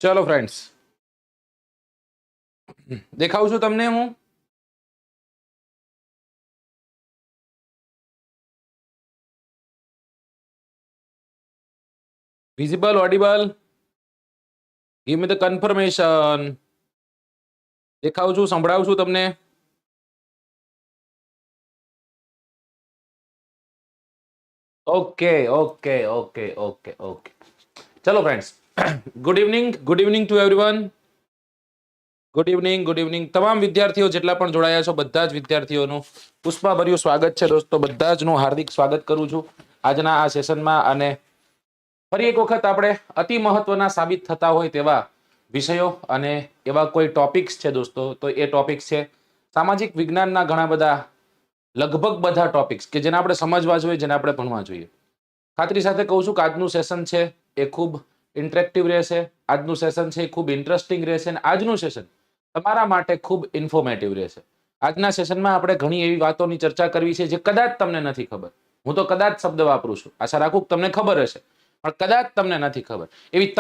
ચલો ફ્રેન્ડ્સ, દેખાઉં છું તમને હું? Visible, audible? Give me the confirmation. દેખાઉં છું, સંભળાવું છું તમને? Okay okay okay okay okay. ચલો friends, good evening to everyone. Good evening તમામ વિદ્યાર્થીઓ જેટલા પણ જોડાયા છો બધા જ વિદ્યાર્થીઓનું પુષ્પાભર્યું સ્વાગત છે દોસ્તો. બધા જનું હાર્દિક સ્વાગત કરું છું આજના આ સેશનમાં. અને ફરી એક વખત આપણે અતિ મહત્વના સાબિત થતા હોય તેવા વિષયો અને એવા કોઈ ટોપિક્સ છે દોસ્તો. તો એ ટોપિક્સ છે સામાજિક વિજ્ઞાનના ઘણા બધા, લગભગ બધા ટોપિક્સ કે જેને આપણે સમજવા જોઈએ, જેને આપણે ભણવા જોઈએ. ખાતરી સાથે કહું છું કે આજનું સેશન છે એ ખૂબ ઇન્ટરેક્ટિવ રહેશે, આજનું સેશન છે એ ખૂબ ઇન્ટરેસ્ટિંગ રહેશે અને આજનું સેશન તમારા માટે ખૂબ ઇન્ફોર્મેટિવ રહેશે. આજના સેશનમાં આપણે ઘણી એવી વાતોની ચર્ચા કરવી છે જે કદાચ તમને નથી ખબર. હું તો કદાચ શબ્દ વાપરું છું, આશા રાખું કે તમને ખબર હશે, પણ કદાચ તમને નથી ખબર એવી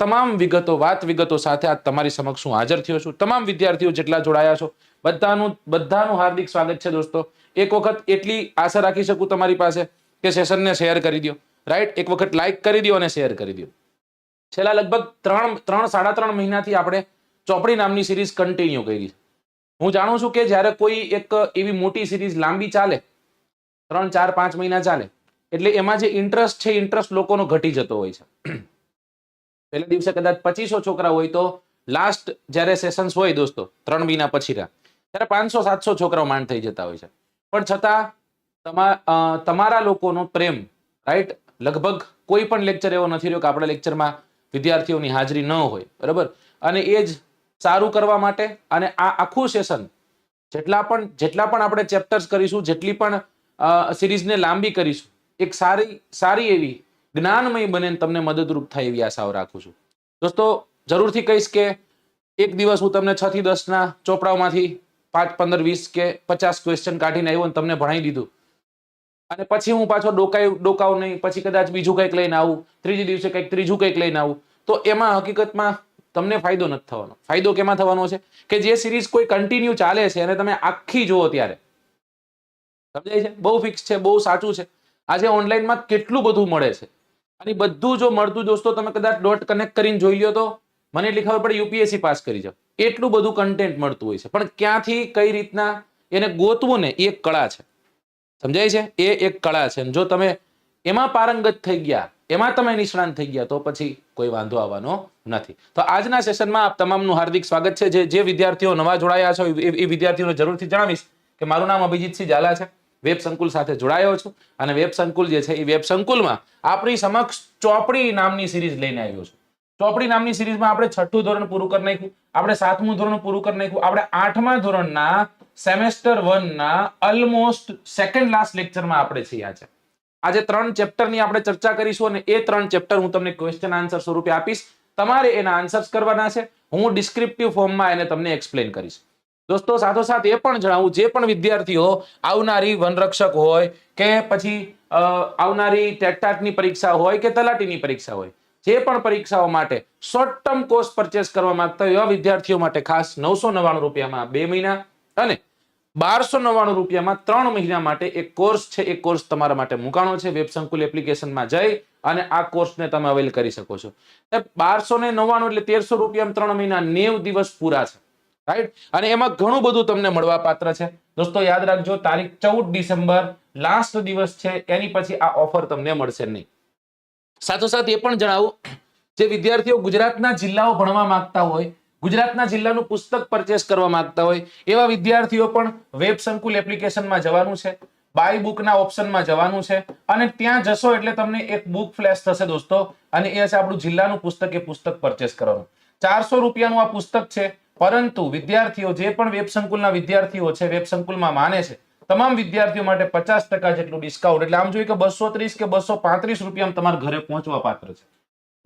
તમામ વિગતો, વાત વિગતો સાથે આજ તમારી સમક્ષ હું હાજર થયો છું. તમામ વિદ્યાર્થીઓ જેટલા જોડાયા છો બધાનું હાર્દિક સ્વાગત છે દોસ્તો. એક વખત એટલી આશા રાખી શકું તમારી પાસે કે સેશનને શેર કરી દો, રાઈટ? એક વખત લાઈક કરી દો અને શેર કરી દો. છેલ્લા લગભગ સાડા ત્રણ મહિનાથી આપણે ચોપડી નામની સિરીઝ કન્ટિન્યુ કરી છે. હું જાણું છું કે જ્યારે કોઈ એક એવી મોટી સિરીઝ લાંબી ચાલે, 3, 4, 5 મહિના ચાલે, એટલે એમાં જે ઇન્ટરેસ્ટ છે, ઇન્ટરેસ્ટ લોકોનો ઘટી જતો હોય છે. પહેલા દિવસે કદાચ 2500 છોકરા હોય તો લાસ્ટ જ્યારે સેશન્સ હોય દોસ્તો 3 મહિના પછીના, ત્યારે 500-700 છોકરાઓ માંડ થઈ જતા હોય છે. પણ છતાં તમારા લોકોનો પ્રેમ, રાઈટ? લગભગ કોઈ પણ લેક્ચર એવો નથી રહ્યો કે આપણા લેક્ચરમાં વિદ્યાર્થીઓની હાજરી ન હોય, બરાબર? અને એ જ સારું કરવા માટે અને આ આખું સેશન જેટલા પણ આપણે ચેપ્ટર્સ કરીશું, જેટલી પણ સિરીઝને લાંબી કરીશું, એક સારી એવી જ્ઞાનમય બને તમને મદદરૂપ થાય એવી આશાઓ રાખું છું દોસ્તો. જરૂરથી કહીશ કે એક દિવસ હું તમને 6 થી 10 ના ચોપડાઓમાંથી 5, 15, 20 કે 50 ક્વેશ્ચન કાઢીને આવ્યો અને તમને ભણાવી દીધું, અને પછી હું પાછો ડોકાવ નહીં, પછી કદાચ બીજું કંઈક લઈને આવું, ત્રીજી દિવસે કંઈક ત્રીજું કંઈક લઈને આવું, તો એમાં હકીકતમાં તમને ફાયદો નથી થવાનો. ફાયદો કેમાં થવાનો છે કે જે સિરીઝ કોઈ કન્ટિન્યુ ચાલે છે અને તમે આખી જુઓ ત્યારે, સમજાય છે? બહુ ફિક્સ છે, બહુ સાચું છે. આજે ઓનલાઈનમાં કેટલું બધું મળે છે અને બધું જો મળતું દોસ્તો તમે કદાચ ડોટ કનેક્ટ કરીને જોઈ લો તો મને એટલી ખબર પડે યુપીએસસી પાસ કરી જાવ, એટલું બધું કન્ટેન્ટ મળતું હોય છે. પણ ક્યાંથી કઈ રીતના એને ગોતવું ને એ એક કળા છે, સમજાય છે? એ એક કળા છે. જો તમે એમાં પારંગત થઈ ગયા, એમાં તમે નિષ્ણાંત થઈ ગયા, તો પછી કોઈ વાંધો આવવાનો નથી. તો આજના સેશનમાં આપ તમામનું હાર્દિક સ્વાગત છે. જે વિદ્યાર્થીઓ નવા જોડાયા છો એ વિદ્યાર્થીઓને જરૂરથી જણાવીશ કે મારું નામ અભિજીતસિંહ ઝાલા છે, વેબ સંકુલ સાથે જોડાયો છું અને વેબ સંકુલ જે છે એ વેબ સંકુલમાં આપણી સમક્ષ ચોપડી નામની સિરીઝ લઈને આવ્યો છું. ચોપડી નામની સિરીઝમાં આપણે 6થું ધોરણ પૂરું કરી નાખ્યું, આપણે 7મું ધોરણ પૂરું કરી નાખ્યું, આપણે 8મા ધોરણના સેમેસ્ટર 1 ના ઓલમોસ્ટ સેકન્ડ લાસ્ટ લેક્ચરમાં આપણે છીએ. આજે 3 ચેપ્ટરની આપણે ચર્ચા કરીશું અને એ 3 ચેપ્ટર હું તમને ક્વેશ્ચન આન્સર સ્વરૂપે આપીશ. તમારે એના આન્સર્સ કરવાના છે. હું ડિસ્ક્રિપ્ટિવ ફોર્મમાં એને તમને એક્સપ્લેન કરીશ દોસ્તો. સાથોસાથ એ પણ જણાવું, જે પણ વિદ્યાર્થીઓ આવનારી વનરક્ષક હોય કે પછી આવનારી ટેટટાટની પરીક્ષા હોય કે તલાટીની પરીક્ષા હોય, જે પણ પરીક્ષાઓ માટે શોર્ટ ટર્મ કોર્સ પરચેસ કરવા માંગતા હોય એવા વિદ્યાર્થીઓ માટે ખાસ 999 રૂપિયામાં 2 મહિના અને 1299 રૂપિયામાં 3 મહિના માટે એક કોર્સ છે. એ કોર્સ તમારા માટે મુકાણો છે. વેબ સંકુલ એપ્લિકેશનમાં જઈ અને આ કોર્સને તમે અવેલ કરી શકો છો. 1299 એટલે 1300 રૂપિયામાં 3 મહિના, 90 દિવસ પૂરા છે, રાઈટ? અને એમાં ઘણું બધું તમને મળવા પાત્ર છે દોસ્તો. યાદ રાખજો, તારીખ 14 ડિસેમ્બર લાસ્ટ દિવસ છે, એની પછી આ ઓફર તમને મળશે નહીં. સાથોસાથ એ પણ જણાવું, જે વિદ્યાર્થીઓ ગુજરાતના જિલ્લાઓ ભણવા માંગતા હોય, ગુજરાતના જિલ્લાનું પુસ્તક પરચેસ કરવા માંગતા હોય, એવા વિદ્યાર્થીઓ પણ વેબ સંકુલ એપ્લિકેશનમાં જવાનું છે, બાય બુકના ઓપ્શનમાં જવાનું છે અને ત્યાં જશો એટલે તમને એક બુક ફ્લેશ થશે દોસ્તો, અને એ છે આપણું જિલ્લાનું પુસ્તક. એ પુસ્તક પરચેસ કરવાનું 400 રૂપિયાનું આ પુસ્તક છે. પરંતુ વિદ્યાર્થીઓ, જે પણ વેબ સંકુલના વિદ્યાર્થીઓ છે, વેબ સંકુલમાં માને છે, તમામ વિદ્યાર્થીઓ માટે 50% જેટલું ડિસ્કાઉન્ટ. એટલે આમ જોઈએ કે 230 કે 235 રૂપિયામાં તમારા ઘરે પહોંચવા પાત્ર છે.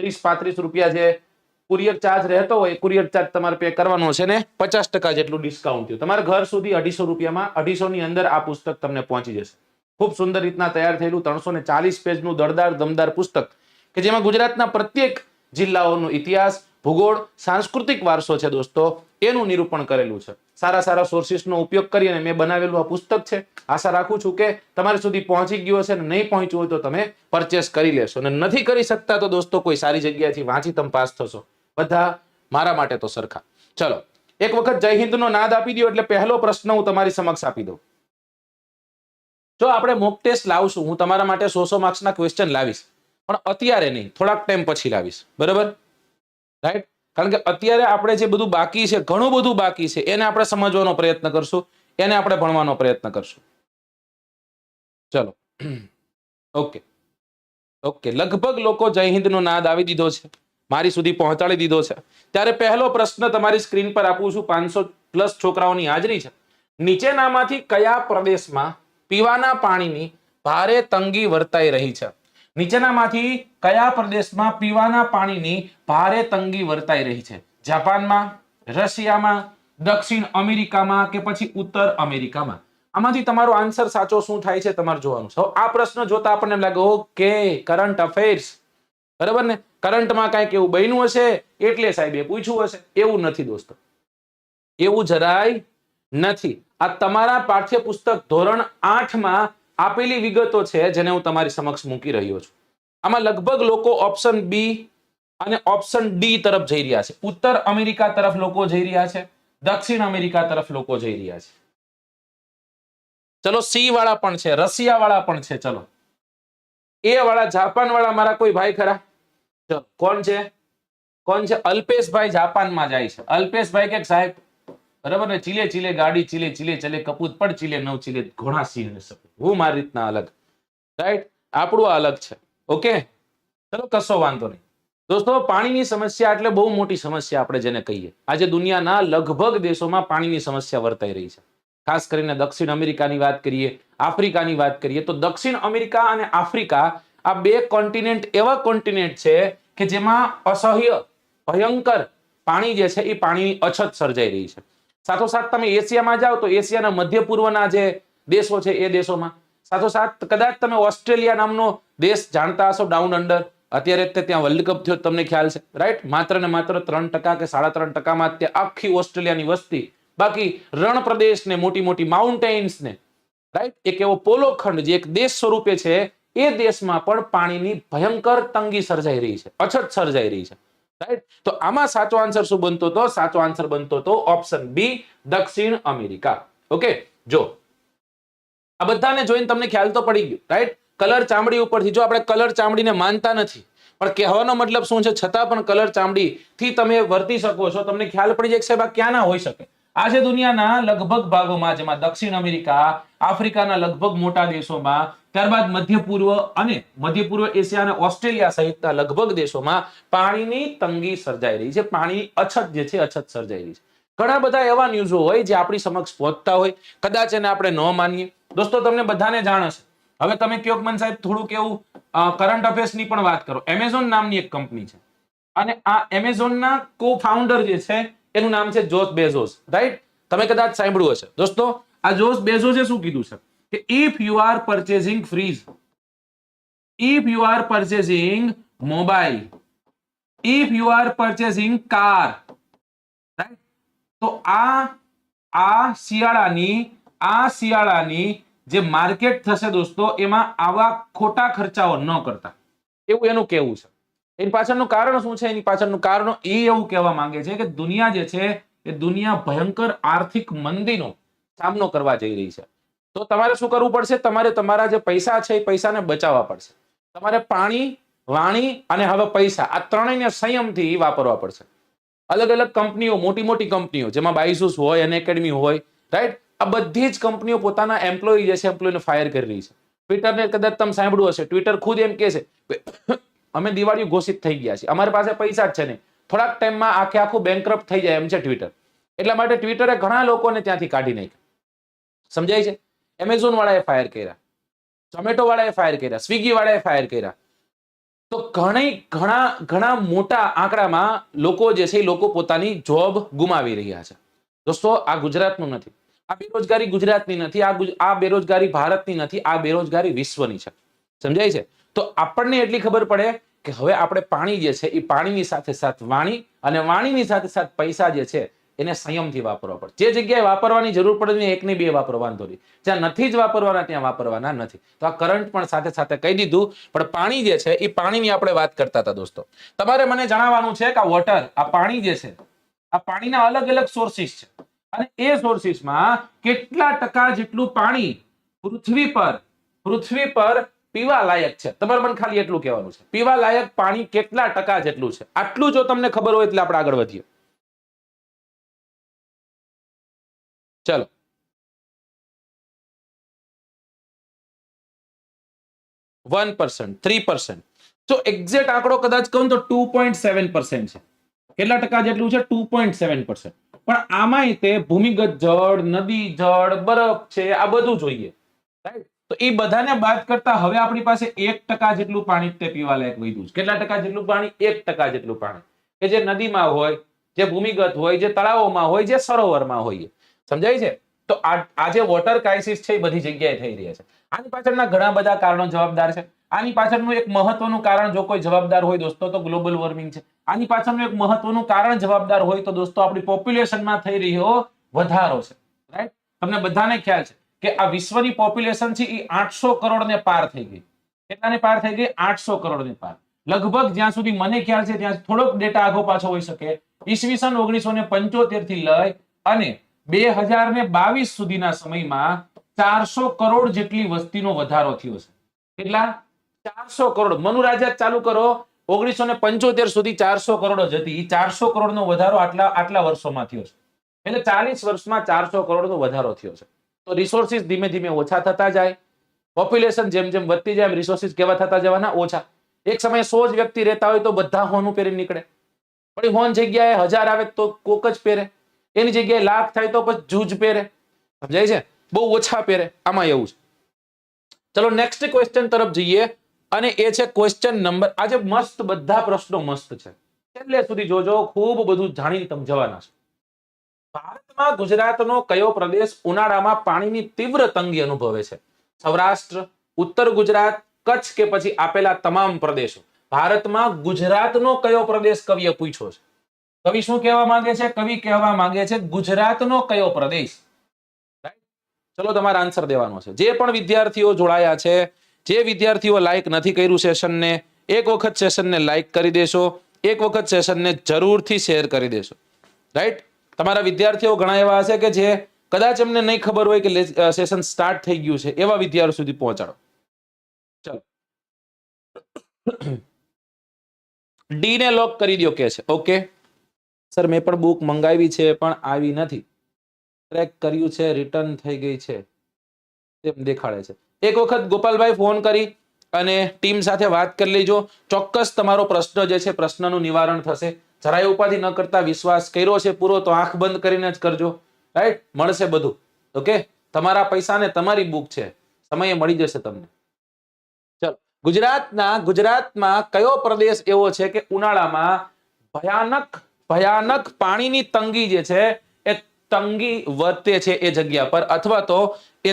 30-35 રૂપિયા જે કુરિયર ચાર્જ રહેતો હોય, કુરિયર ચાર્જ તમારે પે કરવાનો છે ને 50% જેટલું ડિસ્કાઉન્ટ થયું. તમારા ઘર સુધી 250 રૂપિયામાં, 250 ની અંદર આ પુસ્તક તમને પહોંચી જશે. ખૂબ સુંદર રીતના તૈયાર થયેલું 340 પેજનું દળદાર દમદાર પુસ્તક કે જેમાં ગુજરાતના પ્રત્યેક જિલ્લાઓનો ઇતિહાસ, ભૂગોળ, સાંસ્કૃતિક વારસો છે દોસ્તો, એનું નિરૂપણ કરેલું છે. સારા સારા સોર્સિસનો ઉપયોગ કરીને મેં બનાવેલું આ પુસ્તક છે. આશા રાખું છું કે તમારી સુધી પહોંચી ગયું હશે, અને નહીં પહોંચ્યું હોય તો તમે પરચેસ કરી લેશો. અને નથી કરી શકતા તો દોસ્તો કોઈ સારી જગ્યાએથી વાંચી તમે પાસ થશો. બધા મારા માટે તો સરખા. ચલો, એક વખત જય હિન્દનો નાદ આપી દો એટલે પહેલો પ્રશ્ન હું તમારી સમક્ષ આપી દઉં. જો આપણે મોક ટેસ્ટ લાવશું, હું તમારા માટે 100 માર્ક્સના ક્વેશ્ચન લાવીશ, પણ અત્યારે નહીં, થોડાક ટાઈમ પછી લાવીશ. બરાબર, રાઈટ? કારણ કે અત્યારે આપણે જે બધું બાકી છે, ઘણું બધું બાકી છે, એને આપણે સમજવાનો પ્રયત્ન કરશું, એને આપણે ભણવાનો પ્રયત્ન કરશું. ચલો, ઓકે ઓકે, લગભગ લોકો જય હિન્દનો નાદ આવી દીધો છે, મારી સુધી પહોંચાડી દીધો છે. ત્યારે પહેલો પ્રશ્ન તમારી સ્ક્રીન પર આપું છું. 500+ છોકરાઓની હાજરી છે. નીચેનામાંથી કયા પ્રદેશમાં પીવાના પાણીની ભારે તંગી વર્તાઈ રહી છે? નીચેનામાંથી કયા પ્રદેશમાં પીવાના પાણીની ભારે તંગી વર્તાઈ રહી છે? જાપાનમાં, રશિયામાં, દક્ષિણ અમેરિકામાં કે પછી ઉત્તર અમેરિકામાં? આમાંથી તમારો આન્સર સાચો શું થાય છે તમારે જોવાનું છે. આ પ્રશ્ન જોતા આપણને એમ લાગે ઓકે કરંટ અફેર્સ, બરાબર ને, કરંટમાં કાંઈક એવું બન્યું હશે એટલે સાહેબે પૂછ્યું હશે. એવું નથી દોસ્તો, એવું જરાય નથી. આ તમારા પાઠ્યપુસ્તક ધોરણ 8માં આપેલી વિગતો છે, જેને હું તમારી સમક્ષ મૂકી રહ્યો છું. આમાં લગભગ લોકો ઓપ્શન બી અને ઓપ્શન ડી તરફ જઈ રહ્યા છે. ઉત્તર અમેરિકા તરફ લોકો જઈ રહ્યા છે, દક્ષિણ અમેરિકા તરફ લોકો જઈ રહ્યા છે. ચલો, સી વાળા પણ છે, રશિયા વાળા પણ છે. ચલો, એ વાળા, જાપાન વાળા મારા કોઈ ભાઈ ખરા? ચલો, કોણ છે? કોણ છે? અલ્પેશભાઈ જાપાનમાં જાય છે. અલ્પેશભાઈ કે સાહેબ, બરાબર ને, ચીલે ચીલે ગાડી, ચીલે ચીલે ચલે કપૂત, પણ ચીલે નવ ચીલે ઘોડા સિંહ ને સપૂત. હું મારી રીતના અલગ, રાઈટ? આપણું આ અલગ છે. ઓકે, ચલો, કશો વાંધો નહીં દોસ્તો. પાણીની સમસ્યા એટલે બહુ મોટી સમસ્યા આપણે જેને કહીએ. આજે દુનિયાના લગભગ દેશોમાં પાણીની સમસ્યા વર્તાઈ રહી છે. ખાસ કરીને દક્ષિણ અમેરિકાની વાત કરીએ, આફ્રિકાની વાત કરીએ, તો દક્ષિણ અમેરિકા અને આફ્રિકા આ બે કોન્ટિનેન્ટ એવા કોન્ટિનેન્ટ છે કે જેમાં અસહ્ય ભયંકર પાણી જે છે એ પાણીની અછત સર્જાઈ રહી છે. સાથોસાથ તમે એશિયામાં જાઓ તો એશિયાના મધ્ય પૂર્વના જે દેશો છે એ દેશોમાં, સાથોસાથ કદાચ તમે ઓસ્ટ્રેલિયા નામનો દેશ જાણતા હશો, ડાઉન અંડર. અત્યારે ત્યાં વર્લ્ડ કપ થયો, તમને ખ્યાલ છે, રાઈટ? માત્ર ને માત્ર 3% કે 3.5%માં ત્યાં આખી ઓસ્ટ્રેલિયાની વસ્તી. બાકી રણ પ્રદેશ ને મોટી મોટી માઉન્ટેન્સ ને, રાઈટ, એક એવો પોલો ખંડ જે એક દેશ સ્વરૂપે છે, એ દેશમાં પણ પાણીની ભયંકર તંગી સર્જાઈ રહી છે, અછત સર્જાઈ રહી છે, રાઈટ? તો આમાં સાચો આન્સર શું બનતો હતો? સાચો આન્સર બનતો હતો ઓપ્શન બી, દક્ષિણ અમેરિકા. ઓકે, જો આ બધાને જોઈને તમને ખ્યાલ તો પડી ગયો, રાઈટ? કલર ચામડી ઉપરથી, જો આપણે કલર ચામડીને માનતા નથી, પણ કહેવાનો મતલબ શું છે, છતાં પણ કલર ચામડી થી તમે વર્તી શકો છો, તમને ખ્યાલ પડી જાય કે સાહેબ આ ક્યાંના હોઈ શકે. આજે દુનિયાના લગભગ ભાગોમાં, જેમાં દક્ષિણ અમેરિકા, આફ્રિકાના લગભગ મોટા દેશોમાં, ત્યારબાદ મધ્ય પૂર્વ અને મધ્ય પૂર્વ એશિયા અને ઓસ્ટ્રેલિયા સહિતના લગભગ દેશોમાં પાણીની તંગી સર્જાઈ રહી છે, પાણીની અછત જે છે અછત સર્જાઈ રહી છે. ઘણા બધા એવા ન્યૂઝો હોય જે આપણી સમક્ષ પહોંચતા હોય, કદાચ એને આપણે ન માનીએ. દોસ્તો, તમને બધાને જાણ હશે. હવે તમે કયો મન સાહેબ થોડુંક એવું કરંટ અફેર્સની પણ વાત કરો. એમેઝોન નામની એક કંપની છે, અને આ એમેઝોનના કો ફાઉન્ડર જે છે એનું નામ છે જોસ બેઝોસ, રાઈટ? તમે કદાચ સાંભળ્યું હશે. દોસ્તો, આ જોસ બેઝોસે શું કીધું છે કે if you are purchasing fridge, if you are purchasing mobile, if you are purchasing car, right? તો આ શિયાળાની જે માર્કેટ થશે દોસ્તો, એમાં આવા ખોટા ખર્ચાઓ ન કરતા, એવું એનું કહેવું છે. એની પાછળનું કારણ શું છે? એની પાછળનું કારણ એ એવું કહેવા માંગે છે કે દુનિયા જે છે એ દુનિયા ભયંકર આર્થિક મંદીનો સામનો કરવા જઈ રહી છે. તો તમારે શું કરવું પડશે? તમારે તમારા જે પૈસા છે એ પૈસાને બચાવવા પડશે. તમારે પાણી, વાણી અને હવે પૈસા, આ ત્રણેયને સંયમથી વાપરવા પડશે. અલગ અલગ કંપનીઓ, મોટી મોટી કંપનીઓ, જેમાં બાયજૂસ હોય, અનએકેડમી હોય, રાઈટ? આ બધી જ કંપનીઓ પોતાના એમ્પ્લોયી જે છે એમ્પ્લોયીને ફાયર કરી રહી છે. ટ્વિટરને કદાચ તમે સાંભળ્યું હશે, ટ્વિટર ખુદ એમ કહે છે અમે દિવાળી ઘોષિત થઈ ગયા છીએ, અમારી પાસે પૈસા જ છે નહીં, થોડાક ટાઈમમાં આખું બેંકરપ્ટ થઈ જાય એમ છે ટ્વિટર. એટલા માટે ટ્વિટરે ઘણા લોકોને ત્યાંથી કાઢી નાખ્યા. સમજાય છે? એમેઝોન વાળાએ ફાયર કર્યા, ઝોમેટો વાળાએ ફાયર કર્યા, સ્વિગી વાળાએ ફાયર કર્યા. તો ઘણા મોટા આંકડામાં લોકો જે છે એ લોકો પોતાની જોબ ગુમાવી રહ્યા છે. દોસ્તો, આ ગુજરાતનું નથી, આ બેરોજગારી ગુજરાતની નથી, આ બેરોજગારી ભારતની નથી, આ બેરોજગારી વિશ્વની છે. સમજાય છે? તો આપણને એટલી ખબર પડે કે હવે આપણે પાણી જે છે એ પાણીની સાથે સાથે વાણી અને વાણીની સાથે સાથે પૈસા જે છે એને સંયમથી વાપરવા પડે. જે જગ્યાએ વાપરવાની જરૂર પડે એક ને બે વાપરવા વાંધો નહીં, જ્યાં નથી જ વાપરવાના ત્યાં વાપરવાના નથી. તો આ કરંટ પણ સાથે સાથે કહી દીધું. પણ પાણી જે છે એ પાણીની આપણે વાત કરતા હતા દોસ્તો. તમારે મને જણાવવાનું છે કે આ વોટર, આ પાણી જે છે, આ પાણીના અલગ અલગ સોર્સિસ છે અને એ સોર્સિસમાં કેટલા ટકા જેટલું પાણી પૃથ્વી પર પીવા લાયક છે. તમારે મને ખાલી એટલું કહેવાનું છે, પીવા લાયક પાણી કેટલા ટકા જેટલું છે. આટલું જો તમને ખબર હોય એટલે આપણે આગળ વધીએ. ચલો, %, 3%. જો એક્ઝેક્ટ આંકડો કદાચ કહું તો 2.7% છે. કેટલા ટકા જેટલું છે? 2.7%. પણ આમાંય તે ભૂમિગત જળ, નદી જળ, બરફ છે, આ બધું જોઈએ, રાઈટ? તો એ બધાને બાદ કરતા હવે આપણી પાસે 1% જેટલું પાણી તે પીવા લાયક વધ્યું છે. કેટલા ટકા જેટલું પાણી? 1% જેટલું પાણી, કે જે નદીમાં હોય, જે ભૂમિગત હોય, જે તળાવોમાં હોય, જે સરોવરમાં હોય. સમજાય છે? તો આ જે વોટર ક્રાઇસિસ છે એ બધી જગ્યાએ થઈ રહી છે. આની પાછળના ઘણા બધા કારણો જવાબદાર છે. આની પાછળનું એક મહત્વનું કારણ જો કોઈ જવાબદાર હોય દોસ્તો તો ગ્લોબલ વોર્મિંગ છે. આની પાછળનું એક મહત્વનું કારણ જવાબદાર હોય તો દોસ્તો આપણી પોપ્યુલેશનમાં થઈ રહ્યો વધારો છે, રાઈટ? તમને બધાને ખ્યાલ છે કે આ વિશ્વની પોપ્યુલેશન છે એ 800 કરોડને પાર થઈ ગઈ. કેટલાને પાર થઈ ગઈ? 800 કરોડને પાર. લગભગ જ્યાં સુધી મને ખ્યાલ છે ત્યાં થોડોક ડેટા આગો પાછો હોઈ શકે, ઈસવીસન 1975 થી લઈ અને 2022 સુધીના સમયમાં 400 કરોડ જેટલી વસ્તીનો વધારો થયો છે. કેટલા? 400 કરોડ. મનુ રાજા ચાલુ કરો, 1975 સુધી 400 કરોડ જ હતી. 400 કરોડનો વધારો આટલા વર્ષોમાં થયો છે. એટલે 40 વર્ષમાં 400 કરોડનો વધારો થયો છે. તો રિસોર્સિસ ધીમે ધીમે ઓછા થતા જાય. પોપ્યુલેશન જેમ જેમ વધતી જાય એમ રિસોર્સિસ કેવા થતા જવાના? ઓછા. એક સમયે 100 જ વ્યક્તિ રહેતા હોય તો બધા હોનું પહેરી નીકળે. પણ હોન જગ્યાએ 1000 આવે તો કોક જ પહેરે. એની જગ્યાએ લાખ થાય તો પછી જૂજ પહેરે. સમજાય છે? બહુ ઓછા પહેરે. આમાં એવું છે. ચલો નેક્સ્ટ ક્વેશ્ચન તરફ જઈએ અને એ છે ક્વેશ્ચન નંબર, આજે મસ્ત બધા પ્રશ્નો મસ્ત છે, છેલ્લે સુધી જોજો, ખૂબ બધું જાણીને તમે જવાના છો. ભારતમાં ગુજરાતનો કયો પ્રદેશ ઉનાળામાં પાણીની તીવ્ર તંગી અનુભવે છે? સૌરાષ્ટ્ર, ઉત્તર ગુજરાત, કચ્છ કે પછી આપેલા તમામ પ્રદેશો? ભારતમાં ગુજરાતનો કયો પ્રદેશ કવિએ પૂછ્યો છે? કવિ શું કહેવા માંગે છે? કવિ કહેવા માંગે છે ગુજરાતનો કયો પ્રદેશ. ચલો તમારે આન્સર દેવાનો છે. જે પણ વિદ્યાર્થીઓ જોડાયા છે, જે વિદ્યાર્થીઓ લાઈક નથી કર્યું સેશનને, એક વખત સેશનને લાઈક કરી દેશો, એક વખત સેશનને જરૂરથી શેર કરી દેશો, રાઈટ? તમારા વિદ્યાર્થીઓ ઘણા એવા હશે કે જે કદાચ એમને નહીં ખબર હોય કે સેશન સ્ટાર્ટ થઈ ગયું છે, એવા વિદ્યાર્થીઓ સુધી પહોંચાડો. ચલો, ડી ને લોક કરી દો કે છે. ઓકે સર, મેં પણ બુક મંગાવી છે પણ આવી નથી, ટ્રેક કર્યું છે, રિટર્ન થઈ ગઈ છે તેમ દેખાડે છે. એક વખત ગોપાલભાઈ ફોન કરી અને ટીમ સાથે વાત કરી લેજો. ચોક્કસ તમારો પ્રશ્ન જે છે પ્રશ્નનું નિવારણ થશે. જરાય ઉપાધિ ન કરતા, વિશ્વાસ કર્યો છે પૂરો તો આંખ બંધ કરીને જ કરજો, રાઈટ? મળશે બધું. ઓકે, તમારા પૈસા ને તમારી બુક છે, સમયે મળી જશે તમને. ચલો, ગુજરાતમાં કયો પ્રદેશ એવો છે કે ઉનાળામાં ભયાનક પાણીની તંગી જે છે એ તંગી વર્તે છે એ જગ્યા પર, અથવા તો એ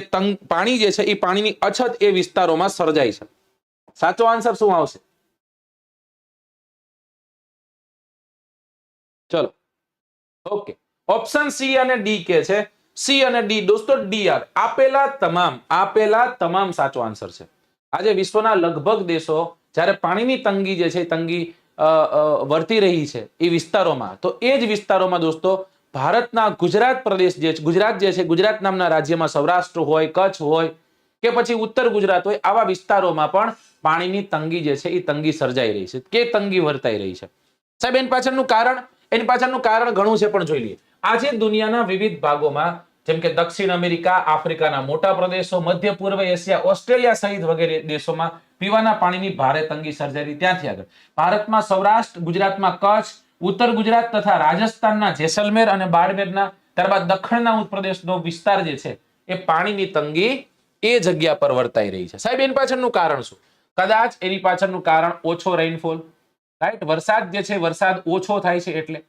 પાણી જે છે એ પાણીની અછત એ વિસ્તારોમાં સર્જાય છે? સાચો આન્સર શું આવશે? ચલો, ઓકે, ઓપ્શન સી અને ડી કે છે. સી અને ડી દોસ્તો, ડી આવે. આપેલા તમામ સાચો આન્સર છે. આજે વિશ્વના લગભગ દેશો જ્યારે પાણીની તંગી જે છે તંગી વર્તી રહી છે એ વિસ્તારોમાં, તો એ જ વિસ્તારોમાં દોસ્તો ભારતના ગુજરાત પ્રદેશ જે છે, ગુજરાત નામના રાજ્યમાં સૌરાષ્ટ્ર હોય, કચ્છ હોય કે પછી ઉત્તર ગુજરાત હોય, આવા વિસ્તારોમાં પણ પાણીની તંગી જે છે એ તંગી સર્જાઈ રહી છે, કે તંગી વર્તાઈ રહી છે. સાહેબ એની પાછળનું કારણ ઘણું છે, પણ જોઈ લઈએ. આજે દુનિયાના વિવિધ ભાગોમાં જેમ કે દક્ષિણ અમેરિકા, આફ્રિકાના મોટા પ્રદેશો, મધ્ય પૂર્વ એશિયા, ઓસ્ટ્રેલિયા સહિત વગેરે દેશોમાં પીવાના પાણીની ભારે તંગી સર્જાઈ. ત્યાંથી આગળ ભારતમાં સૌરાષ્ટ્ર, ગુજરાતમાં કચ્છ, ઉત્તર ગુજરાત તથા રાજસ્થાનના જેસલમેર અને બાડમેરના, ત્યારબાદ દક્ષિણના પ્રદેશનો વિસ્તાર જે છે એ પાણીની તંગી એ જગ્યા પર વર્તાઈ રહી છે. સાહેબ એની પાછળનું કારણ શું? કદાચ એની પાછળનું કારણ ઓછો રેઇનફોલ, રાઈટ? વરસાદ જે છે, વરસાદ ઓછો થાય છે એટલે.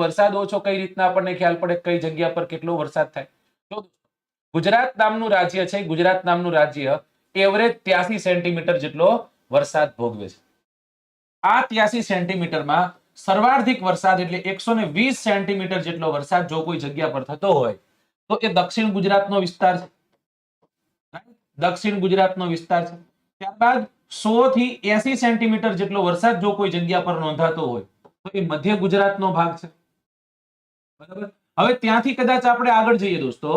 વરસાદ ઓછો કઈ રીતના આપણને ખ્યાલ પડે કઈ જગ્યા પર કેટલો વરસાદ થાય? તો ગુજરાત નામનું રાજ્ય છે, ગુજરાત નામનું રાજ્ય એવરેજ 83 સેન્ટીમીટર જેટલો વરસાદ ભોગવે છે. આ 83 સેન્ટીમીટરમાં સર્વાધિક વરસાદ એટલે 120 સેન્ટીમીટર જેટલો વરસાદ જો કોઈ જગ્યા પર થતો હોય તો એ દક્ષિણ ગુજરાતનો વિસ્તાર છે. દક્ષિણ ગુજરાતનો વિસ્તાર છે. ત્યારબાદ 100 થી 80 સેન્ટીમીટર જેટલો વરસાદ જો કોઈ જગ્યા પર નોંધાતો હોય તો એ મધ્ય ગુજરાતનો ભાગ છે. બરાબર. હવે ત્યાંથી કદાચ આપણે આગળ જઈએ દોસ્તો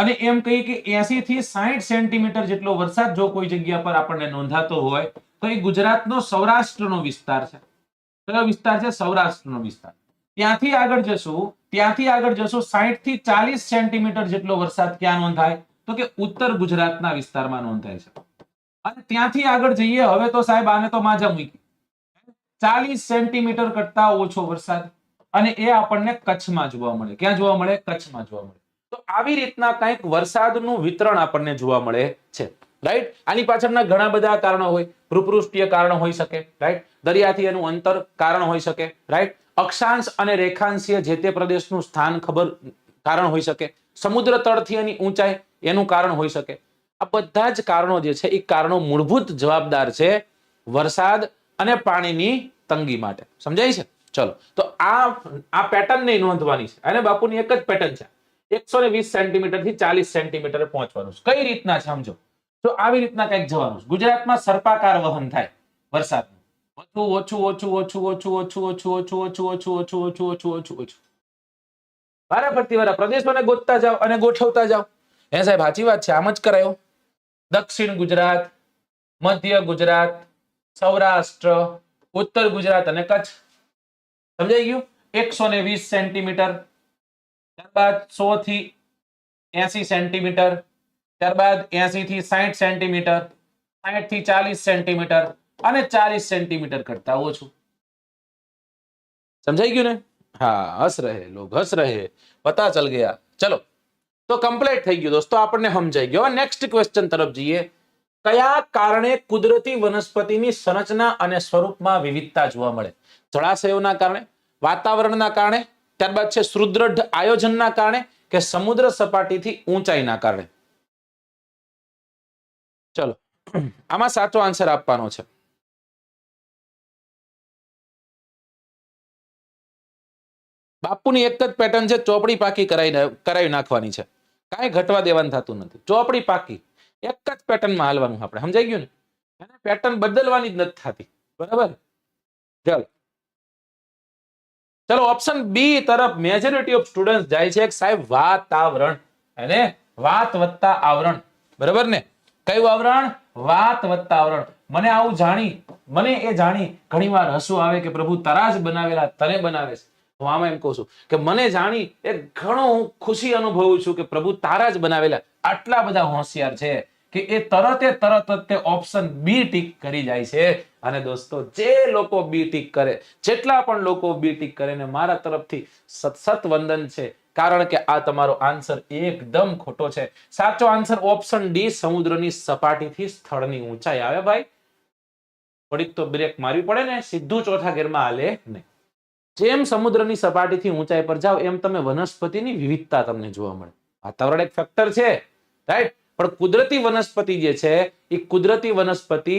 અને એમ કહીએ કે 80 થી 60 સેન્ટીમીટર જેટલો વરસાદ જો કોઈ જગ્યા પર આપણને નોંધાતો હોય તો એ ગુજરાતનો સૌરાષ્ટ્રનો વિસ્તાર છે. કયો વિસ્તાર છે? સૌરાષ્ટ્રનો વિસ્તાર. ત્યાંથી આગળ જશું 60 થી 40 સેન્ટીમીટર જેટલો વરસાદ ક્યાં નોંધાય તો કે ઉત્તર ગુજરાતના વિસ્તારમાં નોંધાય છે. અને ત્યાંથી આગળ જઈએ હવે તો સાહેબ આને તો માજા મૂકી 40 સેન્ટીમીટર કરતા ઓછો વરસાદ અને એ આપણને કચ્છમાં જોવા મળે. ક્યાં જોવા મળે? કચ્છમાં જોવા મળે. તો આવી રીતના કંઈક વરસાદનું વિતરણ આપણને જોવા મળે છે. રાઈટ. આની પાછળના ઘણા બધા કારણો હોય. ભૂપૃષ્ઠીય કારણ હોઈ શકે. રાઈટ. દરિયાથી એનું અંતર કારણ હોઈ શકે. રાઈટ. અક્ષાંશ અને રેખાંશીય જે તે પ્રદેશનું સ્થાન ખબર કારણ હોઈ શકે. સમુદ્ર તળથી એની ઊંચાઈ એનું કારણ હોઈ શકે. આ બધા જ કારણો જે છે એ કારણો મૂળભૂત જવાબદાર છે વરસાદ અને પાણીની તંગી માટે. સમજાય છે? ચલો તો આ પેટર્ન નહીં નોંધવાની છે અને બાપુની એક જ પેટર્ન છે 120 સેન્ટીમીટર થી 40 સેન્ટીમીટર પહોંચવાનું છે. કઈ રીતના છે સમજો. તો આવી રીતના કંઈક જવાનું છે. ગુજરાતમાં સર્પાકાર વહન થાય વરસાદનું. ઓછું ઓછું ઓછું ઓછું ઓછું ઓછું ઓછું ઓછું ઓછું ઓછું ઓછું ઓછું ઓછું ઓછું વારા ફરતી વારા પ્રદેશોને ગોતતા જાઓ અને ગોઠવતા જાઓ. હે સાહેબ સાચી વાત છે. આમ જ કરાયો. દક્ષિણ ગુજરાત, મધ્ય ગુજરાત, સૌરાષ્ટ્ર, ઉત્તર ગુજરાત અને કચ્છ. સમજાઈ ગયું? 120 સેન્ટીમીટર, ત્યારબાદ 100 થી 80 સેન્ટીમીટર, ત્યારબાદ 80 થી 60 સેન્ટીમીટર, 60 થી 40 સેન્ટીમીટર અને 40 સેન્ટીમીટર કરતા ઓછું. સમજાઈ ગયું ને? हाँ हंस रहे लोग हंस रहे पता चल गया. चलो तो कंप्लीट થઈ ગયું દોસ્તો. આપણને સમજાઈ ગયો. નેક્સ્ટ ક્વેશ્ચન તરફ જઈએ. કયા કારણે કુદરતી વનસ્પતિની સંરચના અને સ્વરૂપમાં વિવિધતા જોવા મળે? જળાશયોના કારણે, વાતાવરણના કારણે, ત્યારબાદ છે સુદૃઢ આયોજનના કારણે કે સમુદ્ર સપાટીથી ઊંચાઈના કારણે? ચલો આમાં સાચો આન્સર આપવાનો છે. બાપુની એક જ પેટર્ન છે. ચોપડી પાકી કરાવી નાખવાની છે. કાંઈ ઘટવા દેવાનું થતું નથી. ચોપડી પાકી એક જ પેટર્નમાં હાલવાનું. આપણે સમજાઈ ગયું ને? એને પેટર્ન બદલવાની જ નથી થતી. બરાબર. ચલો ઓપ્શન બી તરફ મેજોરિટી ઓફ સ્ટુડન્ટ જાય છે. સાહેબ વાતાવરણ અને વાત વત્તા આવરણ. બરાબર ને? કયું આવરણ? વાત વત્તા આવરણ. મને આવું જાણી ઘણીવાર હસવું આવે કે પ્રભુ તારા જ બનાવેલા તને બનાવે છે. હું આમાં એમ કહું છું કે મને જાણી એક ઘણો ખુશી અનુભવું છું કે પ્રભુ તારા જ બનાવેલા આટલા બધા હોશિયાર છે કે એ તરત જ તે ઓપ્શન બી ટીક કરી જાય છે. અને દોસ્તો જે લોકો બી ટીક કરે, જેટલા પણ લોકો બી ટીક કરે ને મારા તરફથી સત વંદન છે. કારણ કે આ તમારો આન્સર એકદમ ખોટો છે. સાચો આન્સર ઓપ્શન ડી સમુદ્રની સપાટીથી સ્થળની ઊંચાઈ આવે. ભાઈ થોડીક તો બ્રેક મારવી પડે ને. સીધું ચોથા ગેરમાં હાલે નહીં. જેમ સમુદ્રની સપાટીથી ઊંચાઈ પર જાઓ એમ તમે વનસ્પતિની વિવિધતા તમને જોવા મળે. વાતાવરણ એક ફેક્ટર છે. રાઈટ. પણ કુદરતી વનસ્પતિ જે છે એ કુદરતી વનસ્પતિ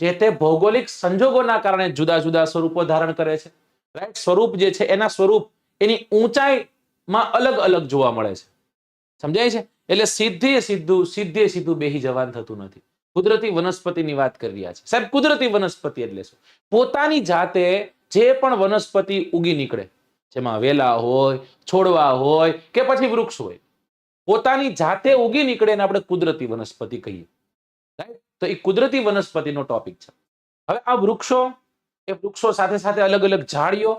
જે તે ભૌગોલિક સંજોગોના કારણે જુદા જુદા સ્વરૂપો ધારણ કરે છે. રાઈટ. સ્વરૂપ જે છે એના સ્વરૂપ એની ઊંચાઈમાં અલગ અલગ જોવા મળે છે. સમજાય છે? એટલે સીધે સીધું બેહી જવાન થતું નથી. કુદરતી વનસ્પતિની વાત કરી રહ્યા છે સાહેબ. કુદરતી વનસ્પતિ એટલે શું? પોતાની જાતે જે પણ વનસ્પતિ ઉગી નીકળે, જેમાં વેલા હોય, છોડવા હોય કે પછી વૃક્ષ હોય, પોતાની જાતે ઉગી નીકળે ને આપણે કુદરતી વનસ્પતિ કહીએ. રાઈટ. તો એ કુદરતી વનસ્પતિનો ટોપિક છે. હવે આ વૃક્ષો સાથે સાથે અલગ અલગ ઝાડીઓ.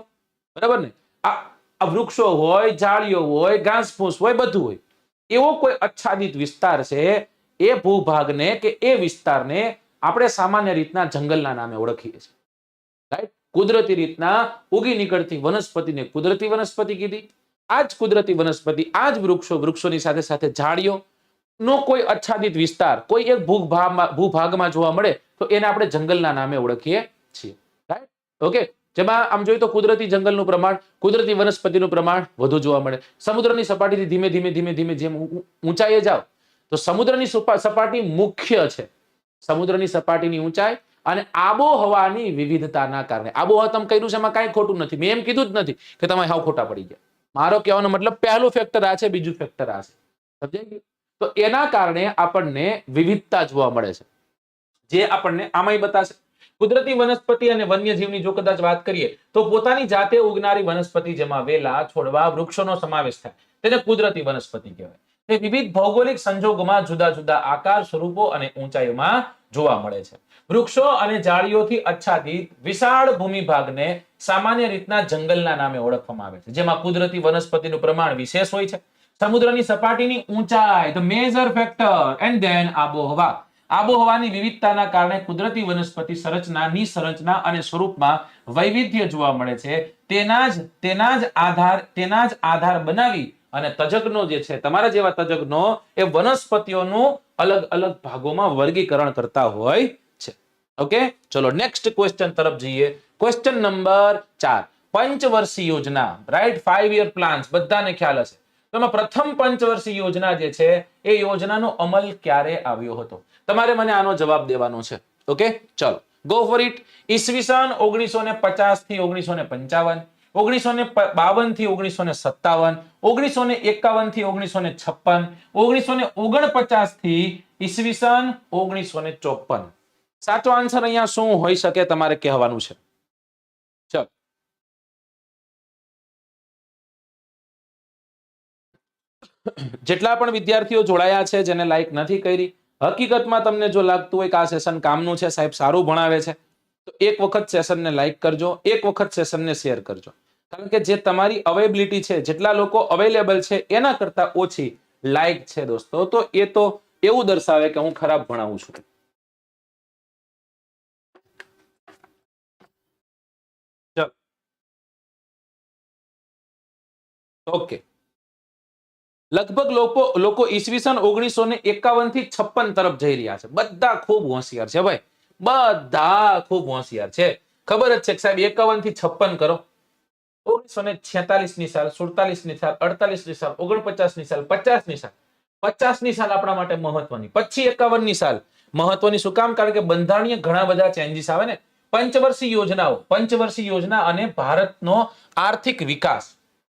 બરાબર ને? આ વૃક્ષો હોય, ઝાડીઓ હોય, ઘાસ ફૂસ હોય, બધું હોય. એવો કોઈ આચ્છાદિત વિસ્તાર છે, એ ભૂભાગને કે એ વિસ્તારને આપણે સામાન્ય રીતના જંગલના નામે ઓળખીએ છીએ. રાઈટ. કુદરતી રીતના ઉગી નીકળતી વનસ્પતિને કુદરતી વનસ્પતિ કીધી. આ જ કુદરતી વનસ્પતિ, આ જ વૃક્ષોની સાથે સાથે ઝાડીઓ નો કોઈ આચ્છાદિત વિસ્તાર કોઈ એક ભૂભાગમાં જોવા મળે તો એને આપણે જંગલના નામે ઓળખીએ છીએ. રાઈટ. ઓકે. જેમાં આમ જોઈએ તો કુદરતી જંગલનું પ્રમાણ, કુદરતી વનસ્પતિનું પ્રમાણ વધુ જોવા મળે. સમુદ્રની સપાટીથી ધીમે ધીમે જેમ ઊંચાઈએ જાઓ તો સમુદ્રની સપાટી મુખ્ય છે. સમુદ્રની સપાટીની ઊંચાઈ અને આબોહવાની વિવિધતાના કારણે. આબોહવા તમે કર્યું છે એમાં કાંઈ ખોટું નથી, મેં એમ કીધું જ નથી કે તમે હાવ ખોટા પડી ગયા. મારો કહેવાનો મતલબ પહેલું ફેક્ટર આ છે, બીજું ફેક્ટર આ છે. સમજાઈ ગયું? તો એના કારણે આપણને વિવિધતા જોવા મળે છે, જે આપણને આમાંય બતાશે. કુદરતી વનસ્પતિ અને વન્યજીવની જો કદાચ વાત કરીએ તો પોતાની જાતે ઉગનારી વનસ્પતિ, જેમાં વેલા, છોડવા, વૃક્ષોનો સમાવેશ થાય, તેને કુદરતી વનસ્પતિ કહેવાય. તે વિવિધ ભૌગોલિક સંજોગોમાં જુદા જુદા આકાર, સ્વરૂપો અને ઊંચાઈઓમાં જોવા મળે છે. વૃક્ષો અને ઝાડીઓથી આચ્છાદિત વિશાળ ભૂમિભાગને સામાન્ય રીતના જંગલના નામે ઓળખવામાં આવે છે, જેમાં કુદરતી વનસ્પતિનું પ્રમાણ વિશેષ હોય છે. સમુદ્રની સપાટીની ઊંચાઈ, the major factor, and then આબોહવા. આબોહવાની વિવિધતાના કારણે કુદરતી વનસ્પતિ સંરચના, નિસંરચના અને સ્વરૂપમાં વૈવિધ્ય જોવા મળે છે. તેના જ આધાર બનાવી અને તજજ્ઞો જે છે, તમારા જેવા તજજ્ઞો, એ વનસ્પતિઓનું અલગ અલગ ભાગોમાં વર્ગીકરણ કરતા હોય છે. ઓકે, ચલો નેક્સ્ટ ક્વેશ્ચન તરફ જઈએ. Question number 4. પંચવર્ષીય યોજના, રાઈટ? 5 યર પ્લાન્સ બધાને ખ્યાલ હશે. તો એમાં પ્રથમ પંચવર્ષીય યોજના જે છે, એ યોજનાનો અમલ ક્યારે આવ્યો હતો? તમારે મને આનો જવાબ દેવાનો છે. ઓકે, ચલો ગો ફોર ઇટ. ઈસવીસન 1950 થી 1955, 1952 થી 1957, 1951 થી 1956, 1949 થી ઈસવીસન 1954. સાચો આન્સર અહીંયા શું હોઈ શકે તમારે કહેવાનું છે? ચલો, જેટલા પણ વિદ્યાર્થીઓ જોડાયા છે, જેને લાઈક નથી કરી, હકીકતમાં તમને જો લાગતું હોય કે આ સેશન કામનું છે, સાહેબ સારું ભણાવે છે, તો એક વખત સેશનને લાઈક કરજો, એક વખત સેશનને શેર કરજો. કારણ કે જે તમારી અવેલેબિલિટી છે, જેટલા લોકો અવેલેબલ છે એના કરતા ઓછી લાઈક છે દોસ્તો, તો એ તો એવું દર્શાવે કે હું ખરાબ ભણાવું છું. ઓકે, લગભગ લોકો ઈસવીસન 1951 થી 56 તરફ જઈ રહ્યા છે. બધા ખૂબ હોશિયાર છે ભાઈ, બધા ખૂબ હોશિયાર છે. ખબર જ છે કે સાહેબ 51 થી 56 કરો, 1946 ની સાલ, 47 ની સાલ, 48 ની સાલ, 49 ની સાલ, 50 ની સાલ. 50 ની સાલ આપણા માટે મહત્વની, પછી 51 ની સાલ મહત્વની. શું કામ? કારણ કે બંધારણીય ઘણા બધા ચેન્જીસ આવે ને. પંચવર્ષીય યોજના અને ભારતનો આર્થિક વિકાસ,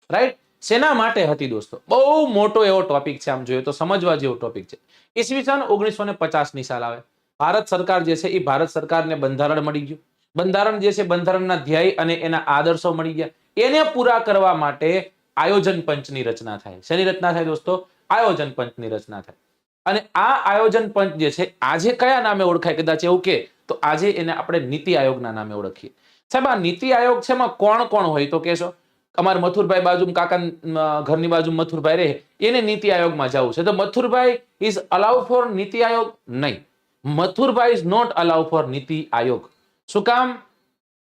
રાઈટ? શેના માટે હતી દોસ્તો? બહુ મોટો એવો ટોપિક છે, આમ જોઈએ તો સમજવા જેવો ટોપિક છે. ઈસવીસન 1950 ની સાલ આવે. ભારત સરકાર જે છે, એ ભારત સરકારને બંધારણ મળી ગયું. બંધારણ જે છે, બંધારણના ધ્યેય અને એના આદર્શો મળી ગયા. એને પૂરા કરવા માટે આયોજન પંચની રચના થાય. શેની રચના થાય દોસ્તો? આયોજન પંચની રચના થાય. અને આ આયોજન પંચ જે છે, આજે કયા નામે ઓળખાય? કદાચ એવું કે તો આજે એને આપણે નીતિ આયોગના નામે ઓળખીએ. સાહેબ, આ નીતિ આયોગ છે, એમાં કોણ કોણ હોય તો કહેશો? અમારે મથુરભાઈ બાજુ, કાકા ઘરની બાજુ મથુરભાઈ રહે, એને નીતિ આયોગમાં જવું છે, તો Mathurbhai is allow for NITI Aayog? નહીં, Mathurbhai is not allow for NITI Aayog. શું કામ?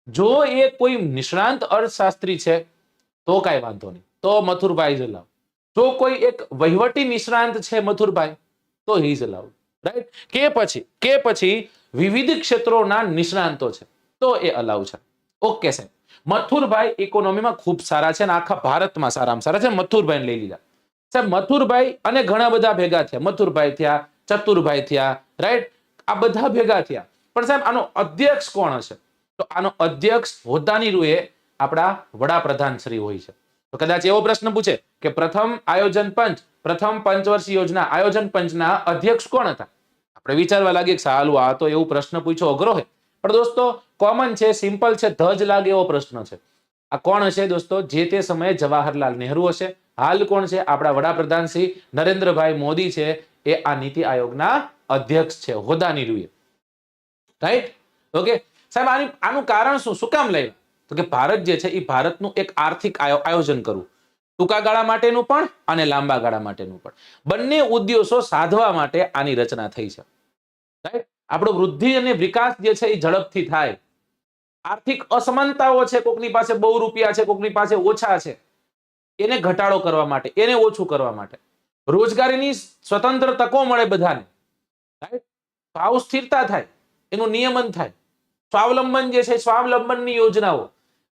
જો એ કોઈ નિષ્ણાંત અર્થશાસ્ત્રી છે તો કઈ વાંધો નહીં, તો મથુરભાઈ ઇઝ અલાઉ. જો કોઈ એક વહીવટી નિષ્ણાંત છે મથુરભાઈ, તો હી ઇઝ અલાઉ, રાઈટ? કે પછી વિવિધ ક્ષેત્રોના નિષ્ણાંતો છે તો એ અલાઉ છે. ઓકે સાહેબ, મથુરભાઈ ઇકોનોમીમાં ખૂબ સારા છે અને આખા ભારતમાં સારામાં સારા છે. મથુરભાઈ લઈ લીધા સાહેબ. મથુરભાઈ અને ઘણા બધા ભેગા થયા. મથુરભાઈ થયા, ચતુરભાઈ થયા, રાઈટ? આ બધા ભેગા થયા. પણ સાહેબ, આનો અધ્યક્ષ કોણ હશે? તો આનો અધ્યક્ષ હોદ્દાની રૂએ આપણા વડાપ્રધાન શ્રી હોય છે. તો કદાચ એવો પ્રશ્ન પૂછે કે પ્રથમ આયોજન પંચ, પ્રથમ પંચવર્ષીય યોજના આયોજન પંચના અધ્યક્ષ કોણ હતા? આપણે વિચારવા લાગીએ કે સાલું આ તો એવું પ્રશ્ન પૂછ્યો, અઘરો હોય. પણ દોસ્તો કોમન છે, સિમ્પલ છે, ધજ લાગે એવો પ્રશ્ન છે. આ કોણ હશે દોસ્તો? જે તે સમયે જવાહરલાલ નહેરુ હશે. હાલ કોણ છે? આપણા વડાપ્રધાન શ્રી નરેન્દ્રભાઈ મોદી છે. એ આ નીતિ આયોગના અધ્યક્ષ છે, હોદ્દાની રૂએ, રાઈટ? ઓકે સાહેબ, આનું કારણ શું? શું કામ લાવ્યા? તો કે ભારત જે છે, એ ભારતનું એક આર્થિક આયોજન કરવું, ટૂંકા ગાળા માટેનું પણ અને લાંબા ગાળા માટેનું પણ. બંને ઉદ્દેશો સાધવા માટે આની રચના થઈ છે, રાઈટ? આપણો વૃદ્ધિ અને વિકાસ જે છે, એ ઝડપથી થાય. આર્થિક અસમાનતાઓ છે, કોકની પાસે બહુ રૂપિયા છે, કોકની પાસે ઓછા છે, એને ઘટાડો કરવા માટે, એને ઓછું કરવા માટે. રોજગારીની સ્વતંત્ર તકો મળે બધાને, રાઈટ? ભાવ સ્થિરતા થાય, એનું નિયમન થાય. સ્વાવલંબન જે છે, સ્વાવલંબનની યોજનાઓ,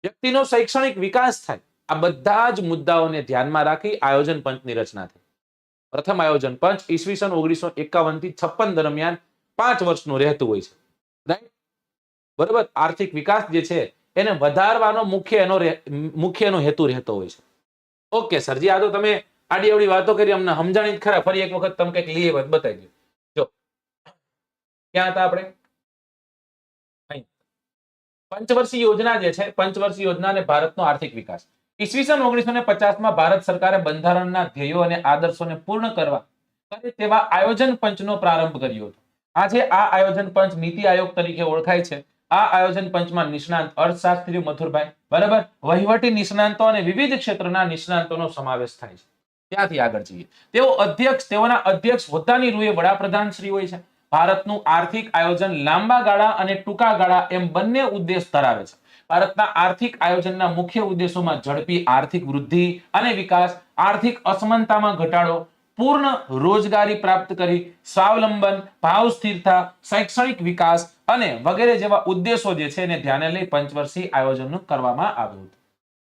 વ્યક્તિનો શૈક્ષણિક વિકાસ થાય. આ બધા જ મુદ્દાઓને ધ્યાનમાં રાખી આયોજન પંચની રચના થઈ. પ્રથમ આયોજન પંચ ઈસવીસન 1951 થી 56 દરમિયાન 5 વર્ષનું રહેતું હોય છે, રાઈટ? બરોબર, આર્થિક વિકાસ જે છે એને વધારવાનો મુખ્ય એનો હેતુ રહેતો હોય છે. ઓકે સરજી, આ તો તમે આડી અવળી વાતો કરી, અમને સમજાણી જ ખરા. ફરી એક વખત તમે કંઈક લીએ બતાવી દો. જો ક્યાં હતા આપણે? અહીં. પંચવર્ષીય યોજના જે છે, પંચવર્ષીય યોજના અને ભારતનો આર્થિક વિકાસ. ઈસવીસન 1950 ભારત સરકારે બંધારણના ધ્યેયો અને આદર્શોને પૂર્ણ કરવા તેવા આયોજન પંચનો પ્રારંભ કર્યો હતો. આજે આ આયોજન પંચ નીતિ આયોગ તરીકે ઓળખાય છે. આ આયોજન પંચમાં નિષ્ણાંત અર્થશાસ્ત્રીઓ મથુરભાઈ, બરાબર, વહીવટી નિષ્ણાંતો અને વિવિધ ક્ષેત્રના નિષ્ણાંતોનો સમાવેશ થાય છે. ત્યાંથી આગળ જઈએ. તેઓના અધ્યક્ષ હોદ્દાની રૂએ વડાપ્રધાન શ્રી હોય છે. ભારતનું આર્થિક આયોજન લાંબા ગાળા અને ટૂંકા ગાળા એમ બંને ઉદ્દેશ ધરાવે છે. ભારતના આર્થિક આયોજનના મુખ્ય ઉદ્દેશોમાં ઝડપી આર્થિક વૃદ્ધિ અને વિકાસ, આર્થિક અસમાનતામાં ઘટાડો, પૂર્ણ રોજગારી પ્રાપ્ત કરી, સ્વાવલંબન, ભાવ સ્થિરતા, શૈક્ષણિક વિકાસ અને વગેરે જેવા ઉદ્દેશો જે છે એને ધ્યાને લઈ પંચવર્ષીય આયોજન કરવામાં આવ્યું હતું.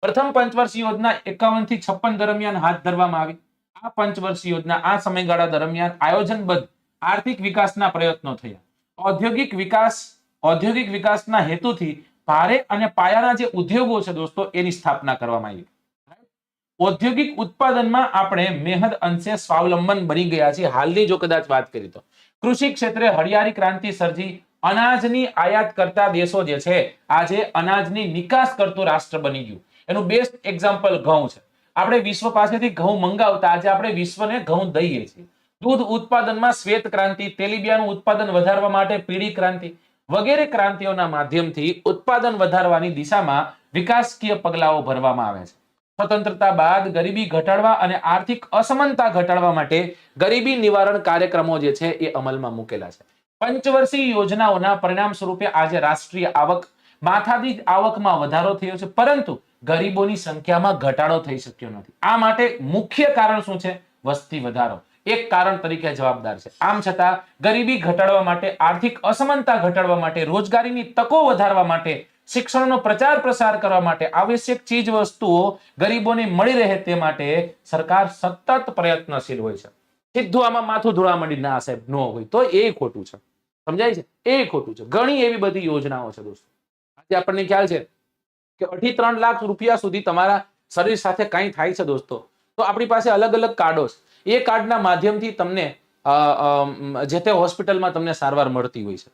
પ્રથમ પંચવર્ષીય યોજના 51 થી 56 દરમિયાન હાથ ધરવામાં આવી. આ પંચવર્ષીય યોજના આ સમયગાળા દરમિયાન આયોજનબદ્ધ આર્થિક વિકાસના પ્રયત્નો થયા. ઔદ્યોગિક વિકાસના હેતુથી ભારે અને પાયાના જે ઉદ્યોગો છે દોસ્તો એની સ્થાપના કરવામાં આવી. ઔદ્યોગિક ઉત્પાદનમાં આપણે મેહદ અંશે સ્વાવલંબન બની ગયા છીએ. હાલની જો કદાચ વાત કરી તો કૃષિ ક્ષેત્રે હળિયાળી ક્રાંતિ સર્જી અનાજની આયાત કરતા દેશો જે છે આજે અનાજની નિકાસ કરતું રાષ્ટ્ર બની ગયું. એનું બેસ્ટ એક્ઝામ્પલ ઘઉં છે. આપણે વિશ્વ પાસેથી ઘઉં મંગાવતા આજે આપણે વિશ્વને ઘઉં દઈએ છીએ. દૂધ ઉત્પાદનમાં શ્વેત ક્રાંતિ, તેલીબિયાનું ઉત્પાદન વધારવા માટે પીળી ક્રાંતિ વગેરે ક્રાંતિઓના માધ્યમથી ઉત્પાદન વધારવાની દિશામાં વિકાસકીય પગલાઓ ભરવામાં આવે છે. સ્વતંત્રતા બાદ ગરીબી ઘટાડવા અને આર્થિક અસમાનતા ઘટાડવા માટે ગરીબી નિવારણ કાર્યક્રમો જે છે એ અમલમાં મૂકેલા છે. પંચવર્ષીય યોજનાઓના પરિણામ સ્વરૂપે આજે રાષ્ટ્રીય આવક, માથાદીઠ આવકમાં વધારો થયો છે, પરંતુ ગરીબોની સંખ્યામાં ઘટાડો થઈ શક્યો નથી. આ માટે મુખ્ય કારણ શું છે? વસ્તી વધારો એક કારણ તરીકે જવાબદાર છે. આમ છતાં ગરીબી ઘટાડવા માટે, આર્થિક અસમાનતા ઘટાડવા માટે, રોજગારીની તકો વધારવા માટે, શિક્ષણનો પ્રચાર પ્રસાર કરવા માટે, આવશ્યક ચીજ વસ્તુઓ ગરીબોને મળી રહે તે માટે સરકાર સતત પ્રયત્નશીલ હોય છે. સીધું આમાં માથું ધોળા માંડી ના સાહેબ ન હોય તો એ ખોટું છે. સમજાય છે? એ ખોટું છે. ઘણી એવી બધી યોજનાઓ છે દોસ્તો. આજે આપણને ખ્યાલ છે કે 2.5-3 લાખ રૂપિયા સુધી તમારા શરીર સાથે કંઈ થાય છે દોસ્તો, તો આપણી પાસે અલગ અલગ કાર્ડો છે. એ કાર્ડના માધ્યમથી તમને જે તે હોસ્પિટલમાં તમને સારવાર મળતી હોય છે,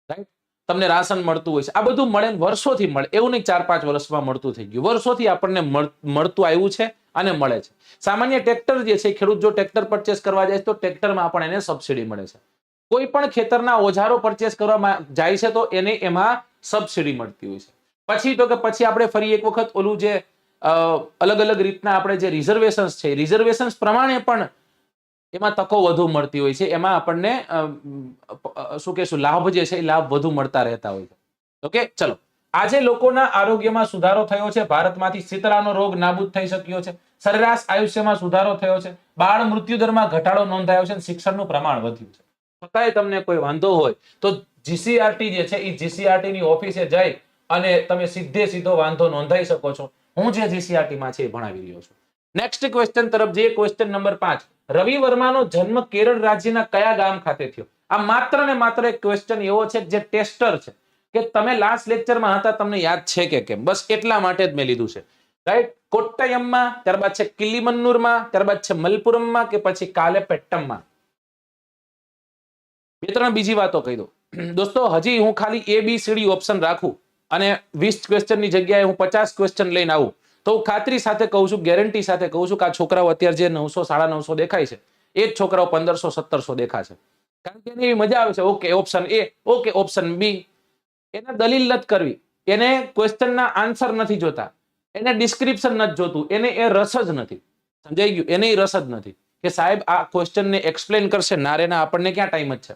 રાઈટ? તમને રાશન મળતું હોય છે. આ બધું મળે, વર્ષોથી મળે, એવું નહીં 4-5 વર્ષમાં મળતું થઈ ગયું. વર્ષોથી આપણને મળતું આવ્યું છે અને મળે છે. સામાન્ય ટ્રેક્ટર જે છે, ખેડૂત જો ટ્રેક્ટર પરચેસ કરવા જાય તો ટ્રેક્ટરમાં પણ એને સબસિડી મળે છે. કોઈ પણ ખેતરના ઓજારો પરચેસ કરવા જાય છે તો એને એમાં સબસિડી મળતી હોય છે. પછી આપણે ફરી એક વખત ઓલું જે અલગ અલગ રીતના આપણે જે રિઝર્વેશન્સ છે, રિઝર્વેશન્સ પ્રમાણે પણ એમાં તકો વધુ મળતી હોય છે. એમાં આપણને શું કહેશું, લાભ જે છે એ લાભ વધુ મળતા રહેતા હોય છે. ઓકે, ચલો. આજે લોકોના આરોગ્યમાં સુધારો થયો છે. ભારતમાંથી શીતળાનો રોગ નાબૂદ થઈ શક્યો છે. સરેરાશ આયુષ્યમાં સુધારો થયો છે. બાળ મૃત્યુદરમાં ઘટાડો નોંધાયો છે. શિક્ષણનું પ્રમાણ વધ્યું છે. છતાંય તમને કોઈ વાંધો હોય તો જીસીઆરટી જે છે એ જીસીઆરટી ની ઓફિસે જઈ અને તમે સીધો વાંધો નોંધાઈ શકો છો. હું જે જીસીઆરટી માં છે એ ભણાવી રહ્યો છું. નેક્સ્ટ ક્વેશ્ચન તરફ જઈએ. Question number 5. રવિ વર્માનો જન્મ કેરળ રાજ્યના કયા ગામ ખાતે થયો? આ માત્ર ને માત્ર એક ક્વેશ્ચન એવો છે જે ટેસ્ટર છે, કે તમે લાસ્ટ લેક્ચરમાં હતા, તમને યાદ છે કે કેમ, બસ એટલા માટે જ મેં લીધું છે, રાઈટ? કોટ્ટયમમાં, ત્યારબાદ છે કિલીમન્નુરમાં, ત્યારબાદ છે મલપુરમમાં કે પછી કાલેપેટ્ટમમાં. 2-3 બીજી વાતો કહી દો દોસ્તો. હજી હું ખાલી ABCD ઓપ્શન રાખું અને 20 ક્વેશ્ચનની જગ્યાએ હું 50 ક્વેશ્ચન લઈને આવું તો હું ખાતરી સાથે કહું છું, ગેરંટી સાથે કહું છું કે આ છોકરાઓ અત્યારે જે 900, 950 દેખાય છે એ જ છોકરાઓ 1500, 1700 દેખાશે. કારણ કે એની મજા આવે છે. Okay option A, okay option B. એને દલીલ નથી કરવી, એને ક્વેશ્ચનના આન્સર નથી જોતા, એને ડિસ્ક્રિપ્શન નથી જોતું, એને એ રસ જ નથી. સમજાઈ ગયું? એને રસ જ નથી કે સાહેબ આ ક્વેશ્ચનને એક્સપ્લેન કરશે. નારેના, આપણને ક્યાં ટાઈમ જ છે.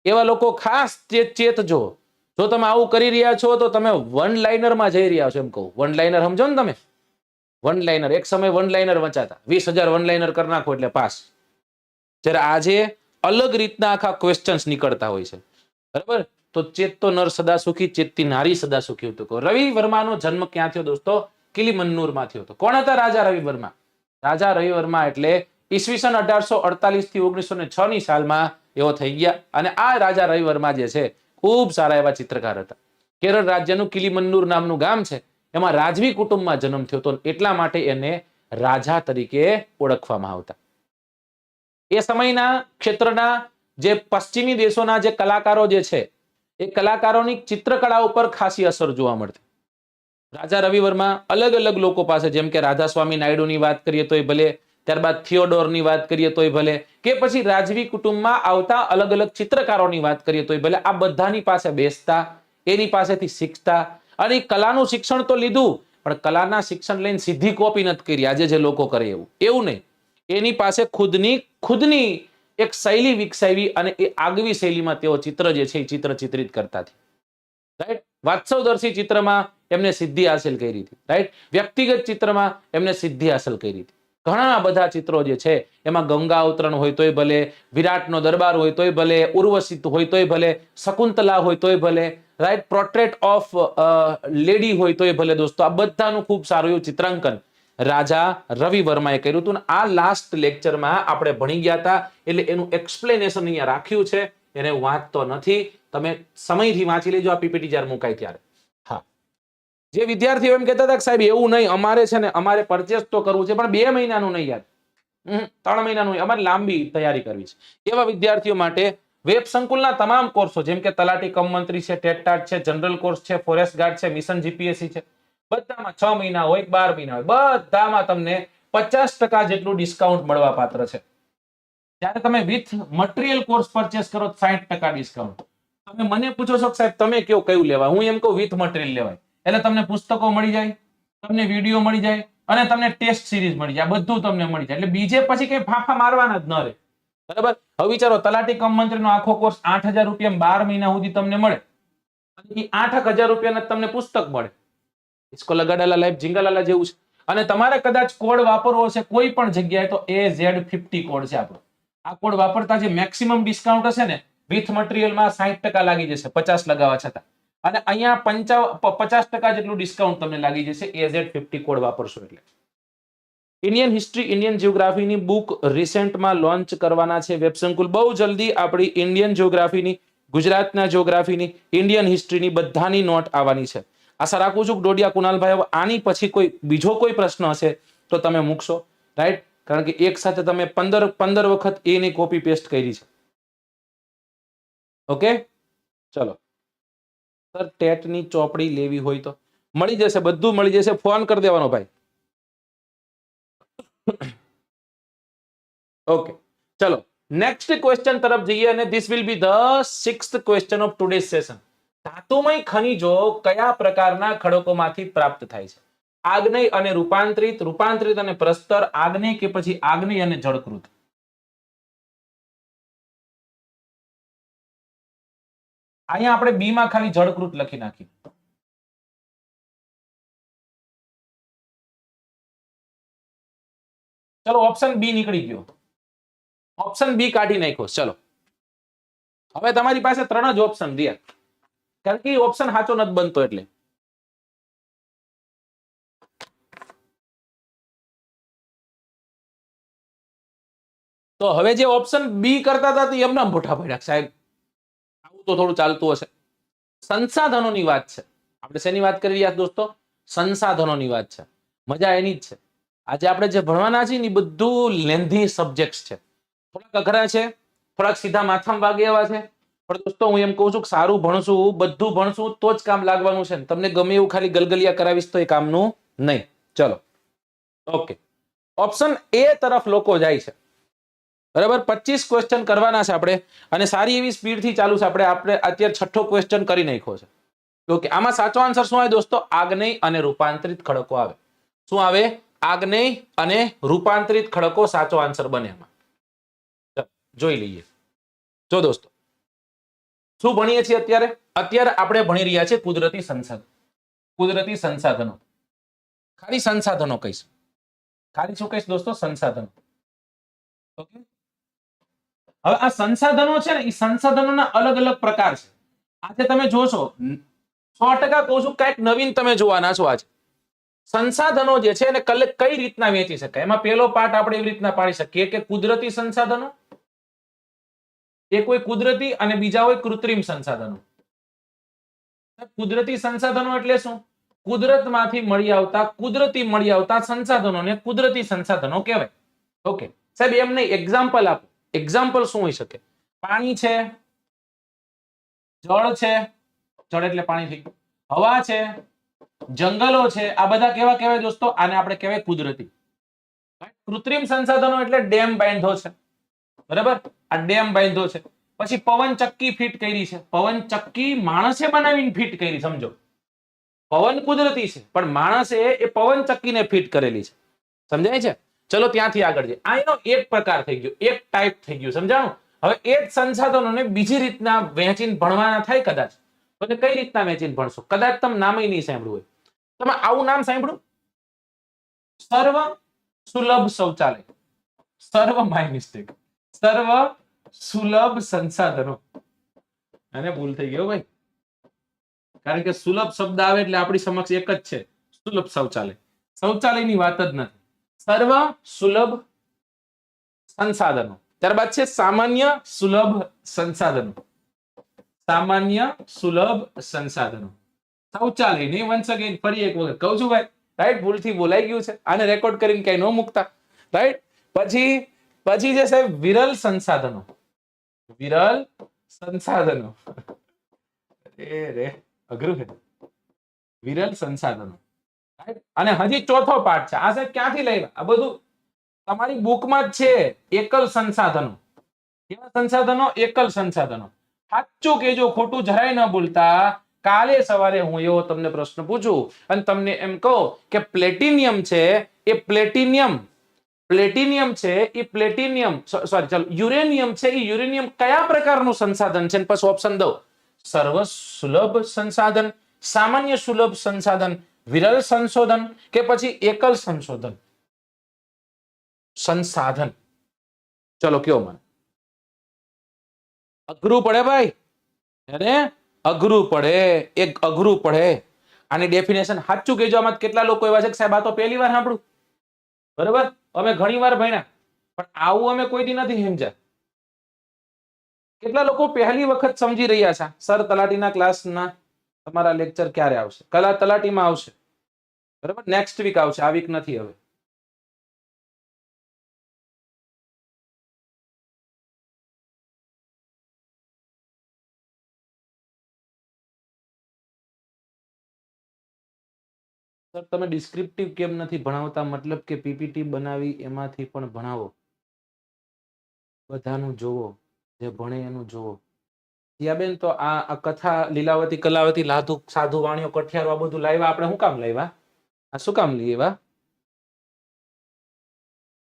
એવા લોકો ખાસ ચેતજો. જો તમે આવું કરી રહ્યા છો તો તમે વન લાઇનરમાં જઈ રહ્યા છો. એમ કહું, વન લાઇનર સમજો ને તમે? વન લાઇનર, એક સમય વન લાઇનર વચાતા. 20,000 વન લાઇનર કરી નાખો એટલે પાસ. જ્યારે આજે અલગ રીતના આખા ક્વેશ્ચન્સ નીકળતા હોય છે, બરાબર? તો ચેતતો નર સદા સુખી, ચેતતી નારી સદા સુખી હતું. રવિ વર્માનો જન્મ ક્યાં થયો દોસ્તો? કિલીમન્નુરમાં થયો હતો. કોણ હતા રાજા રવિ વર્મા? રાજા રવિ વર્મા એટલે ઈસવીસન 1848 થી 1906 ની સાલમાં એવો થઈ ગયા. અને આ રાજા રવિ વર્મા જે છે ખૂબ સારા એવા ચિત્રકાર હતા. કેરળ રાજ્યનું કિલીમન્નુર નામનું ગામ છે, એમાં રાજવી કુટુંબમાં જન્મ થયો હતો, એટલા માટે એને રાજા તરીકે ઓળખવામાં આવતા. એ સમયના ક્ષેત્રના જે પશ્ચિમી દેશોના જે કલાકારો જે છે, એ કલાકારોની ચિત્રકળા ઉપર ખાસી અસર જોવા મળતી. રાજા રવિ વર્મા અલગ અલગ લોકો પાસે, જેમ કે રાધાસ્વામી નાયડુની વાત કરીએ તોય ભલે, ત્યારબાદ થિયોડોરની વાત કરીએ તોય ભલે, કે પછી રાજવી કુટુંબમાં આવતા અલગ અલગ ચિત્રકારોની વાત કરીએ તોય ભલે, આ બધાની પાસે બેસતા, એની પાસેથી શીખતા, અને કલાનું શિક્ષણ તો લીધું, પણ કલાના શિક્ષણ લઈને સીધી કોપી નથી કરી આજે જે લોકો કરે એવું નહીં. એની પાસે ખુદની એક શૈલી વિકસાવી, અને એ આગવી શૈલીમાં તેઓ ચિત્ર જે છે એ ચિત્ર ચિત્રિત કરતા હતા. રાઈટ? વાત્સવદર્શી ચિત્રમાં એમને સિદ્ધિ હાંસલ કરી હતી. રાઈટ? વ્યક્તિગત ચિત્રમાં એમને સિદ્ધિ હાંસલ કરી હતી. ઘણા બધા ચિત્રો જે છે એમાં ગંગા અવતરણ હોય તોય ભલે, વિરાટનો દરબાર હોય તોય ભલે, ઉર્વશી હોય તોય ભલે, શકુંતલા હોય તોય ભલે, રાઈટ, પોર્ટ્રેટ ઓફ લેડી હોય તોય ભલે દોસ્તો, આ બધાનું ખૂબ સારું એવું ચિત્રાંકન રાજા રવિ વર્માએ કર્યું હતું. આ લાસ્ટ લેક્ચરમાં આપણે ભણી ગયા હતા, એટલે એનું એક્સપ્લેનેશન અહીંયા રાખ્યું છે. એને વાંચતો નથી, તમે સમયથી વાંચી લેજો આ પીપીટી જ્યારે મુકાય ત્યારે. હા, જે વિદ્યાર્થીઓ એમ કહેતા હતા કે સાહેબ એવું નહીં, અમારે છે ને અમારે પરચેસ તો કરવું છે, પણ 2 મહિનાનું નહીં યાર, 3 મહિનાનું નહીં, અમારે લાંબી તૈયારી કરવી છે, એવા વિદ્યાર્થીઓ માટે વેબ સંકુલના તમામ કોર્સો, જેમ કે તલાટી કમ મંત્રી છે, ટેટ-ટાટ છે, જનરલ કોર્સ છે, ફોરેસ્ટ ગાર્ડ છે, મિશન જીપીએસસી છે, બધામાં 6 મહિના હોય, 12 મહિના હોય, બધામાં તમને 50% જેટલું ડિસ્કાઉન્ટ મળવા પાત્ર છે. જ્યારે તમે વિથ મટીરિયલ કોર્સ પરચેસ કરો 60% ડિસ્કાઉન્ટ. તમે મને પૂછો છો સાહેબ તમે કયું લેવા, હું એમ કહું વિથ મટીરિયલ લેવાય, એટલે તમને પુસ્તકો મળી જાય, તમને વિડીયો મળી જાય, અને તમને ટેસ્ટ સિરીઝ મળી જાય, બધું તમને મળી જાય, એટલે બીજે પછી કઈ ફાફા મારવાના જ ન રહે. બરાબર? હવે વિચારો, તલાટી કમ મંત્રીનો આખો કોર્સ 8000 રૂપિયા 12 મહિના સુધી તમને મળે, અને એ 8000 રૂપિયાના તમને પુસ્તક મળે. इसको लगाडाला लाइफ जिंगालाला જેવું છે. અને તમારે કદાચ કોડ વાપરવો હશે કોઈ પણ જગ્યાએ તો AZ50 કોડ છે આપણો. આ કોડ વાપરતા જે મેક્સિમમ ડિસ્કાઉન્ટ હશે ને, વિથ મટીરિયલમાં 60% લાગી જશે 50 લગાવવા છતાં, અને અહીંયા 50% જેટલું ડિસ્કાઉન્ટ તમને લાગી જશે AZ50 કોડ વાપરશો એટલે. ઇન્ડિયન હિસ્ટ્રી, ઇન્ડિયન જીઓગ્રાફીની બુક રિસેન્ટમાં લોન્ચ કરવાના છે વેબ સંકુલ. બહુ જલ્દી આપણી ઇન્ડિયન જીઓગ્રાફીની, ગુજરાતના જીઓગ્રાફીની, ઇન્ડિયન હિસ્ટ્રીની બધાની નોટ આવવાની છે. આશા રાખું છું કે ડોડિયા કુનાલભાઈ આની પછી કોઈ બીજો કોઈ પ્રશ્ન હશે તો તમે મૂકશો. રાઈટ? કારણ કે એક સાથે તમે 15 વખત એની કોપી પેસ્ટ કરી છે. ઓકે, ચલો. સર ટેટની ચોપડી લેવી હોય તો મળી જશે, બધું મળી જશે, ફોન કરી દેવાનો ભાઈ. ઓકે, ચલો નેક્સ્ટ ક્વેશ્ચન તરફ જઈએ, અને this will be the 6th question of today's session. ધાતુમય ખનિજો કયા પ્રકારના ખડકોમાંથી પ્રાપ્ત થાય છે? આગ્નેય અને રૂપાંતરિત, રૂપાંતરિત અને પ્રસ્તર, આગ્નેય કે પછી આગ્નેય અને જળકૃત? અહીંયા આપણે બી માં ખાલી જળકૃત લખી નાખી. ચલો ઓપ્શન બી નીકળી ગયો, ઓપ્શન બી કાઢી નાખ્યો. ચલો હવે તમારી પાસે 3 જ ઓપ્શન રહ્યા, કારણ કે ઓપ્શન સાચો નથી બનતો એટલે. તો હવે જે ઓપ્શન બી કરતા હતા તે એમના મોટા પડ્યા સાહેબ, આવું તો થોડું ચાલતું હશે. સંસાધનોની વાત છે, આપણે શેની વાત કરી રહ્યા દોસ્તો? સંસાધનોની વાત છે. મજા એની જ છે. આજે આપણે જે ભણવાના છીએ ને બધું લેન્ધી સબ્જેક્ટ છે, થોડાક અઘરા છે, થોડાક સીધા માથામાં વાગે એવા છે, પણ દોસ્તો હું એમ કહું છું કે સારું ભણશું, બધું ભણશું તો જ કામ લાગવાનું છે. તમને ગમે એવું ખાલી ગલગલિયા કરાવીશ તો એ કામનું નહીં. ચલો ઓકે, ઓપ્શન એ તરફ લોકો જાય છે. બરાબર, 25 ક્વેશ્ચન કરવાના છે આપણે, અને સારી એવી સ્પીડથી ચાલુ છે. આપણે અત્યારે 6થો ક્વેશ્ચન કરી નાખ્યો છે. ઓકે, આમાં સાચો આન્સર શું આવે દોસ્તો? આગ્નેય અને રૂપાંતરિત ખડકો આવે. શું આવે? આગ્નેય અને રૂપાંતરિત ખડકો સાચો આન્સર બને. એમાં જોઈ લઈએ. જો દોસ્તો શું ભણીએ છીએ અત્યારે આપણે ભણી રહ્યા છીએ કુદરતી સંસાધનો. કુદરતી સંસાધનો, ખાલી સંસાધનો કહીશ, ખાલી શું કહીશ દોસ્તો? સંસાધનો. ઓકે, હવે આ સંસાધનો છે ને, એ સંસાધનોના અલગ અલગ પ્રકાર છે. આજે તમે જોશો 100% કહું છું, કઈક નવીન તમે જોવાના છો. આજે સંસાધનો જે છે એને કઈ રીતના વેચી શકાય, એમાં પહેલો પાર્ટ આપણે એવી રીતના પાડી શકીએ કે કુદરતી સંસાધનો, એક હોય કુદરતી અને બીજા હોય કૃત્રિમ સંસાધનો. કુદરતી સંસાધનો એટલે શું? કુદરતમાંથી કુદરતી મળી આવતા સંસાધનોને કુદરતી સંસાધનો કહેવાય. ઓકે સાહેબ, એમ નહીં, એક્ઝામ્પલ આપો. એક્ઝામ્પલ શું હોઈ શકે? પાણી છે, જળ છે, જળ એટલે પાણી થઈ ગયું, હવા છે, જંગલો છે, આ બધા કેવા કહેવાય દોસ્તો? આને આપણે કહેવાય કુદરતી. કૃત્રિમ સંસાધનો એટલે ડેમ બાંધ્યો છે, બરાબર? આ ડેમ બાંધ્યો છે. પછી પવન ચક્કી ફિટ કરી છે. પવન ચક્કી માણસે બનાવીને ફિટ કરી, સમજો. પવન કુદરતી છે, પણ માણસે એ પવન ચક્કીને ફિટ કરેલી છે. સમજાય છે? ચલો ત્યાંથી આગળ જઈએ. આ એનો એક પ્રકાર થઈ ગયો, એક ટાઈપ થઈ ગયું. સમજાણું? હવે એ જ સંસાધનોને બીજી રીતના વહેંચીને ભણવાના થાય કદાચ. તો કઈ રીતના વહેંચીને ભણશો? કદાચ તમે નામ નહીં સાંભળ્યું હોય. તમે આવું નામ સાંભળ્યું? સર્વ સુલભ શૌચાલય. સર્વ માય મિસ્ટેક. સર્વ સુલભ સંસાધનો. અને ભૂલ થઈ ગયો ભાઈ, કારણ કે સુલભ શબ્દ આવે એટલે આપણી સમક્ષ એક જ છે, સુલભ શૌચાલય. શૌચાલયની વાત જ નથી. સર્વ સુલભ સંસાધનો. ત્યારબાદ છે સામાન્ય સુલભ સંસાધનો. સામાન્ય સુલભ સંસાધનો. શૌચાલય નહીં. વન્સ અગેન, ફરી એક વખત કહું છું ભાઈ, રાઈટ? ભૂલથી બોલાઈ ગયું છે, આને રેકોર્ડ કરીને કઈ ન મૂકતા, રાઈટ? પછી જે સાહેબ વિરલ સંસાધનો. વિરલ સંસાધનો. રે અઘરું છે. વિરલ સંસાધનો. અને હજી ચોથો પાઠ છે. આ સાહેબ ક્યાંથી લાવ્યા? આ બધું તમારી બુકમાં જ છે. એકલ સંસાધનો. કેવા સંસાધનો? એકલ સંસાધનો. સાચું કેજો, ખોટું જરાય ન બોલતા. કાલે સવારે હું એવો તમને પ્રશ્ન પૂછું અને તમને એમ કહું કે પ્લેટિનિયમ છે, એ પ્લેટિનિયમ છે, એ પ્લેટિનિયમ, સોરી ચાલો, યુરેનિયમ છે, એ યુરેનિયમ કયા પ્રકારનું સંસાધન છે? પછી ઓપ્શન દઉં: સર્વ સુલભ સંસાધન, સામાન્ય સુલભ સંસાધન, વિરલ સંશોધન, કે પછી એકલ સંસાધન. ચલો કયો મને? અઘરું પડે ભાઈ, અરે અઘરું પડે, એક અઘરું પડે. આની ડેફિનેશન સાચું કહેજો. આમાં કેટલા લોકો એવા છે કે સાહેબ આ તો પહેલી વાર સાંભળું, બરાબર? અમે ઘણી વાર ભણ્યા, પણ આવું અમે કોઈ દી નથી સમજ્યા. કેટલા લોકો પહેલી વખત સમજી રહ્યા છે? સર તલાટીના ક્લાસના તમારા લેક્ચર ક્યારે આવશે? કલા તલાટીમાં આવશે, બરાબર? નેક્સ્ટ વીક આવશે, આ વીક નથી. હવે સર તમે ડિસ્ક્રિપ્ટિવ કેમ નથી ભણાવતા? મતલબ કે પીપીટી બનાવી એમાંથી પણ ભણાવો, બધાનું જોવો, જે ભણે એનું જોવો. બેન તો આ કથા લીલાવતી, કલાવતી, લાધુ, સાધુ, વાણીઓ, કઠિયારો, આ બધું લાવ્યા આપણે શું કામ લાવ્યા? આ શું કામ લાવ્યા?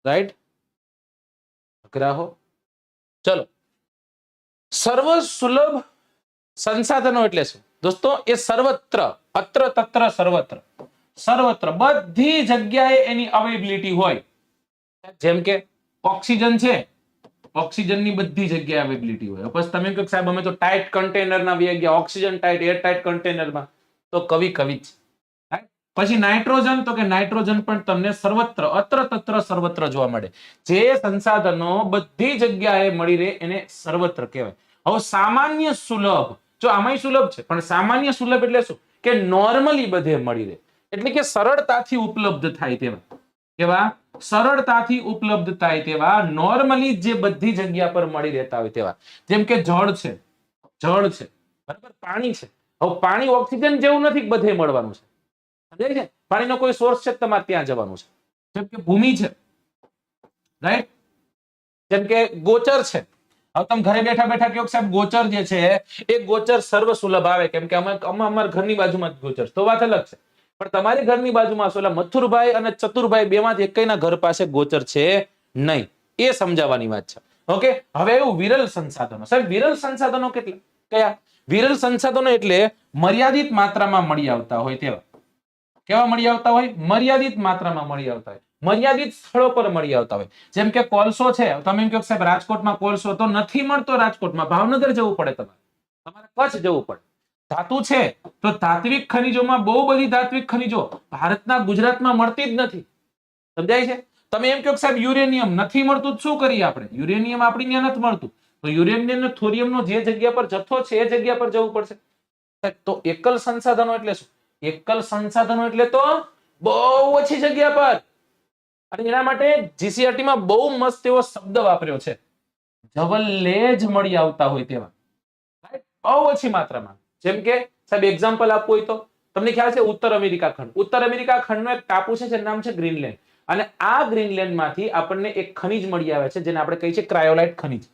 રાઈટ? ગ્રાહો. ચલો, સર્વ સુલભ સંસાધનો એટલે શું દોસ્તો? એ સર્વત્ર, અત્ર તત્ર સર્વત્ર, સર્વત્ર બધી જગ્યાએ એની અવેલેબિલિટી હોય. જેમ કે ઓક્સિજન છે, ઓક્સિજનની બધી જગ્યાએ અવેલેબિલિટી હોય. પછી તમે કહો સાહેબ અમે તો ટાઈટ કન્ટેનરના વહી ગયા, ઓક્સિજન ટાઈટ, એર ટાઈટ કન્ટેનરમાં, તો કવિ જ. પછી નાઇટ્રોજન, તો કે નાઇટ્રોજન પણ તમને સર્વત્ર, અત્ર તત્ર સર્વત્ર જોવા મળે. જે સંસાધનો બધી જગ્યાએ મળી રહે એને સર્વત્ર કહેવાય. હવે સામાન્ય સુલભ, જો આમાંય સુલભ છે, પણ સામાન્ય સુલભ એટલે શું? કે નોર્મલી બધે મળી રહે, એટલે કે સરળતાથી ઉપલબ્ધ થાય તેવા. કેવા? સરળતાથી ઉપલબ્ધ થાય તેવા, નોર્મલી જે બધી જગ્યા પર મળી રહેતા હોય તેવા. જેમ કે જળ છે, બરાબર? પાણી છે. હવે પાણી ઓક્સિજન જેવું નથી બધે મળવાનું છે, સમજાય છે? પાણીનો કોઈ સોર્સ છે તમારે ત્યાં જવાનું છે. જેમ કે ભૂમિ છે, રાઈટ? જેમ કે ગોચર છે. હવે તમે ઘરે બેઠા બેઠા કહો સાહેબ ગોચર જે છે એ ગોચર સર્વ સુલભ આવે, કેમ કે અમે અમારા ઘરની બાજુમાં જ ગોચર, તો વાત અલગ છે. પણ તમારી ઘરની બાજુમાં ઓલા મથુરભાઈ અને ચતુરભાઈ બેમાંથી એકના ઘર પાસે ગોચર છે નહીં, એ સમજાવવાની વાત છે. ઓકે, હવે એવું વિરલ સંસાધનો. સાહેબ વિરલ સંસાધનો કેટલા? કયા? વિરલ સંસાધનો એટલે મર્યાદિત માત્રામાં મળી આવતા હોય તેવા. કેવા મળી આવતા હોય? મર્યાદિત માત્રામાં મળી આવતા હોય, મર્યાદિત સ્થળો પર મળી આવતા હોય. જેમ કે કોલસો છે, તમે એમ કહો સાહેબ રાજકોટમાં કોલસો તો નથી મળતો, રાજકોટમાં ભાવનગર જવું પડે, તમારે કચ્છ જવું પડે. ધાતુ છે તો ધાત્વિક ખનિજોમાં બહુ બધી ધાત્વિક ખનિજો ભારતના ગુજરાતમાં મળતી જ નથી, સમજાય છે? તમે એમ કહો સાહેબ યુરેનિયમ નથી મળતું, શું કરીએ આપણે? યુરેનિયમ આપણી ત્યાં નથી મળતું, તો યુરેનિયમ ને થોરિયમ નો જે જગ્યા પર જથ્થો છે એ જગ્યા પર જવું પડશે. તો એકલ સંસાધનો એટલે શું? એકલ સંસાધનો એટલે તો બહુ ઓછી જગ્યા પર. અને એના માટે જીસીઆરટી માં બહુ મસ્ત એવો શબ્દ વાપર્યો છે, જવલ્લે જ મળી આવતા હોય તેવા, બહુ ઓછી માત્રામાં. જેમ કે સાહેબ એક્ઝામ્પલ આપવું હોય તો તમને ખ્યાલ છે ઉત્તર અમેરિકા ખંડ. ઉત્તર અમેરિકા ખંડનો એક ટાપુ છે જેનું નામ છે ગ્રીનલેન્ડ. અને આ ગ્રીનલેન્ડ માંથી આપણને એક ખનીજ મળી આવે છે જેને આપણે કહીએ છીએ ક્રાયોલાઇટ ખનીજ.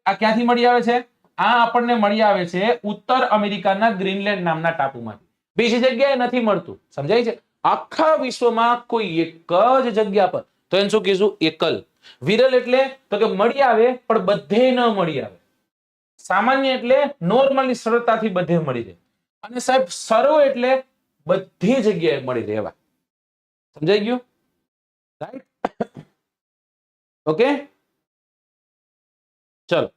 આ ક્યાંથી મળી આવે છે? આ આપણને મળી આવે છે ઉત્તર અમેરિકાના ગ્રીનલેન્ડ નામના ટાપુમાંથી. બીજી જગ્યાએ નથી મળતું. સમજાય છે? આખા વિશ્વમાં કોઈ એક જ જગ્યા પર. તો એને શું કહીશું? એકલ. વિરલ એટલે તો કે મળી આવે પણ બધે ન મળી આવે. સામાન્ય એટલે નોર્મલી સરળતાથી બધે મળી રહે. અને સાહેબ સર્વ એટલે બધી જગ્યાએ મળી રહેવા. સમજાઈ ગયું? રાઈટ? ઓકે, ચલો.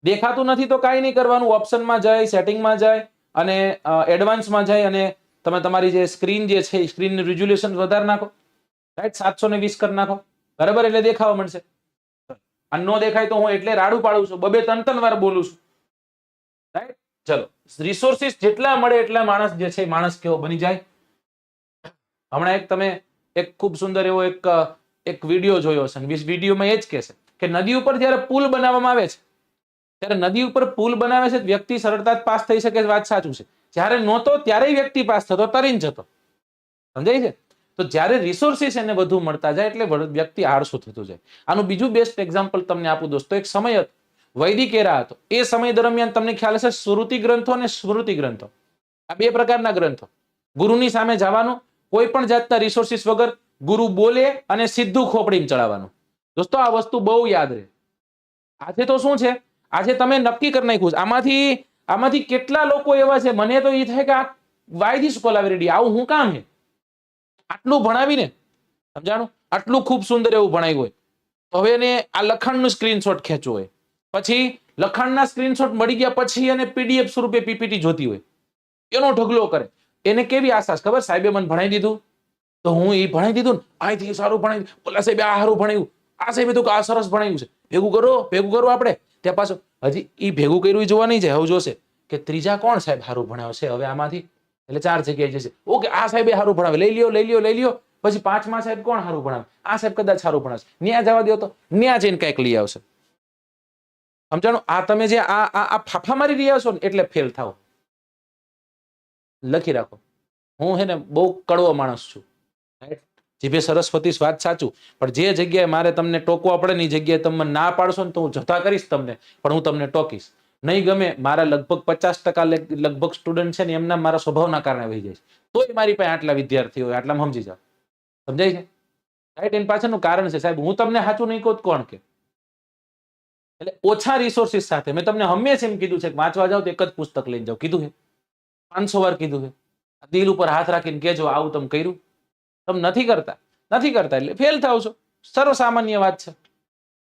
દેખાતું નથી તો કાંઈ નહીં કરવાનું. ઓપ્શનમાં જાય, સેટિંગમાં જાય અને એડવાન્સમાં જાય અને તમે તમારી જે સ્ક્રીન જે છે સ્ક્રીનનું રિઝોલ્યુશન વધારી નાખો. રાઈટ? 720 કરી નાખો. બરાબર, એટલે દેખાવા મળશે. અને નો દેખાય તો હું એટલે રાડું પાડું છું, બબે ત્રણ વાર બોલું છું. રાઈટ? ચલો, રિસોર્સિસ જેટલા મળે એટલા માણસ જે છે માણસ કેવો બની જાય. હમણાં એક તમે એક ખૂબ સુંદર એવો એક વિડીયો જોયો હશે. વિડીયોમાં એ જ કહેશે કે નદી ઉપર જ્યારે પુલ બનાવવામાં આવે છે ત્યારે નદી ઉપર પુલ બનાવે છે વ્યક્તિ સરળતાથી પાસ થઈ શકે. વાત સાચું છે. જ્યારે નહોતો ત્યારે વ્યક્તિ પાસ થતો, તરીને જતો. સમજાય છે? તો જ્યારે રિસોર્સિસ એને વધુ મળતા જાય એટલે વ્યક્તિ આળસુ થતું જાય. આનું બીજું બેસ્ટ એક્ઝામ્પલ તમને આપું દોસ્તો. એક સમય હતો, વૈદિક એરા હતો. એ સમય દરમિયાન તમને ખ્યાલ હશે શ્રુતિ ગ્રંથો અને સ્મૃતિ ગ્રંથો, આ બે પ્રકારના ગ્રંથો. ગુરુની સામે જવાનું, કોઈ પણ જાતના રિસોર્સિસ વગર ગુરુ બોલે અને સીધું ખોપડીમાં ચડાવવાનું. દોસ્તો આ વસ્તુ બહુ યાદ રહે. આજે તો શું છે, આજે તમે નક્કી કરી નાખ્યું આમાંથી કેટલા લોકો એવા છે, મને તો એ થાય કે આ વાય ધીસ કોલાવેરિટી, આવું હું કામ છે? આટલું ભણાવીને સમજાણું, આટલું ખૂબ સુંદર એવું ભણાવ્યું હોય તો હવે એને આ લખાણનું સ્ક્રીનશોટ ખેંચવું હોય, પછી લખાણના સ્ક્રીનશોટ મળી ગયા પછી એને પીડીએફ સ્વરૂપે પીપીટી જોતી હોય, એનો ઢગલો કરે. એને કેવી આશા ખબર? સાહેબે મને ભણાવી દીધું તો હું એ ભણાવી દીધું ને, અહીંથી સારું ભણાવી, ઓલા સાહેબે આ સારું ભણાવ્યું, આ સાહેબે તો આ સરસ ભણાવ્યું છે, ભેગું કરો આપણે. ત્યાં પાછું હજી એ ભેગું કર્યું જોવા નહીં જાય, હવે જોશે કે ત્રીજા કોણ સાહેબ સારું ભણાવશે હવે આમાંથી, એટલે 4 જગ્યાએ જશે. ઓકે, આ સાહેબે સારું ભણાવે, લઈ લ્યો. પછી 5મા સાહેબ કોણ સારું ભણાવે? આ સાહેબ કદાચ સારું ભણાવશે, ન્યા જવા દો તો ન્યા જઈને કઈક લઈ આવશે. સમજાણું? આ તમે જે આ ફાફા મારી રહ્યા છો ને એટલે ફેલ થાવ. લખી રાખો. હું હે ને બહુ કડવો માણસ છું. જીભે સરસ્વતી, વાત સાચું, પણ જે જગ્યાએ મારે તમને ટોકવા પડે ને એ જગ્યાએ તમે ના પાડશો ને તો હું જતા કરીશ તમને, પણ હું તમને ટોકીશ નહીં. ગમે મારા લગભગ 50% લગભગ સ્ટુડન્ટ છે ને એમના મારા સ્વભાવના કારણે વહી જાય, તોય મારી પાસે આટલા વિદ્યાર્થીઓ હોય, આટલા સમજી જાવ. સમજાય છે? રાઈટ? એની પાછળનું કારણ છે સાહેબ, હું તમને સાચું નહીં કહું કોણ કે. એટલે ઓછા રિસોર્સિસ સાથે મેં તમને હંમેશા એમ કીધું છે કે વાંચવા જાવ તો એક જ પુસ્તક લઈને જાવ. કીધું છે 500 વાર કીધું છે. દિલ ઉપર હાથ રાખીને કેજો આવું તમે કર્યું? તમે નથી કરતા એટલે ફેલ થાવ છો. સર્વસામાન્ય વાત છે.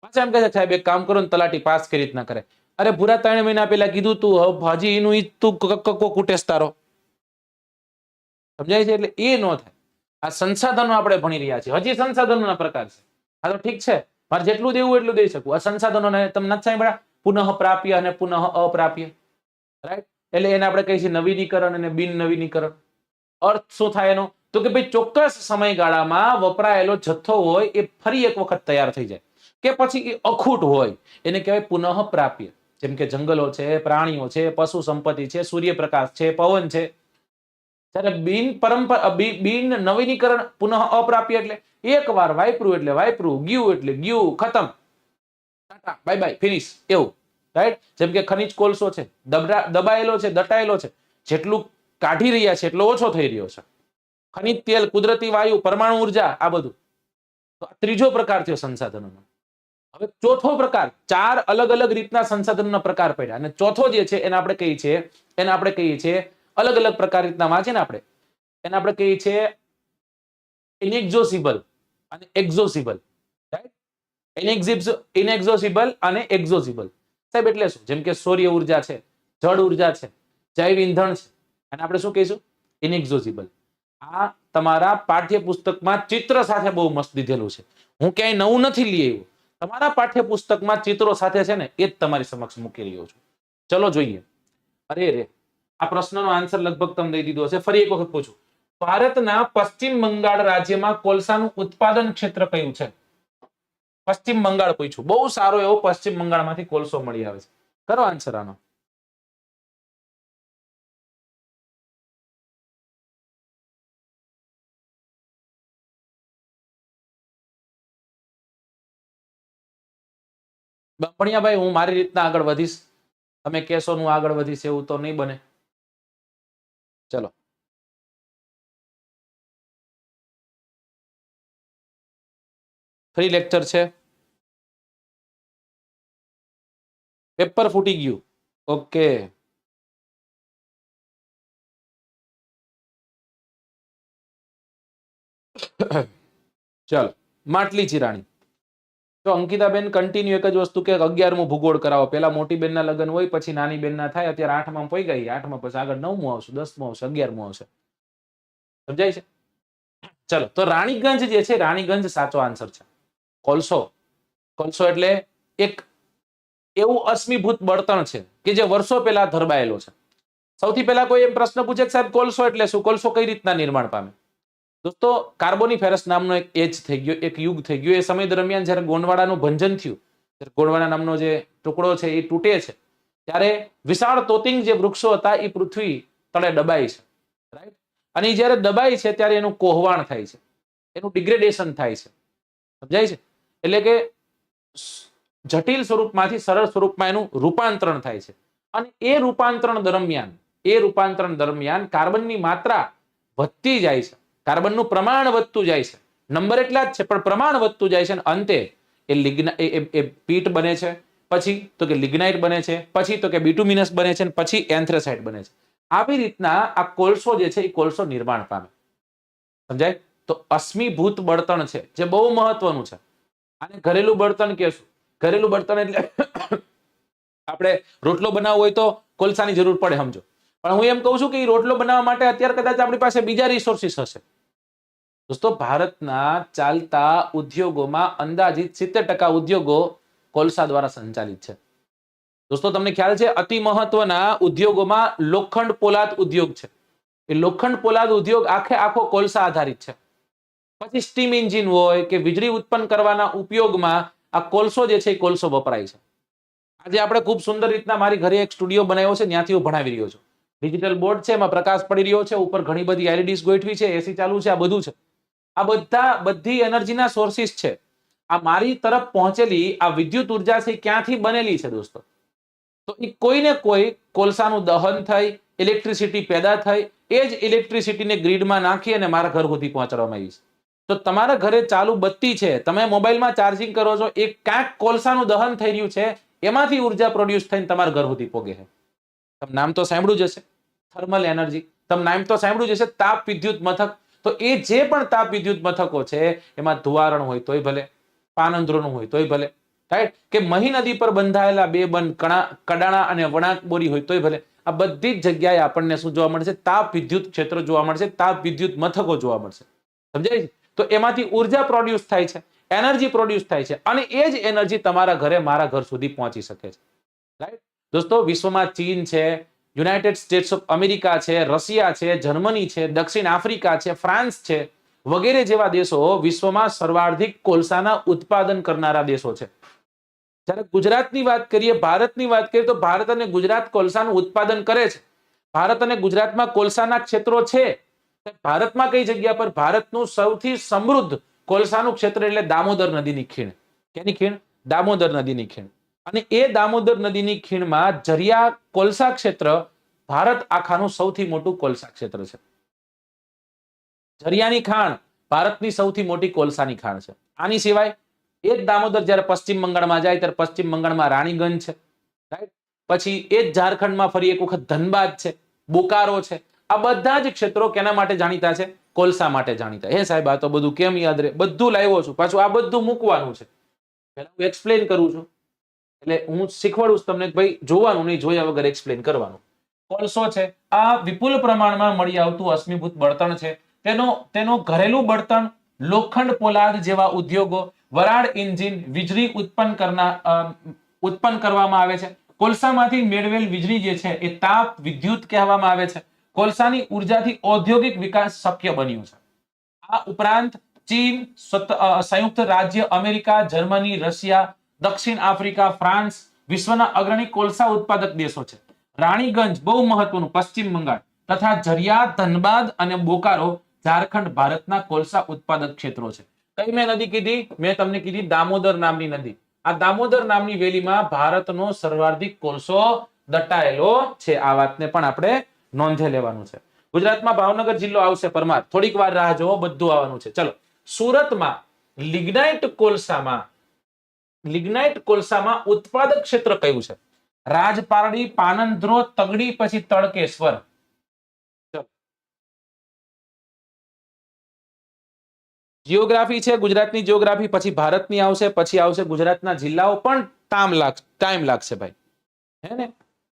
પાછા એમ કહે છે સાહેબ એક કામ કરો ને તલાટી પાસ કરી રીતના કરે. અરે પૂરા 3 મહિના પહેલા કીધું તું, હજી એનું તું કક્કો કુટેસ તારો. સમજાય છે? એટલે એ ન થાય. આ સંસાધનો આપણે ભણી રહ્યા છીએ, હજી સંસાધનોના પ્રકાર છે. હા તો ઠીક છે, મારે જેટલું દેવું એટલું દઈ શકું. આ સંસાધનોને તમે નથી સાંભળ્યા? પુનઃ પ્રાપ્ય અને પુનઃ અપ્રાપ્ય. રાઈટ? એટલે એને આપણે કહીએ છીએ નવીનીકરણ અને બિન નવીનીકરણ. અર્થ શું થાય એનો? તો કે ભાઈ ચોક્કસ સમયગાળામાં વપરાયેલો જથ્થો હોય એ ફરી એક વખત તૈયાર થઈ જાય, કે પછી એ અખૂટ હોય એને કહેવાય પુનઃ પ્રાપ્ય. જેમ કે જંગલો છે, પ્રાણીઓ છે, પશુ સંપત્તિ છે, સૂર્યપ્રકાશ છે, પવન છે. ત્યારે બિન નવીનીકરણ પુનઃ અપ્રાપ્ય એટલે એકવાર વાપર્યું એટલે વાપર્યું, ગયું એટલે ગયું, ખતમ, ટાટા બાય બાય, ફિનિશ, એવું. રાઈટ? જેમ કે ખનિજ કોલસો છે, દબાયેલો છે, દટાયેલો છે, જેટલું કાઢી રહ્યા છે એટલો ઓછો થઈ રહ્યો છે. ખનિજ તેલ, કુદરતી વાયુ, પરમાણુ ઉર્જા, આ બધું. તો ત્રીજો પ્રકાર થયો સંસાધનોનો. હવે ચોથો પ્રકાર, 4 અલગ અલગ રીતના સંસાધનોના પ્રકાર પડ્યા અને ચોથો જે છે એને આપણે કહીએ છીએ અલગ અલગ પ્રકાર રીતના વાંચે ને આપણે, એને આપણે કહીએ છીએ ઇનએક્ઝોસિબલ અને એક્ઝોસિબલ. રાઈટ? ઇનએક્ઝોસિબલ અને એક્ઝોસિબલ. સાહેબ એટલે શું? જેમ કે સૌર્ય ઉર્જા છે, જળ ઉર્જા છે, જૈવ ઇંધણ છે, અને આપણે શું કહીશું? ઇનએક્ઝોસિબલ. આ તમારા પાઠ્યપુસ્તકમાં ચિત્ર સાથે બહુ મસ્ત દીધેલું છે. હું ક્યાંય નવું નથી લઈ આવ્યો. તમારા પાઠ્યપુસ્તકમાં ચિત્રો સાથે છે ને એ જ તમારી સમક્ષ મૂકી રહ્યો છું. ચલો જોઈએ. અરે રે, આ પ્રશ્નનો આન્સર લગભગ તમે દઈ દીધો છે. ફરી એક વખત પૂછું. ભારતના પશ્ચિમ બંગાળ રાજ્યમાં કોલસાનું ઉત્પાદન ક્ષેત્ર કયું છે? પશ્ચિમ બંગાળ પૂછ્યું. બહુ સારો એવો પશ્ચિમ બંગાળમાંથી કોલસો મળી આવે છે. કરો આન્સર આનો. બાપણિયાભાઈ, હું મારી રીતના આગળ વધીશ, તમે કહેશો હું આગળ વધીશ એવું તો નહીં બને. ચલો, ફ્રી લેક્ચર છે. પેપર ફૂટી ગયું. ઓકે, ચાલો. માટલી ચિરાણી. તો અંકિતાબેન કન્ટિન્યુ એક જ વસ્તુ કે 11મું ભૂગોળ કરાવો. પેલા મોટી બેનના લગ્ન હોય, પછી નાની બેનના થાય. અત્યારે 8માં પોઈ ગઈ, 8માં પછી આગળ 9મું આવશે, 10મું આવશે, 11મું આવશે. સમજાય છે? ચલો, તો રાણીગંજ જે છે, રાણીગંજ સાચો આન્સર છે. કોલસો, કોલસો એટલે એક એવું અશ્મિભૂત બળતણ છે કે જે વર્ષો પહેલા ધરબાયેલો છે. સૌથી પહેલા કોઈ એમ પ્રશ્ન પૂછે કે સાહેબ કોલસો એટલે શું? કોલસો કઈ રીતના નિર્માણ પામે? દોસ્તો, કાર્બોનિફેરસ નામનો એક એજ થઈ ગયો, એક યુગ થઈ ગયો. એ સમય દરમિયાન જ્યારે ગોંડવાડાનું ભંજન થયું, ગોંડવાડા નામનો જે ટુકડો છે એ તૂટે છે, ત્યારે વિશાળ તોતિંગ જે વૃક્ષો હતા એ પૃથ્વી તળે દબાય છે, રાઈટ? અને જ્યારે દબાય છે ત્યારે એનું કોહવાણ થાય છે, એનું ડિગ્રેડેશન થાય છે. સમજાય છે? એટલે કે જટિલ સ્વરૂપમાંથી સરળ સ્વરૂપમાં એનું રૂપાંતરણ થાય છે. અને એ રૂપાંતરણ દરમિયાન કાર્બનની માત્રા વધતી જાય છે, કાર્બનનું પ્રમાણ વધતું જાય છે. નંબર એટલા જ છે પણ પ્રમાણ વધતું જાય છે. અને અંતે એ પીટ બને છે, પછી તો કે લિગ્નાઇટ બને છે, પછી તો કે બિટુમિનસ બને છે, પછી એન્થ્રેસાઇટ બને છે. આવી રીતના આ કોલસો જે છે એ કોલસો નિર્માણ પામે. સમજાય? તો અશ્મિભૂત બળતણ છે જે બહુ મહત્વનું છે. આને ઘરેલું બળતણ કહેશું. ઘરેલું બળતણ એટલે આપણે રોટલો બનાવવો હોય તો કોલસાની જરૂર પડે, સમજો. પણ હું એમ કહું છું કે એ રોટલો બનાવવા માટે અત્યારે કદાચ આપણી પાસે બીજા રિસોર્સિસ હશે. દોસ્તો, ભારતના ચાલતા ઉદ્યોગોમાં અંદાજિત 70% ઉદ્યોગો કોલસા દ્વારા સંચાલિત છે. દોસ્તો, તમને ખ્યાલ છે અતિ મહત્વના ઉદ્યોગોમાં લોખંડ પોલાદ ઉદ્યોગ છે. એ લોખંડ પોલાદ ઉદ્યોગ આખો કોલસા આધારિત છે. પછી સ્ટીમ એન્જિન હોય કે વીજળી ઉત્પન્ન કરવાના ઉપયોગમાં આ કોલસો જે છે એ કોલસો વપરાય છે. આજે આપણે ખૂબ સુંદર રીતના મારી ઘરે એક સ્ટુડિયો બનાવ્યો છે, ત્યાંથી હું ભણાવી રહ્યો છું. ડિજિટલ બોર્ડ છે, એમાં પ્રકાશ પડી રહ્યો છે, ઉપર ઘણી બધી એલઈડીઝ ગોઠવી છે, એસી ચાલુ છે, આ બધું છે. આ બધી એનર્જીના સોર્સિસ છે. આ મારી તરફ પહોંચેલી આ વિદ્યુત ઉર્જા છે ક્યાંથી બનેલી છે દોસ્તો? તો એ કોઈને કોઈ કોલસાનું દહન થઈ, ઇલેક્ટ્રિસિટી પેદા થઈ, એ જ ઇલેક્ટ્રિસિટીને ગ્રીડમાં નાખી અને મારા ઘર સુધી પહોંચાડવામાં આવી છે. તો તમારા ઘરે ચાલુ બત્તી છે, તમે મોબાઈલમાં ચાર્જિંગ કરો છો, એ ક્યાંક કોલસાનું દહન થઈ રહ્યું છે, એમાંથી ઉર્જા પ્રોડ્યુસ થઈને તમારા ઘર સુધી પોગે છે. તમે નામ તો સાંભળ્યું જ હશે, થર્મલ એનર્જી. તમે નામ તો સાંભળ્યું જ હશે, તાપ વિદ્યુત મથક. તો એ જે પણ તાપ વિદ્યુત મથકો છે એમાં ધુવારણ હોય તોય ભલે, પાનંદ્રોનું હોય તોય ભલે, રાઈટ? કે મહી નદી પર બંધાયેલા બે બંધ કડાણા અને વણાક બોરી હોય તોય ભલે. આ બધી જ જગ્યાએ આપણને શું જોવા મળશે? તાપ વિદ્યુત ક્ષેત્ર જોવા મળશે, તાપ વિદ્યુત મથકો જોવા મળશે. સમજાય છે? તો એમાંથી ઉર્જા પ્રોડ્યુસ થાય છે, એનર્જી પ્રોડ્યુસ થાય છે, અને એ જ એનર્જી તમારા ઘરે, મારા ઘર સુધી પહોંચી શકે છે, રાઈટ? દોસ્તો, વિશ્વમાં ચીન છે, યુનાઇટેડ સ્ટેટ્સ ઓફ અમેરિકા છે, રશિયા છે, જર્મની છે, દક્ષિણ આફ્રિકા છે, ફ્રાન્સ છે, વગેરે જેવા દેશો વિશ્વમાં સર્વાધિક કોલસાના ઉત્પાદન કરનારા દેશો છે. જ્યારે ગુજરાતની વાત કરીએ, ભારતની વાત કરીએ, તો ભારત અને ગુજરાત કોલસાનું ઉત્પાદન કરે છે. ભારત અને ગુજરાતમાં કોલસાના ક્ષેત્રો છે. ભારતમાં કઈ જગ્યા પર? ભારતનું સૌથી સમૃદ્ધ કોલસાનું ક્ષેત્ર એટલે દામોદર નદીની ખીણ. કેની ખીણ? દામોદર નદીની ખીણ. અને એ દામોદર નદીની ખીણમાં ઝરિયા કોલસા ક્ષેત્ર ભારત આખાનું સૌથી મોટું કોલસા ક્ષેત્ર છે. ઝરિયાની ખાણ ભારતની સૌથી મોટી કોલસાની ખાણ છે. આની સિવાય એ જ દામોદર જ્યારે પશ્ચિમ બંગાળમાં જાય ત્યારે પશ્ચિમ બંગાળમાં રાણીગંજ છે, રાઈટ? પછી એ જ ઝારખંડમાં ફરી એક વખત ધનબાદ છે, બોકારો છે. આ બધા જ ક્ષેત્રો કેના માટે જાણીતા છે? કોલસા માટે જાણીતા. હે સાહેબ, આ તો બધું કેમ યાદ રહે? બધું લાવ્યો છું, પાછું આ બધું મૂકવાનું છે. પહેલા હું એક્સપ્લેન કરું છું, એટલે હું શીખવાડું છું તમને કે ભાઈ જોવાનું નહીં, જોયા વગર એક્સપ્લેન કરવાનું. કોલસો છે આ વિપુલ પ્રમાણમાં મળી આવતું અશ્મિભૂત બળતણ છે. તેનો ઘરેલું બળતણ, લોખંડ પોલાદ જેવા ઉદ્યોગો, વરાળ એન્જિન વીજળી ઉત્પન્ન કરવામાં આવે છે. કોલસામાંથી મેળવેલ વીજળી જે છે એ તાપ વિદ્યુત કહેવામાં આવે છે. કોલસાની ઉર્જાથી ઔદ્યોગિક વિકાસ શક્ય બન્યો છે. આ ઉપરાંત ચીન, સંયુક્ત રાજ્ય અમેરિકા, જર્મની, રશિયા, દક્ષિણ આફ્રિકા, ફ્રાન્સ વિશ્વના અગ્રણી કોલસા ઉત્પાદક દેશો છે. રાણીગંજ બહુ મહત્વનું, પશ્ચિમ બંગાળ તથા ઝરિયા, ધનબાદ અને બોકારો ઝારખંડ ભારતના કોલસા ઉત્પાદક ક્ષેત્રો છે. કઈ મેં નદી કીધી? મેં તમને કીધી દામોદર નામની નદી. આ દામોદર નામની વેલીમાં ભારતનો સર્વાધિક કોલસો દટાયેલો છે. આ વાતને પણ આપણે નોંધે લેવાનું છે. ગુજરાતમાં ભાવનગર જિલ્લો આવશે પરમાર. થોડીક વાર રાહ જોવો, બધું આવવાનું છે. ચલો, સુરતમાં લિગ્નાઇટ કોલસામાં ઉત્પાદક ક્ષેત્ર કયું છે? રાજપારડી, પાનંદ્રો, તગડી, પછી તડકેશ્વર. જીઓગ્રાફી છે ગુજરાતની જીઓગ્રાફી, પછી ભારતની આવશે, પછી આવશે ગુજરાતના જિલ્લાઓ, પણ ટાઈમ લાગશે ભાઈ, હે ને?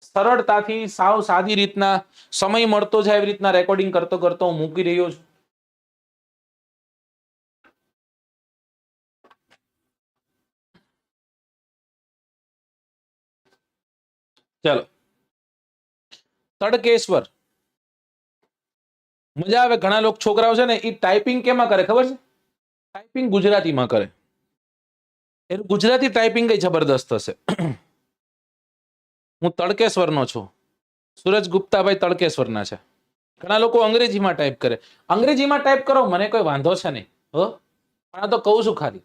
સરળતાથી સાવ સાદી રીતના સમય મળતો જાય એવી રીતના રેકોર્ડિંગ કરતો કરતો હું મૂકી રહ્યો છું. ચલો, તડકેશ્વર. મજા આવે. ઘણા લોકો છોકરાઓ છે ને એ ટાઈપિંગ કેમાં કરે ખબર છે? ટાઈપિંગ ગુજરાતીમાં કરે. એનું ગુજરાતી ટાઈપિંગ કઈ જબરદસ્ત હશે. હું તડકેશ્વરનો છું. સુરજ ગુપ્તાભાઈ તડકેશ્વરના છે. ઘણા લોકો અંગ્રેજીમાં ટાઈપ કરે. અંગ્રેજીમાં ટાઈપ કરો, મને કોઈ વાંધો છે નહીં, હો. પણ આ તો કહું છું ખાલી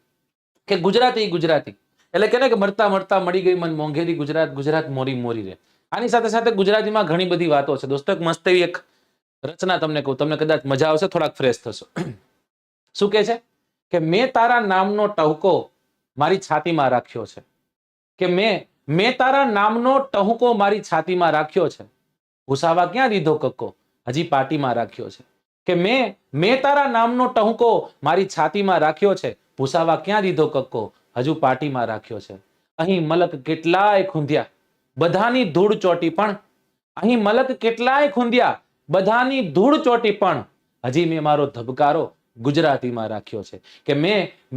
કે ગુજરાતી એટલે કે ને કે મરતા મરતા મળી ગઈ મન મોંઘેરી ગુજરાત, ગુજરાત મોરી મોરી રે. આની સાથે સાથે ગુજરાતીમાં ઘણી બધી વાતો છે દોસ્તો. એક મસ્ત એવી એક રચના તમને કહું, તમને કદાચ મજા આવશે, થોડાક ફ્રેશ થશો. શું કે છે કે મેં તારા નામનો ટહુકો મારી છાતીમાં રાખ્યો છે. કે મેં તારા નામનો ટહુકો મારી છાતીમાં રાખ્યો છે. ભૂસાવા ક્યાં દીધો કક્કો, હજી પાટીમાં રાખ્યો છે. કે મેં તારા નામનો ટહુકો મારી છાતીમાં રાખ્યો છે. ભૂસાવા ક્યાં દીધો કક્કો, હજુ પાટીમાં રાખ્યો છે. અહીં મલક કેટલાય ખૂંદ્યા, બધાની ધૂળ ચોટી, પણ અહીં મલક કેટલાય ખૂંદ્યા, બધાની ધૂળ ચોટી, પણ હજી મેં મારો ધબકારો ગુજરાતીમાં રાખ્યો છે. કે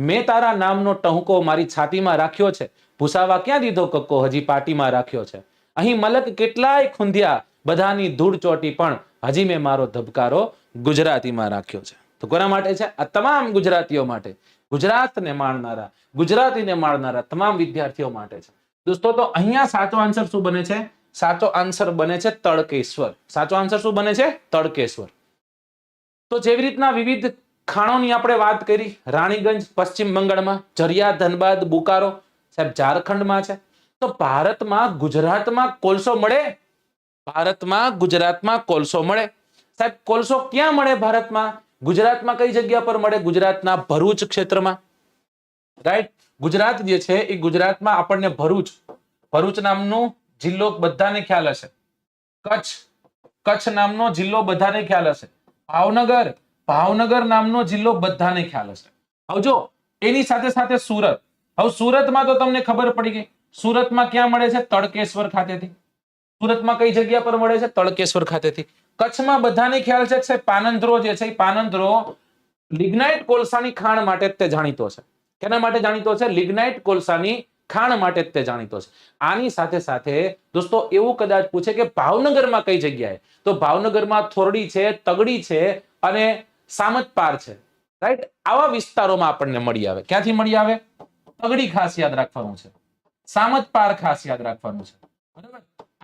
મેં તારા નામનો ટહુકો મારી છાતીમાં રાખ્યો છે. ભૂસાવા ક્યાં દીધો કક્કો, હજી પાટીમાં રાખ્યો છે. અહીં મલક કેટલાય ખૂંદ્યા, બધાની ધૂળ ચોટી, પણ હજી મેં મારો ધબકારો ગુજરાતીમાં રાખ્યો છે. તો કોના માટે છે? આ તમામ ગુજરાતીઓ માટે, ગુજરાતને માણનારા, ગુજરાતીને માણનારા તમામ વિદ્યાર્થીઓ માટે છે દોસ્તો. તો અહીંયા સાચો આન્સર શું બને છે? સાચો આન્સર બને છે તડકેશ્વર. સાચો આન્સર શું બને છે? તડકેશ્વર. તો જેવી રીતના વિવિધ ખાણોની આપણે વાત કરી, રાણીગંજ પશ્ચિમ બંગાળમાં, ઝરિયા, ધનબાદ, બોકારો સાહેબ ઝારખંડમાં છે. તો ભારતમાં ગુજરાતમાં કોલસો મળે? ભારતમાં ગુજરાતમાં કોલસો મળે સાહેબ. કોલસો ક્યાં મળે ભારતમાં? ગુજરાતમાં કઈ જગ્યા પર મળે? ગુજરાતના ભરૂચ ક્ષેત્રમાં, રાઈટ. ગુજરાત જે છે એ ગુજરાતમાં આપણને ભરૂચ નામનો જિલ્લો બધાને ખ્યાલ હશે. કચ્છ નામનો જિલ્લો બધાને ખ્યાલ હશે. ભાવનગર નામનો જિલ્લો બધાને ખ્યાલ હશે. હવે જો એની સાથે સાથે સુરત. હવે સુરતમાં તો તમને ખબર પડી ગઈ. સુરતમાં ક્યાં મળે છે? તડકેશ્વર ખાતેથી. સુરતમાં કઈ જગ્યા પર મળે છે? તડકેશ્વર ખાતેથી. કચ્છમાં બધાને ખ્યાલ છે કે પાનંદ્રો જે છે, પાનંદ્રો લિગ્નાઇટ કોલસાની ખાણ માટે તે જાણીતો છે. કેના માટે જાણીતો છે? લિગ્નાઇટ કોલસાની ખાણ માટે તે જાણીતો છે. આની સાથે સાથે દોસ્તો એવું કદાચ પૂછે કે ભાવનગરમાં કઈ જગ્યાએ, તો ભાવનગરમાં થોરડી છે, તગડી છે અને સામતપાર છે, રાઈટ. આવા વિસ્તારોમાં આપણને મળી આવે. ક્યાંથી મળી આવે? તગડી ખાસ યાદ રાખવાનું છે, સામતપાર ખાસ યાદ રાખવાનું છે, બરાબર.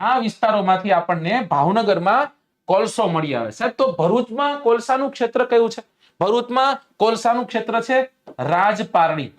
આ વિસ્તારોમાંથી આપણને ભાવનગરમાં કોલસો મળી આવે સાહેબ. તો ભરૂચમાં કોલસાનું ક્ષેત્ર કયું છે? ભરૂચમાં કોલસાનું ક્ષેત્ર છે રાજપારડી.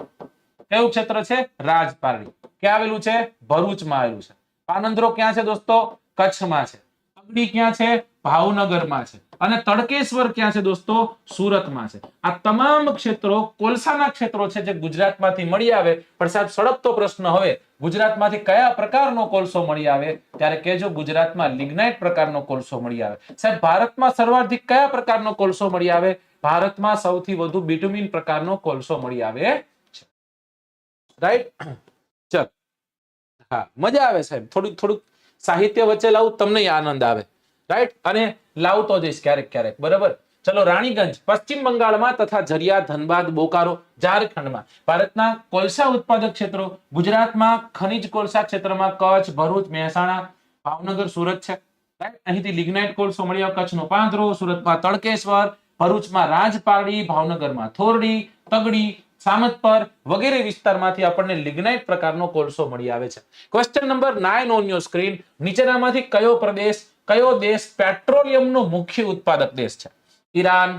કયું ક્ષેત્ર છે? રાજપારડી. ક્યાં આવેલું છે? ભરૂચમાં આવેલું છે. પાનંદ્રો ક્યાં છે દોસ્તો? કચ્છમાં છે. તગડી ક્યાં છે? ભાવનગરમાં છે. અને તડકેશ્વર ક્યાં છે દોસ્તો? સુરતમાં છે. આ તમામ ક્ષેત્રો કોલસાના ક્ષેત્રો છે જે ગુજરાતમાંથી મળી આવે. પણ સાહેબ સળગતો પ્રશ્ન હવે, ગુજરાતમાંથી કયા પ્રકારનો કોલસો મળી આવે? ત્યારે કહેજો ગુજરાતમાં લિગ્નાઇટ પ્રકારનો કોલસો મળી આવે. સાહેબ ભારતમાં સર્વાધિક કયા પ્રકારનો કોલસો મળી આવે? ભારતમાં સૌથી વધુ બિટુમિન પ્રકારનો કોલસો મળી આવે છે, રાઈટ. ચલ, હા, મજા આવે સાહેબ. થોડુંક સાહિત્ય વચ્ચે લાવું, તમને આનંદ આવે, રાઈટ. અને લાવતો જઈશ ક્યારેક ક્યારેક, બરાબર. ચલો રાણીગંજ પશ્ચિમ બંગાળમાં તથા ઝરિયા ધનબાદ બોકારો ઝારખંડમાં. ભારતના કોલસા ઉત્પાદક ક્ષેત્રો ગુજરાતમાં ખનિજ કોલસા ક્ષેત્રમાં કચ્છ, ભરૂચ, મહેસાણા, ભાવનગર, સુરત છે. અહીંથી લિગ્નાઇટ કોલસો મળી આવે. કચ્છનો પાંદરો, સુરતમાં તળકેશ્વર, ભરૂચમાં રાજપારડી, ભાવનગરમાં થોરડી, તગડી, સામતપર વગેરે વિસ્તારમાંથી આપણને લિગ્નાઇટ પ્રકારનો કોલસો મળી આવે છે. Question number 9 on your screen. નીચેનામાંથી કયો દેશ પેટ્રોલિયમનો મુખ્ય ઉત્પાદક દેશ છે? ઈરાન,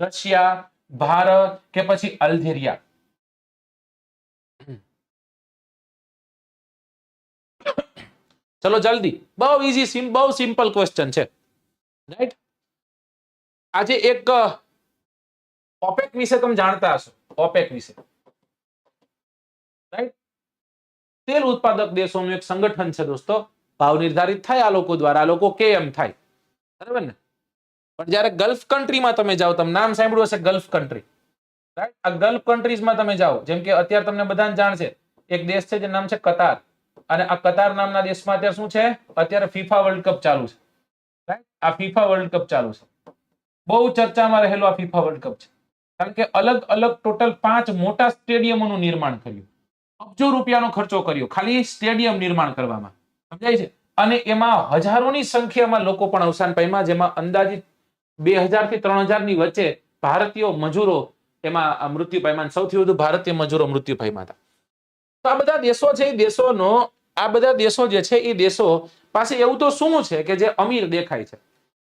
રશિયા, ભારત કે પછી અલ્જેરિયા? ચલો જલ્દી, બહુ ઈઝી, બહુ સિમ્પલ ક્વેશ્ચન છે, રાઈટ? આજે એક ઓપેક વિશે તમે જાણતા હશો, ઓપેક વિશે, રાઈટ? તેલ ઉત્પાદક દેશોનું એક સંગઠન છે દોસ્તો. ભાવ નિર્ધારિત થાય આ લોકો દ્વારા, આ લોકો કે એમ થાય, બરાબર ને? પણ જ્યારે ગલ્ફ કન્ટ્રીમાં તમે જાઓ, તમે નામ સાંભળ્યું હશે ગલ્ફ કન્ટ્રી, રાઈટ? આ ગલ્ફ કન્ટ્રીઝમાં તમે જાઓ, જેમ કે અત્યારે તમને બધાને જાણ છે એક દેશ છે જે નામ છે કતાર, અને આ કતાર નામના દેશમાં અત્યારે શું છે? અત્યારે ફીફા વર્લ્ડ કપ ચાલુ છે, રાઈટ? આ ફીફા વર્લ્ડ કપ ચાલુ છે, બહુ ચર્ચામાં રહેલો આ ફીફા વર્લ્ડ કપ છે, કારણ કે અલગ અલગ ટોટલ 5 મોટા સ્ટેડિયમોનું નિર્માણ કર્યું, અબજો રૂપિયાનો ખર્ચો કર્યો ખાલી સ્ટેડિયમ નિર્માણ કરવામાં, સમજાય છે? અને એમાં હજારોની સંખ્યામાં લોકો પણ અવસાન પામ્યા, જેમાં અંદાજિત 2000 થી 3000 ની વચ્ચે ભારતીય મજૂરો એમાં મૃત્યુ પામ્યા. સૌથી વધુ ભારતીય મજૂરો મૃત્યુ પામ્યા હતા. તો આ બધા દેશો છે, આ બધા દેશો જે છે એ દેશો પાસે એવું તો શું છે કે જે અમીર દેખાય છે?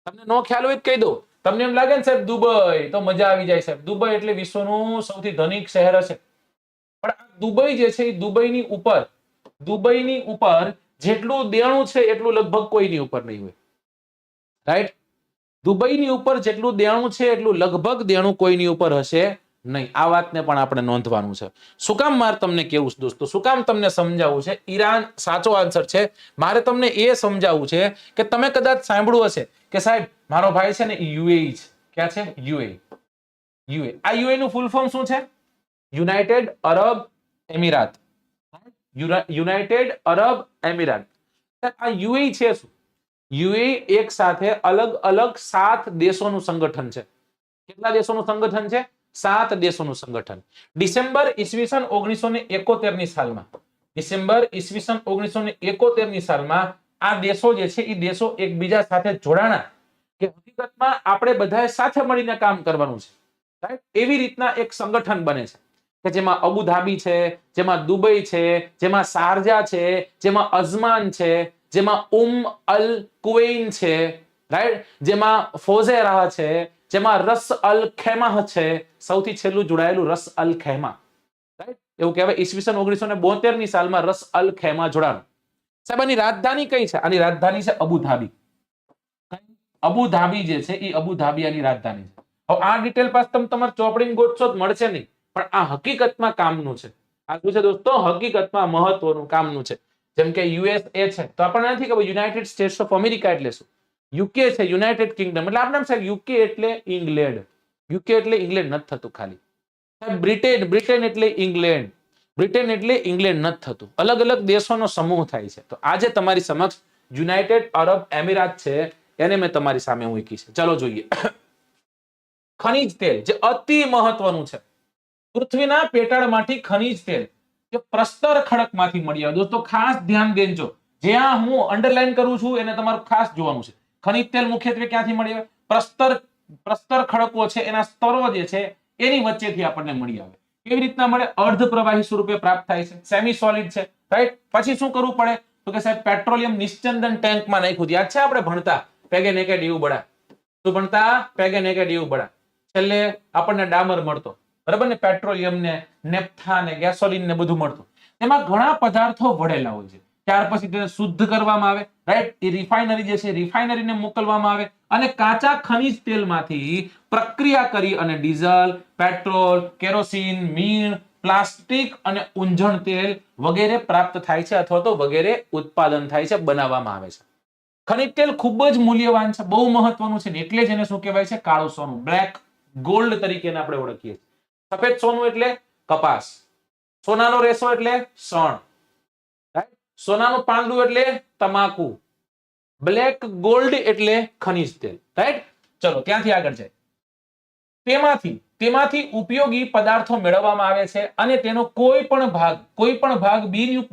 તમને નો ખ્યાલ હોય કઈ દો. તમને એમ લાગે ને સાહેબ દુબઈ, તો મજા આવી જાય સાહેબ. દુબઈ એટલે વિશ્વનું સૌથી ધનિક શહેર હશે, પણ આ દુબઈ જે છે એ દુબઈની ઉપર જેટલું દેણું છે એટલું લગભગ કોઈની ઉપર નહીં હોય, રાઈટ? દુબઈની ઉપર જેટલું દેણું છે એટલું લગભગ દેણું કોઈની ઉપર હશે નહીં. આ વાતને પણ આપણે નોંધવાનું છે. શું કામ મારે તમને કેવું છે દોસ્તો? શું કામ તમને સમજાવવું છે? ઈરાન સાચો આન્સર છે. મારે તમને એ સમજાવવું છે કે તમે કદાચ સાંભળ્યું હશે કે સાહેબ મારો ભાઈ છે ને યુએઈ છે. ક્યાં છે? યુએ. આ યુએ નું ફૂલ ફોર્મ શું છે? યુનાઇટેડ અરબ એમિરાત. યુનાઇટેડ અરબ એમિરાત. આ યુએ છે શું? યુએ એક સાથે અલગ અલગ 7 દેશોનું સંગઠન છે. કેટલા દેશોનું સંગઠન છે? 7 દેશોનું સંગઠન. ડિસેમ્બર ઈસવીસન 1971 ની સાલમાં, ડિસેમ્બર ઈસવીસન 1971 ની સાલમાં આ દેશો જે છે એ દેશો એકબીજા સાથે જોડાણા કે હકીકતમાં આપણે બધાએ સાથે મળીને કામ કરવાનું છે, રાઈટ? એવી રીતના એક સંગઠન બને છે કે જેમાં અબુધાબી છે, જેમાં દુબઈ છે, જેમાં શારજા છે, જેમાં અઝમાન છે, જેમાં અલ કુવૈન છે, રાઈટ? જેમાં ફોઝેરાહ છે, જેમાં રસ અલ ખેમાહ છે, સૌથી છેલ્લું જોડાયેલું રસ અલ ખેમા, રાઈટ? એવું કહેવાય ઈસવીસન 1972 ની સાલમાં રસ અલ ખેમા જોડાણ. સાહેબ આની રાજધાની કઈ છે? આની રાજધાની છે અબુધાબી. અબુધાબી જે છે એ અબુધાબી આની રાજધાની છે. હવે આ ડિટેલ પાસ તમે તમારે ચોપડીમાં ગોતશો જ મળશે નહીં, પણ આ હકીકતમાં કામનું છે. આ શું છે દોસ્તો? હકીકતમાં મહત્વનું કામનું છે. જેમ કે યુએસએ છે તો આપણને નથી ખબર યુનાઇટેડ સ્ટેટ્સ ઓફ અમેરિકા એટલે શું. યુકે છે યુનાઇટેડ કિંગડમ, એટલે આપણે સાહેબ યુકે એટલે ઇંગ્લેન્ડ. યુકે એટલે ઇંગ્લેન્ડ નથી થતું ખાલી. બ્રિટેન એટલે ઇંગ્લેન્ડ. બ્રિટેન એટલે ઇંગ્લેન્ડ નથી થતું. અલગ અલગ દેશોનો સમૂહ થાય છે. તો આજે તમારી સમક્ષ યુનાઇટેડ અરબ એમિરાત છે, એને મેં તમારી સામે મૂકી છે. ચલો જોઈએ. ખનિજ તેલ જે અતિ મહત્વનું છે. પૃથ્વીના પેટાળમાંથી ખનિજ તેલ જે પ્રસ્તર ખડકમાંથી મળી આવે. દોસ્તો ખાસ ધ્યાન દેજો, જ્યાં હું અંડરલાઈન કરું છું એને તમારું ખાસ જોવાનું છે. ખનિજ તેલ મુખ્યત્વે ક્યાંથી મળી આવે? પ્રસ્તર ખડકો છે એના સ્તરો જે છે એની વચ્ચેથી આપણને મળી આવે. કેવી રીતના મળે? અર્ધ પ્રવાહી સ્વરૂપે પ્રાપ્ત થાય છે, સેમી સોલિડ છે, રાઈટ? પછી શું કરવું પડે? તો કે સાહેબ પેટ્રોલિયમ નિશ્ચંદન ટેન્કમાં નાખ્યું. યાદ છે આપણે ભણતા પેગે નેકેડ એવું બળા. શું ભણતા? પેગે નેકેડ એવું બળા. છેલ્લે આપણને ડામર મળતો, બરાબર ને? પેટ્રોલિયમ ને નેપ્થા ને ગેસોલિન ને બધું મળતું. એમાં ઘણા પદાર્થો વળેલા હોય છે. ત્યાર પછી તેને શુદ્ધ કરવામાં આવે, રાઈટ? એ રિફાઇનરી જે છે રિફાઇનરીને મોકલવામાં આવે અને કાચા ખનિજ તેલમાંથી પ્રક્રિયા કરી અને ડીઝલ, પેટ્રોલ, કેરોસીન, મીણ, પ્લાસ્ટિક અને ઊંજણ તેલ વગેરે પ્રાપ્ત થાય છે, અથવા તો વગેરે ઉત્પાદન થાય છે, બનાવવામાં આવે છે. ખનિજ તેલ ખૂબ જ મૂલ્યવાન છે, બહુ મહત્વનું છે, એટલે જ એને શું કહેવાય છે? કાળું સોનું, બ્લેક ગોલ્ડ તરીકે આપણે ઓળખીએ છીએ. સફેદ સોનું એટલે કપાસ, સોનાનો રેસો એટલે શણ, રાઈટ? સોનાનું પાંદડું એટલે તમાકુ, બ્લેક ગોલ્ડ એટલે ખનિજ તેલ, રાઈટ? ચલો ત્યાંથી આગળ જાય. તેમાંથી ઉપયોગી પદાર્થો મેળવવામાં આવે છે અને તેનો કોઈ પણ ભાગ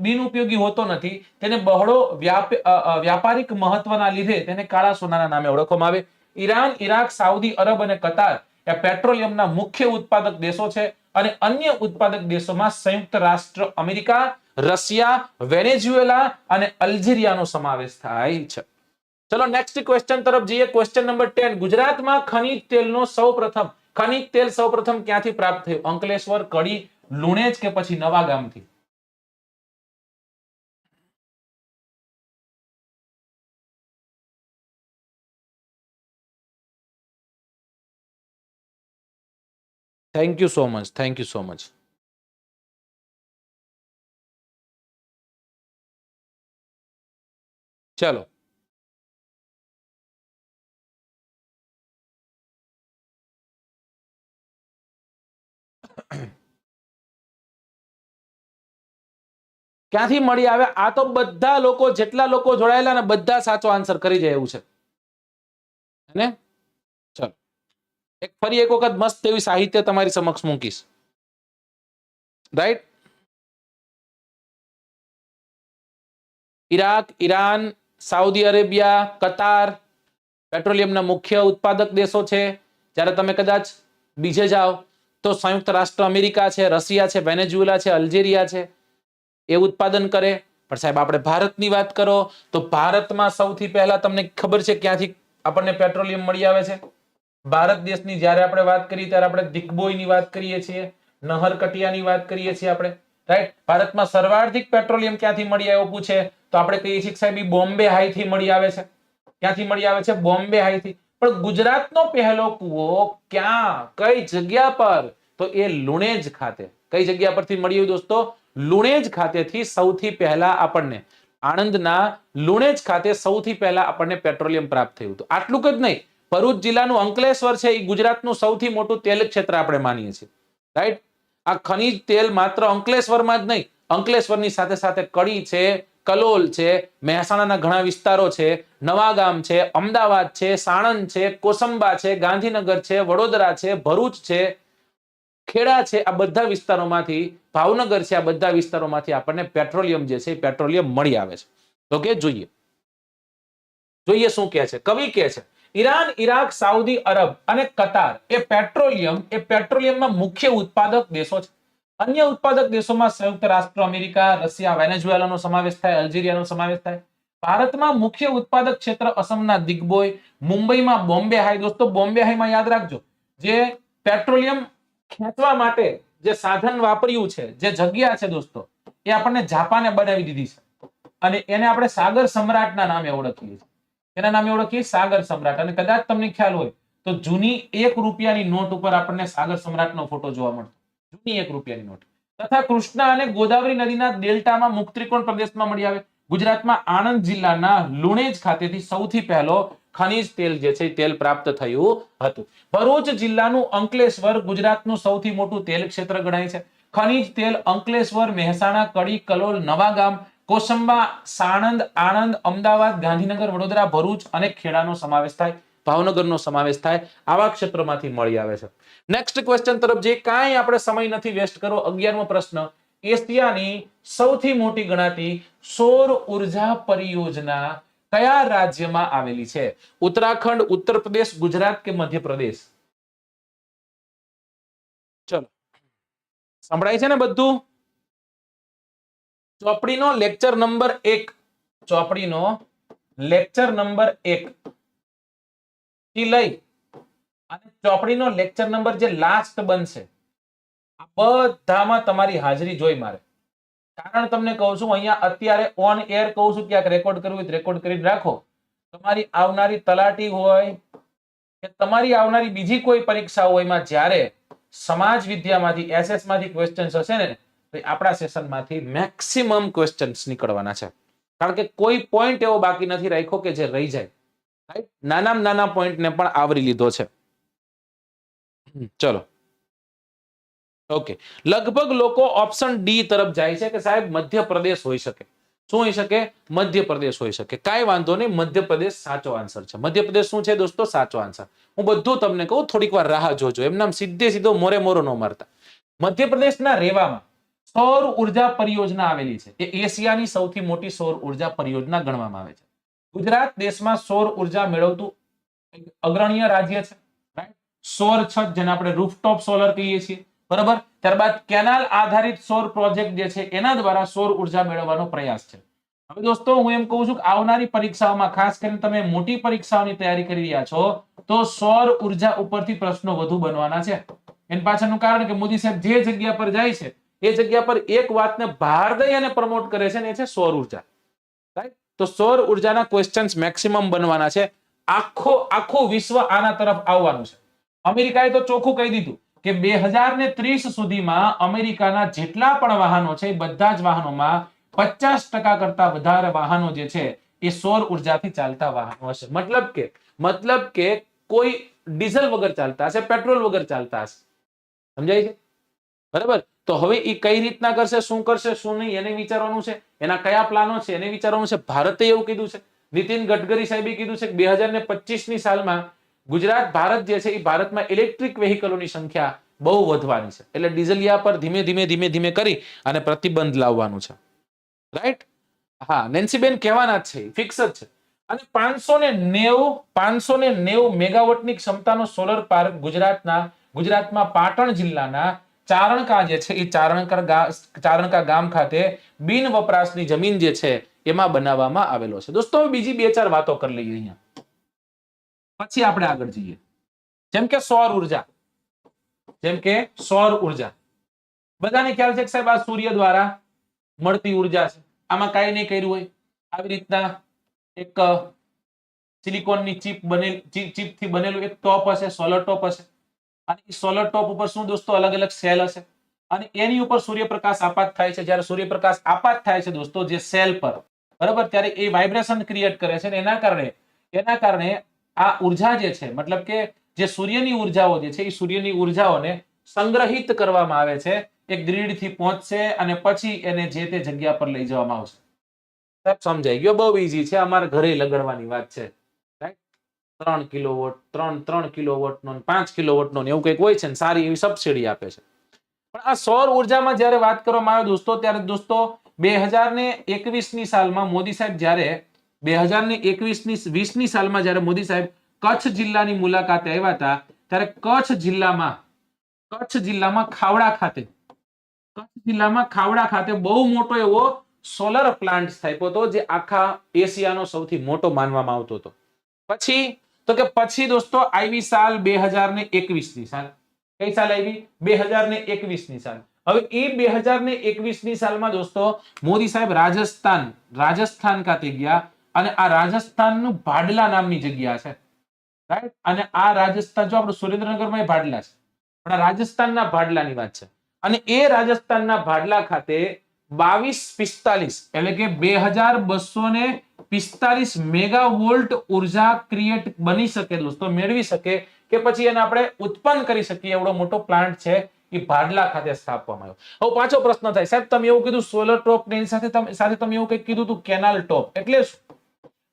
બિનઉપયોગી હોતો નથી. તેને બહોળો વ્યાપારિક મહત્વના લીધે તેને કાળા સોનાના નામે ઓળખવામાં આવે. ઈરાન, ઈરાક, સાઉદી અરબ અને કતાર એ પેટ્રોલિયમના મુખ્ય ઉત્પાદક દેશો છે અને અન્ય ઉત્પાદક દેશોમાં સંયુક્ત રાષ્ટ્ર અમેરિકા, રશિયા, વેનેઝુએલા અને અલ્જેરિયાનો સમાવેશ થાય છે. ચલો નેક્સ્ટ ક્વેશ્ચન તરફ જઈએ. Question number 10. ગુજરાતમાં ખનિજ તેલનો ખનિજ તેલ સૌપ્રથમ ક્યાંથી પ્રાપ્ત થયું? અંકલેશ્વર, કડી, લુણેજ કે પછી નવાગામથી? Thank you so much. Thank you so much. ચલો ક્યાંથી મળી આવે? આ તો બધા લોકો, જેટલા લોકો જોડાયેલા ને બધા સાચો આન્સર કરી જાય એવું છે ને. ચલો ફરી એક વખત મસ્ત એવી સાહિત્ય તમારી સમક્ષ મૂકીશ. Right. Iraq, Iran, Saudi Arabia, Qatar પેટ્રોલિયમના મુખ્ય ઉત્પાદક દેશો છે. જ્યારે તમે કદાચ બીજે જાઓ તો સંયુક્ત રાષ્ટ્ર અમેરિકા છે, રશિયા છે, વેનેઝુએલા છે, અલ્જેરિયા છે, એ ઉત્પાદન કરે. પણ સાહેબ આપણે ભારતની વાત કરો તો ભારતમાં સૌથી પહેલા તમને ખબર છે ક્યાંથી આપણને પેટ્રોલિયમ મળી આવે છે? ભારત દેશની જ્યારે આપણે વાત કરીએ ત્યારે આપણે દિગ્બોયની વાત કરીએ છીએ, નહરકટિયાની વાત કરીએ છીએ આપણે. રાઈટ. ભારતમાં સર્વાધિક પેટ્રોલિયમ ક્યાંથી મળી આવ્યો પૂછે તો આપણે કહીએ છીએ સાહેબ બોમ્બે હાઈ થી મળી આવે છે. ક્યાંથી મળી આવે છે? બોમ્બે હાઈ થી. પણ ગુજરાતનો પહેલો કૂવો ક્યાં, કઈ જગ્યા પર? તો એ લુણેજ ખાતે. કઈ જગ્યા પરથી મળ્યું દોસ્તો? લુણેજ ખાતેથી સૌથી પહેલા આપણને આણંદના લુણેજ ખાતે સૌથી પહેલા આપણને પેટ્રોલિયમ પ્રાપ્ત થયું હતું. આટલું જ નહીં, ભરૂચ જિલ્લાનું અંકલેશ્વર છે એ ગુજરાતનું સૌથી મોટું તેલ ક્ષેત્ર આપણે માનીએ છીએ. રાઈટ. આ ખનિજ તેલ માત્ર અંકલેશ્વરમાં જ નહીં, અંકલેશ્વરની સાથે સાથે કડી છે, કલોલ છે, મહેસાણાના ઘણા વિસ્તારો છે, નવાગામ છે, અમદાવાદ છે, સાણંદ છે, કોસંબા છે, ગાંધીનગર છે, વડોદરા છે, ભરૂચ છે, ખેડા છે, આ બધા વિસ્તારોમાંથી, ભાવનગર છે, આ બધા વિસ્તારોમાંથી આપણને પેટ્રોલિયમ જે છે પેટ્રોલિયમ મળી આવે છે. તો કે જોઈએ શું કહે છે કવિ. કહે છે ઈરાન, ઈરાક, સાઉદી અરબ અને કતાર એ પેટ્રોલિયમના મુખ્ય ઉત્પાદક દેશો છે. અન્ય ઉત્પાદક દેશોમાં સંયુક્ત રાષ્ટ્ર અમેરિકા, રશિયા, વેનેઝુએલાનો સમાવેશ થાય, અલ્જેરિયાનો સમાવેશ થાય. ભારતમાં મુખ્ય ઉત્પાદક ક્ષેત્ર અસમના દિગ્બોય, મુંબઈમાં બોમ્બે હાઈ. દોસ્તો બોમ્બે હાઈમાં યાદ રાખજો, જે પેટ્રોલિયમ ખેંચવા માટે જે સાધન વાપર્યું છે, જે જગ્યા છે દોસ્તો, એ આપણને જાપાને બનાવી દીધી છે અને એને આપણે સાગર સમ્રાટના નામે ઓળખીએ છીએ. એના નામે ઓળખીએ સાગર સમ્રાટ. અને કદાચ તમને ખ્યાલ હોય તો જૂની ₹1 નોટ ઉપર આપણને સાગર સમ્રાટનો ફોટો જોવા મળતો. જૂની ₹1 નોટ. તથા કૃષ્ણા અને ગોદાવરી નદીના ડેલ્ટામાં મુક્ત્રિકોણ પ્રદેશમાં મળી આવે. ગુજરાતમાં આણંદ જિલ્લાના લુણેજ ખાતેથી સૌથી પહેલો ખનિજ તેલ જે છે તેલ પ્રાપ્ત થયું હતું. ભરૂચ જિલ્લાનું અંકલેશ્વર ગુજરાતનું સૌથી મોટું તેલ ક્ષેત્ર ગણાય છે. ખનિજ તેલ અંકલેશ્વર, મહેસાણા, કડી, કલોલ, નવાગામ, કોસંબા, સાણંદ, આણંદ, અમદાવાદ, ગાંધીનગર, વડોદરા, ભરૂચ અને ખેડાનો સમાવેશ થાય, ભાવનગરનો સમાવેશ થાય, આવા ક્ષેત્રોમાંથી મળી આવે છે. નેક્સ્ટ ક્વેશ્ચન તરફ જે કાંઈ આપણે સમય નથી વેસ્ટ કરવો. 11મો પ્રશ્ન. એશિયાની સૌથી મોટી ગણાતી સૌર ઉર્જા પરિયોજના કયા રાજ્યમાં આવેલી છે? ઉત્તરાખંડ, ઉત્તર પ્રદેશ, ગુજરાત કે મધ્યપ્રદેશ? ચલો સંભળાય છે ને બધું? ચોપડીનો લેક્ચર નંબર 1, ચોપડીનો લેક્ચર નંબર 1 થી લઈ અને ચોપડીનો લેક્ચર નંબર જે લાસ્ટ બનશે, આ બધામાં તમારી હાજરી જોઈ મારે. કારણ તમને કહું છું, અહીંયા અત્યારે ઓન એર કહું છું, ક્યાંક રેકોર્ડ કરવું હોય રેકોર્ડ કરીને રાખો. તમારી આવનારી તલાટી હોય કે તમારી આવનારી બીજી કોઈ પરીક્ષાઓ હોય એમાં જ્યારે સમાજ વિદ્યામાંથી, એસએસ માંથી ક્વેશ્ચન્સ હશે ને, તો આપણા સેશનમાંથી મેક્સિમમ ક્વેશ્ચન્સ નીકળવાના છે. કારણ કે કોઈ પોઈન્ટ એવો બાકી નથી રાખ્યો કે જે રહી જાય. નાનામાં નાના પોઈન્ટને પણ આવરી લીધો છે. ચલો ઓકે. લગભગ લોકો ઓપ્શન ડી તરફ જાય છે કે સાહેબ મધ્યપ્રદેશ હોઈ શકે. શું હોઈ શકે? મધ્યપ્રદેશ હોઈ શકે. કાંઈ વાંધો નહીં, મધ્યપ્રદેશ સાચો આન્સર છે. મધ્યપ્રદેશ શું છે દોસ્તો? સાચો આન્સર. હું બધું તમને કહું, થોડીક વાર રાહ જોજો. એમનામ સીધો મોરે મોરો ન મારતા. મધ્યપ્રદેશના રેવામાં સૌર ઉર્જા પરિયોજના આવેલી છે. એ એશિયાની સૌથી મોટી સૌર ઉર્જા પરિયોજના ગણવામાં આવે છે. ગુજરાત દેશમાં સૌર ઉર્જા મેળવતું અગ્રણીય રાજ્ય છે. સૌર છત, જેને આપણે રૂફટોપ સોલર કહીએ છીએ, બરાબર. ત્યારબાદ કેનાલ આધારિત સૌર પ્રોજેક્ટ જે છે એના દ્વારા સૌર ઉર્જા મેળવવાનો પ્રયાસ છે. હવે દોસ્તો હું એમ કહું છું કે આવનારી પરીક્ષાઓમાં, ખાસ કરીને તમે મોટી પરીક્ષાઓની તૈયારી કરી રહ્યા છો, તો સૌર ઉર્જા ઉપરથી પ્રશ્નો વધુ બનવાના છે. એની પાછળનું કારણ કે મોદી સાહેબ જે જગ્યા પર જાય છે એ જગ્યા પર એક વાતને બહાર દઈ અને પ્રમોટ કરે છે, ને એ છે સૌર ઉર્જા. રાઈટ? તો સૌર ઉર્જાના ક્વેશ્ચન્સ મેક્સિમમ બનવાના છે. આખું વિશ્વ આના તરફ આવવાનું છે. અમેરિકાએ તો ચોખ્ખું કહી દીધું કે 2030 સુધીમાં અમેરિકાના જેટલા પણ વાહનો છે, બધા જ વાહનોમાં 50% કરતા વધારે વાહનો જે છે એ સૌર ઉર્જાથી ચાલતા વાહનો હશે. મતલબ કે કોઈ ડીઝલ વગર ચાલતા હશે, પેટ્રોલ વગર ચાલતા હશે. સમજાય છે? બરાબર. તો હવે એ કઈ રીતના કરશે, શું કરશે, શું નહીં, એને વિચારવાનું છે. એના કયા પ્લાનો છે એને વિચારવાનું છે. ભારતે એવું કીધું છે, નીતિન ગડકરી સાહેબે કીધું છે કે 2025 ની સાલમાં ભારત જે છે એ ભારતમાં ઇલેક્ટ્રિક વેહિકલોની સંખ્યા બહુ વધવાની છે. એટલે ડીઝલિયા પર ધીમે ધીમે કરી અને પ્રતિબંધ લાવવાનું છે. રાઈટ? હા, નેન્સીબેન કહેવાના જ છે, ફિક્સ જ છે. અને 590 મેગાવોટની ક્ષમતાનો સોલર પાર્ક ગુજરાતમાં પાટણ જિલ્લાના ચારણકા જે છે એ ચારણકા ગામ ખાતે બિન વપરાશની જમીન જે છે એમાં બનાવવામાં આવેલો છે. દોસ્તો બીજી 2-4 વાતો કરી લઈએ અહીંયા, પછી આપણે આગળ જઈએ. જેમ કે સૌર ઉર્જા બધાને ખ્યાલ છે કે સાહેબ આ સૂર્ય દ્વારા મળતી ઉર્જા છે. આમાં કાંઈ નહીં કર્યું હોય, આવી રીતના એક સિલિકોનની ચીપથી બનેલું એક ટોપ હશે, સોલર ટોપ હશે. અને એ સોલર ટોપ ઉપર શું દોસ્તો? અલગ અલગ સેલ હશે અને એની ઉપર સૂર્યપ્રકાશ આપાત થાય છે. જ્યારે સૂર્યપ્રકાશ આપાત થાય છે દોસ્તો જે સેલ પર, બરાબર, ત્યારે એ વાઇબ્રેશન ક્રિએટ કરે છે. એના કારણે આ ઉર્જા જે છે, મતલબ કે જે સૂર્યની ઉર્જાઓ જે છે એ સૂર્યની ઉર્જાઓને સંગ્રહિત કરવામાં આવે છે. એ ગ્રીડ થી પહોંચશે અને પછી એને જે તે જગ્યા પર લઈ જવામાં આવશે. સમજાઈ ગયો? બહુ ઈઝી છે. અમારે ઘરે લગાડવાની વાત છે. 3 કિલોવોટ, 3 કિલોવોટ નો, 5 કિલોવોટ નો એવું કંઈક હોય છે ને, સારી એવી સબસિડી આપે છે. પણ આ સૌર ઉર્જામાં જ્યારે વાત કરવામાં આવે દોસ્તો, ત્યારે દોસ્તો 2021 ની સાલમાં મોદી સાહેબ જ્યારે 2020 ની સાલમાં જ્યારે મોદી સાહેબ કચ્છ જિલ્લાની મુલાકાતે આવ્યા હતા, ત્યારે કચ્છ જિલ્લામાં ખાવડા ખાતે બહુ મોટો એવો સોલર પ્લાન્ટ સ્થાપ્યો હતો, જે આખા એશિયાનો સૌથી મોટો માનવામાં આવતો હતો. પછી દોસ્તો આવી સાલ 2021 ની સાલ. કઈ સાલ આવી? 2021 ની સાલ. હવે એ 2021 ની સાલમાં દોસ્તો મોદી સાહેબ રાજસ્થાન ખાતે ગયા અને આ રાજસ્થાનનું ભાડલા નામની જગ્યા છે. રાઈટ? અને આ રાજસ્થાન, જો આપણું સુરેન્દ્રનગરમાં ભાડલા છે, પણ આ રાજસ્થાનના ભાડલાની વાત છે. અને એ રાજસ્થાનના ભાડલા ખાતે 2245 એટલે કે 2245 મેગાવોલ્ટ ઉર્જા ક્રિએટ બની શકે દોસ્તો, મેળવી શકે કે પછી એને આપણે ઉત્પન્ન કરી શકીએ એવડો મોટો પ્લાન્ટ છે એ ભાડલા ખાતે સ્થાપવામાં આવ્યો. હવે પાછો પ્રશ્ન થાય, સાહેબ તમે એવું કીધું સોલર ટોપ ની સાથે તમે એવું કંઈક કીધું હતું કેનાલ ટોપ, એટલે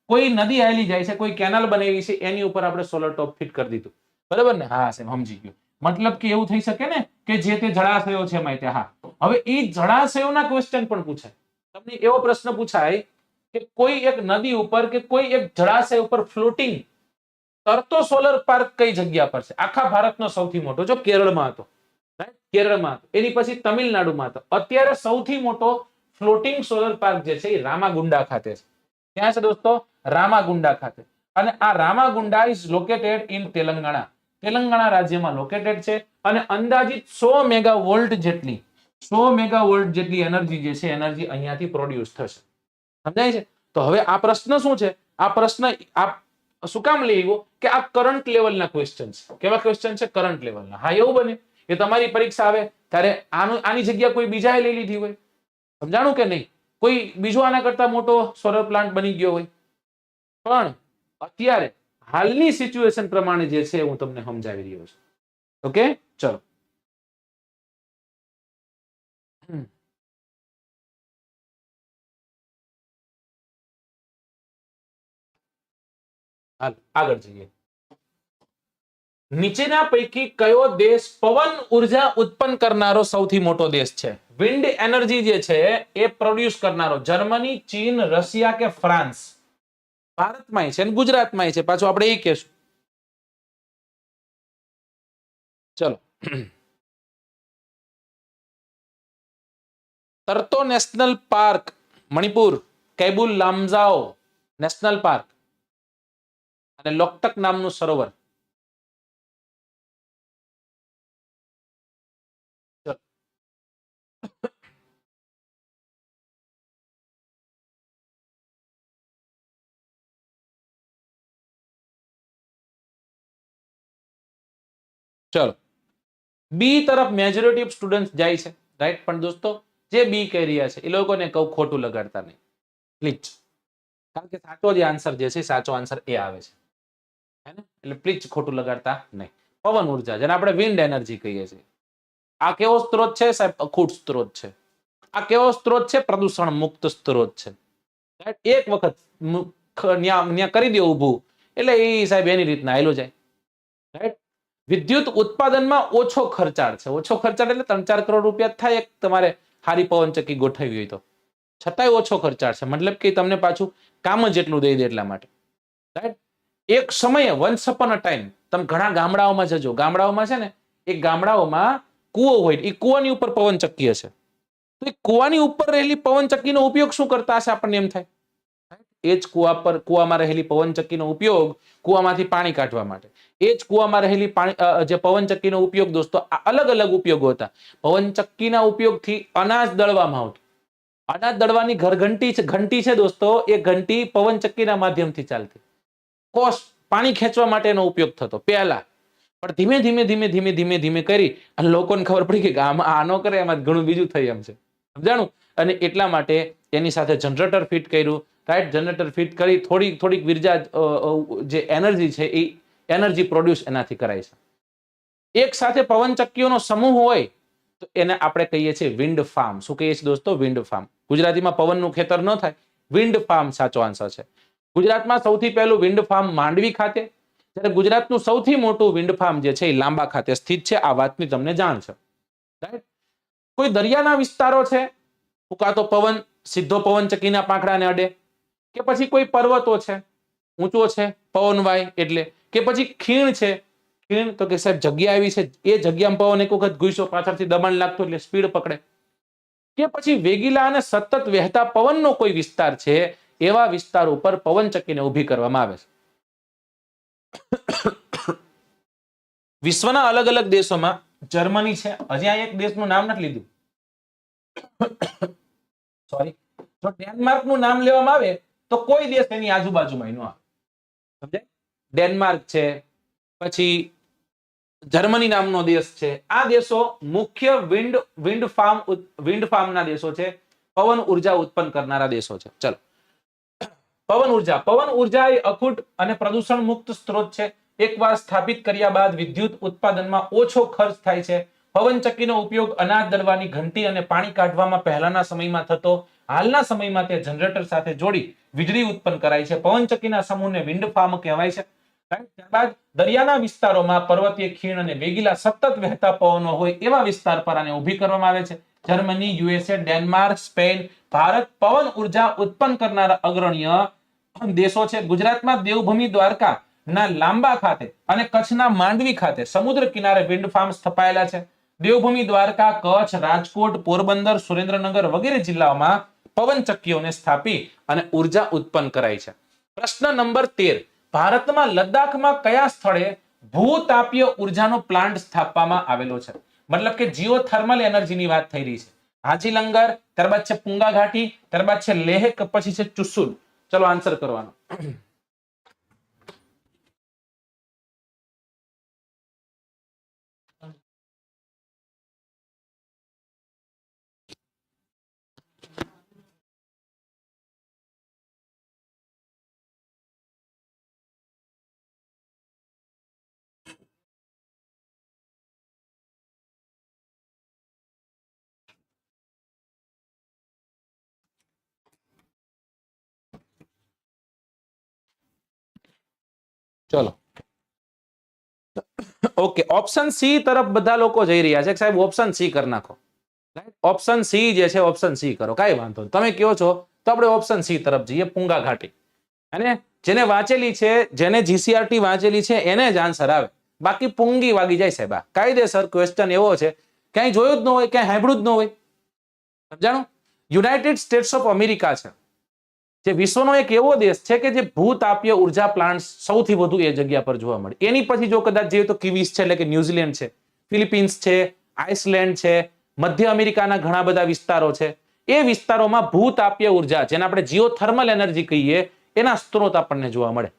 કોઈ નદી આવેલી જાય છે, કોઈ કેનાલ બનાવી છે, એની ઉપર આપણે સોલર ટોપ ફિટ કરી દીધું, બરાબર ને? હા સાહેબ, સમજી ગયો. મતલબ કે એવું થઈ શકે ને કે જે તે જળાશયો છે એમાં. હા, હવે એ જળાશયોના ક્વેશ્ચન પણ પૂછાય. તમને એવો પ્રશ્ન પૂછાય કે કોઈ એક નદી ઉપર કે કોઈ એક જળાશય ઉપર ફ્લોટિંગ તરતો સોલર પાર્ક કઈ જગ્યા પર છે? આખા ભારતનો સૌથી મોટો, જો કેરળમાં હતો, એની પછી તમિલનાડુમાં હતો. અત્યારે સૌથી મોટો ફ્લોટિંગ સોલર પાર્ક જે છે એ રામાગુંડા ખાતે છે. ક્યાં છે દોસ્તો? રામાગુંડા ખાતે. અને આ રામાગુંડા ઇઝ લોકેટેડ ઇન તેલંગાણા રાજ્યમાં લોકેટેડ છે. અને અંદાજિત 100 મેગાવોલ્ટ જેટલી એનર્જી જે છે એનર્જી અહીંયાથી પ્રોડ્યુસ થશે. સમજાય છે? તો હવે આ પ્રશ્ન શું છે? આ પ્રશ્ન શું કામ લેવો કે આ કરંટ લેવલના ક્વેશ્ચન છે. કેવા ક્વેશ્ચન છે? કરંટ લેવલના. હા, એવું બને કે તમારી પરીક્ષા આવે ત્યારે આની જગ્યા કોઈ બીજાએ લઈ લીધી હોય, સમજાણું કે નહીં? કોઈ બીજો આના કરતા મોટો સોલર પ્લાન્ટ બની ગયો હોય. પણ અત્યારે હાલની સિચ્યુએશન પ્રમાણે જે છે હું તમને સમજાવી રહ્યો છું. ઓકે, ચલો. હાલ આગળ જઈએ. નીચેના પૈકી કયો દેશ પવન ઉર્જા ઉત્પન્ન કરનારો સૌથી મોટો દેશ છે? વિન્ડ એનર્જી જે છે એ પ્રોડ્યુસ કરનારો જર્મની, ચીન, રશિયા કે ફ્રાન્સ? ભારતમાં છે અને ગુજરાતમાં છે, પાછું આપણે એ કહેશું. ચલો. તરતો national park Manipur, Keibul Lamjao national park અને લોકટક નામનું સરોવર. ચલો, બી તરફ મેજોરિટી ઓફ સ્ટુડન્ટ જાય છે, રાઈટ? પણ દોસ્તો જે બી કહી રહ્યા છે એ લોકોને કહું ખોટું લગાડતા નહીં પ્લીઝ, કારણ કે સાચો જે આન્સર જે છે સાચો આન્સર એ આવે છે, હે ને? એટલે પ્લીઝ ખોટું લગાડતા નહીં. પવન ઉર્જા જેને આપણે વિન્ડ એનર્જી કહીએ છીએ, આ કેવો સ્ત્રોત છે સાહેબ? અખૂટ સ્ત્રોત છે. આ કેવો સ્ત્રોત છે? પ્રદૂષણ મુક્ત સ્ત્રોત છે. એક વખત ન્યા કરી દો ઊભું એટલે એ સાહેબ એની રીતના આયલો જાય, રાઈટ? વિદ્યુત ઉત્પાદનમાં ઓછો ખર્ચાળ છે. ઓછો ખર્ચાળ એટલે 3-4 કરોડ રૂપિયા થાય એક તમારે હારી પવનચક્કી ગોઠવવી હોય તો, છતાંય ઓછો ખર્ચાળ છે, મતલબ કે તમને પાછું કામ જ એટલું દઈ દે એટલા માટે, રાઈટ? એક સમયે વન્સ અપોન અ ટાઈમ તમે ઘણા ગામડાઓમાં જજો, ગામડાઓમાં છે ને એક ગામડાઓમાં કૂવો હોય, એ કૂવાની ઉપર પવનચક્કી હશે, તો એ કૂવાની ઉપર રહેલી પવનચક્કીનો ઉપયોગ શું કરતા હશે આપણને એમ થાય? એ જ કૂવામાં રહેલી પવનચક્કીનો ઉપયોગ કૂવામાંથી પાણી કાઢવા માટે, એ જ કૂવામાં રહેલી જે પવનચક્કીનો ઉપયોગ દોસ્તો અલગ અલગ ઉપયોગો હતા. પવનચક્કીના ઉપયોગથી અનાજ દળવામાં આવતું. અનાજ દળવાની ઘંટી છે દોસ્તો, એ ઘંટી પવનચક્કીના માધ્યમથી ચાલતી. કોષ પાણી ખેંચવા માટેનો ઉપયોગ થતો પહેલા, પણ ધીમે ધીમે ધીમે ધીમે ધીમે ધીમે કરી અને લોકોને ખબર પડી કે આમાં આનો કરે એમાં ઘણું બીજું થઈ એમ છે, સમજાણું? અને એટલા માટે એની સાથે જનરેટર ફિટ કર્યું, રાઈટ? જનરેટર ફિટ કરી થોડીક વિર્જા જે એનર્જી છે એ એનર્જી પ્રોડ્યુસ એનાથી કરાય છે. એક સાથે પવનચક્કીઓનો સમૂહ હોય તો એને આપણે કહીએ છીએ વિન્ડ ફાર્મ. શું કહીએ છીએ દોસ્તો? Wind farm. ગુજરાતીમાં પવનનું ખેતર ન થાય, વિન્ડ ફાર્મ સાચો આન્સર છે. ગુજરાતમાં સૌથી પહેલું વિન્ડ ફાર્મ માંડવી ખાતે, જ્યારે ગુજરાતનું સૌથી મોટું વિન્ડ ફાર્મ જે છે એ લાંબા ખાતે સ્થિત છે. આ વાતની તમને જાણ છે, રાઈટ? કોઈ દરિયાના વિસ્તારો છે, કાં તો પવન સીધો પવનચક્કીના પાંખડાને અડે, કે પછી કોઈ પર્વતો છે, ઊંચો છે પવન વાય એટલે, કે પછી ખીણ છે, ખીણ તો કે સાહેબ જગ્યા આવી છે, એ જગ્યામાં પવન એક વખત ઘૂસ્યો પાછળથી દબાણ લાગતું એટલે સ્પીડ પકડે, કે પછી વેગીલા અને સતત વહેતા પવનનો કોઈ વિસ્તાર છે, એવા વિસ્તાર ઉપર પવનચક્કીને ઊભી કરવામાં આવે છે. વિશ્વના અલગ અલગ દેશોમાં, જર્મની છે, હજી આ એક દેશનું નામ નથી લીધું, સોરી, જો ડેનમાર્કનું નામ લેવામાં આવે તો કોઈ દેશ એની આજુબાજુમાં ન આવે, સમજાય? ડેનમાર્ક છે, પછી જર્મની નામનો દેશ છે. આ દેશો મુખ્ય વિન્ડ ફાર્મના દેશો છે, પવન ઉર્જા ઉત્પન્ન કરનારા દેશો છે. ચલો, પવન ઉર્જા એ અખૂટ અને પ્રદૂષણ મુક્ત સ્ત્રોત છે. એકવાર સ્થાપિત કર્યા બાદ વિદ્યુત ઉત્પાદનમાં ઓછો ખર્ચ થાય છે. પવનચક્કીનો ઉપયોગ અનાજ દળવાની ઘંટી અને પાણી કાઢવામાં પહેલાના સમયમાં થતો, હાલના સમયમાં તે જનરેટર સાથે જોડી વીજળી ઉત્પન્ન કરાય છે. પવનચક્કીના સમૂહને વિન્ડ ફાર્મ કહેવાય છે. ત્યારબાદ દરિયાના વિસ્તારોમાં પર્વતીય ખીણ અને વેગીલા સતત વહેતા પવનો હોય એવા વિસ્તાર પર આને ઊભી કરવામાં આવે છે. Germany, USA, Denmark, Spain, Bharat પવન ઉર્જા ઉત્પન્ન કરનારા અગ્રણીય દેશો છે. ગુજરાતમાં દેવભૂમિ દ્વારકા ના લાંબા ખાતે અને કચ્છના માંડવી ખાતે સમુદ્ર કિનારે વિન્ડ ફાર્મ સ્થપાયેલા છે. દેવભૂમિ દ્વારકા, કચ્છ, રાજકોટ, પોરબંદર, સુરેન્દ્રનગર વગેરે જિલ્લાઓમાં પવનચક્કીઓને સ્થાપી અને ઉર્જા ઉત્પન્ન કરાય છે. પ્રશ્ન નંબર 13. ભારતમાં લદ્દાખમાં કયા સ્થળે ભૂતાપીય ઉર્જાનો પ્લાન્ટ સ્થાપવામાં આવેલો છે? મતલબ કે જીઓથર્મલ એનર્જીની વાત થઈ રહી છે. હાજીલંગર, ત્યારબાદ છે પુંગા ઘાટી, ત્યારબાદ છે લેહ, પછી છે ચુશુલ. ચલો આન્સર કરવાનો. ચલો ઓકે, ઓપ્શન સી તરફ બધા લોકો જઈ રહ્યા છે સાહેબ, ઓપ્શન સી કરી નાખો. ઓપ્શન સી જે છે ઓપ્શન સી કરો, કઈ વાંધો નહીં. તમે કહો છો તો આપણે ઓપ્શન સી તરફ જઈએ, પૂંગા ઘાટી. અને જેને વાંચેલી છે, જેને જીસીઆરટી વાંચેલી છે એને જ આન્સર આવે, બાકી પૂંગી વાગી જાય સાહેબ. કાયદેસર ક્વેશ્ચન એવો છે, ક્યાંય જોયું જ ન હોય, ક્યાંય સાંભળ્યું જ ન હોય. સમજાણું? યુનાઇટેડ સ્ટેટ્સ ઓફ અમેરિકા છે જે વિશ્વનો એક એવો દેશ છે કે જે ભૂતાપીય ઉર્જા પ્લાન્ટ સૌથી વધુ એ જગ્યા પર જોવા મળે. એની પછી જો કદાચ જોઈએ તો કિવીસ છે, એટલે કે ન્યુઝીલેન્ડ છે, ફિલિપિન્સ છે, આઇસલેન્ડ છે, મધ્ય અમેરિકાના ઘણા બધા વિસ્તારો છે. એ વિસ્તારોમાં ભૂતાપીય ઉર્જા, જેને આપણે જીઓથર્મલ એનર્જી કહીએ, એના સ્ત્રોત આપણને જોવા મળે.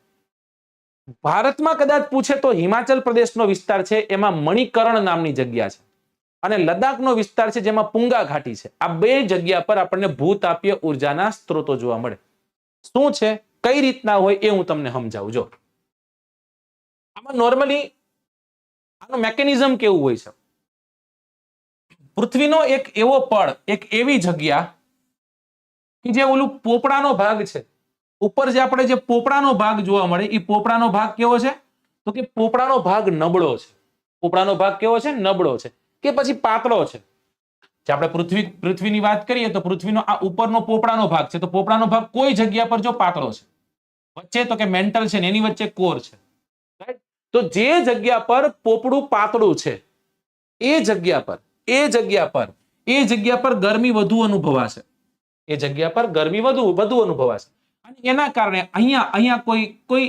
ભારતમાં કદાચ પૂછે તો હિમાચલ પ્રદેશનો વિસ્તાર છે, એમાં મણિકર્ણ નામની જગ્યા છે, અને લદ્દાખનો વિસ્તાર છે જેમાં પૂંગા ઘાટી છે. આ બે જગ્યા પર આપણને ભૂતાપીય ઉર્જાના સ્ત્રોતો જોવા મળે. શું છે, કઈ રીતના હોય એ હું તમને સમજાવું. જો આમાં નોર્મલી આનું મેકેનિઝમ કેવું હોય છે, પૃથ્વીનો એક એવો પડ, એક એવી જગ્યા કે જે ઓલું પોપડાનો ભાગ છે, ઉપર જે આપણે જે પોપડાનો ભાગ જોવા મળે, એ પોપડાનો ભાગ કેવો છે, તો કે પોપડાનો ભાગ નબળો છે. પોપડાનો ભાગ કેવો છે, નબળો છે, કે પછી પાતળો છે. જે આપણે પૃથ્વીની વાત કરીએ તો પૃથ્વીનો આ ઉપરનો પોપડાનો ભાગ છે, તો પોપડાનો ભાગ કોઈ જગ્યા પર જો પાતળો છે, વચ્ચે તો કે મેન્ટલ છે ને એની વચ્ચે કોર છે, રાઈટ? તો જે જગ્યા પર પોપડું પાતળું છે એ જગ્યા પર ગરમી વધુ અનુભવાશે. એ જગ્યા પર ગરમી વધુ અનુભવાશે. અને એના કારણે અહીંયા કોઈ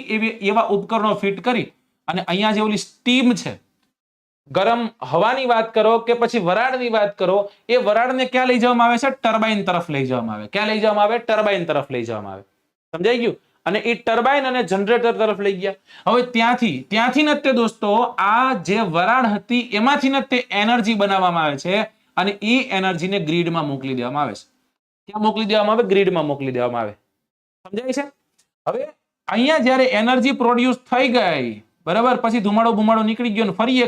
એવા ઉપકરણો ફિટ કરી અને અહીંયા જે ઓલી સ્ટીમ છે, ગરમ હવાની વાત કરો કે પછી વરાળની વાત કરો, એ વરાળને ક્યાં લઈ જવામાં આવે છે, ટર્બાઇન તરફ લઈ જવામાં આવે. ક્યાં લઈ જવામાં આવે? ટર્બાઇન તરફ લઈ જવામાં આવે. સમજાઈ ગયું? અને એ ટર્બાઇન અને જનરેટર તરફ લઈ ગયા. હવે ત્યાંથી ને તે દોસ્તો આ જે વરાળ હતી એમાંથી ને તે એનર્જી બનાવવામાં આવે છે, અને એ એનર્જીને ગ્રીડમાં મોકલી દેવામાં આવે છે. ક્યાં મોકલી દેવામાં આવે? ગ્રીડમાં મોકલી દેવામાં આવે. સમજાય છે? હવે અહીંયા જ્યારે એનર્જી પ્રોડ્યુસ થઈ ગઈ, બરાબર, પછી ધુમાડો બુમાડો નીકળી ગયો, ફરી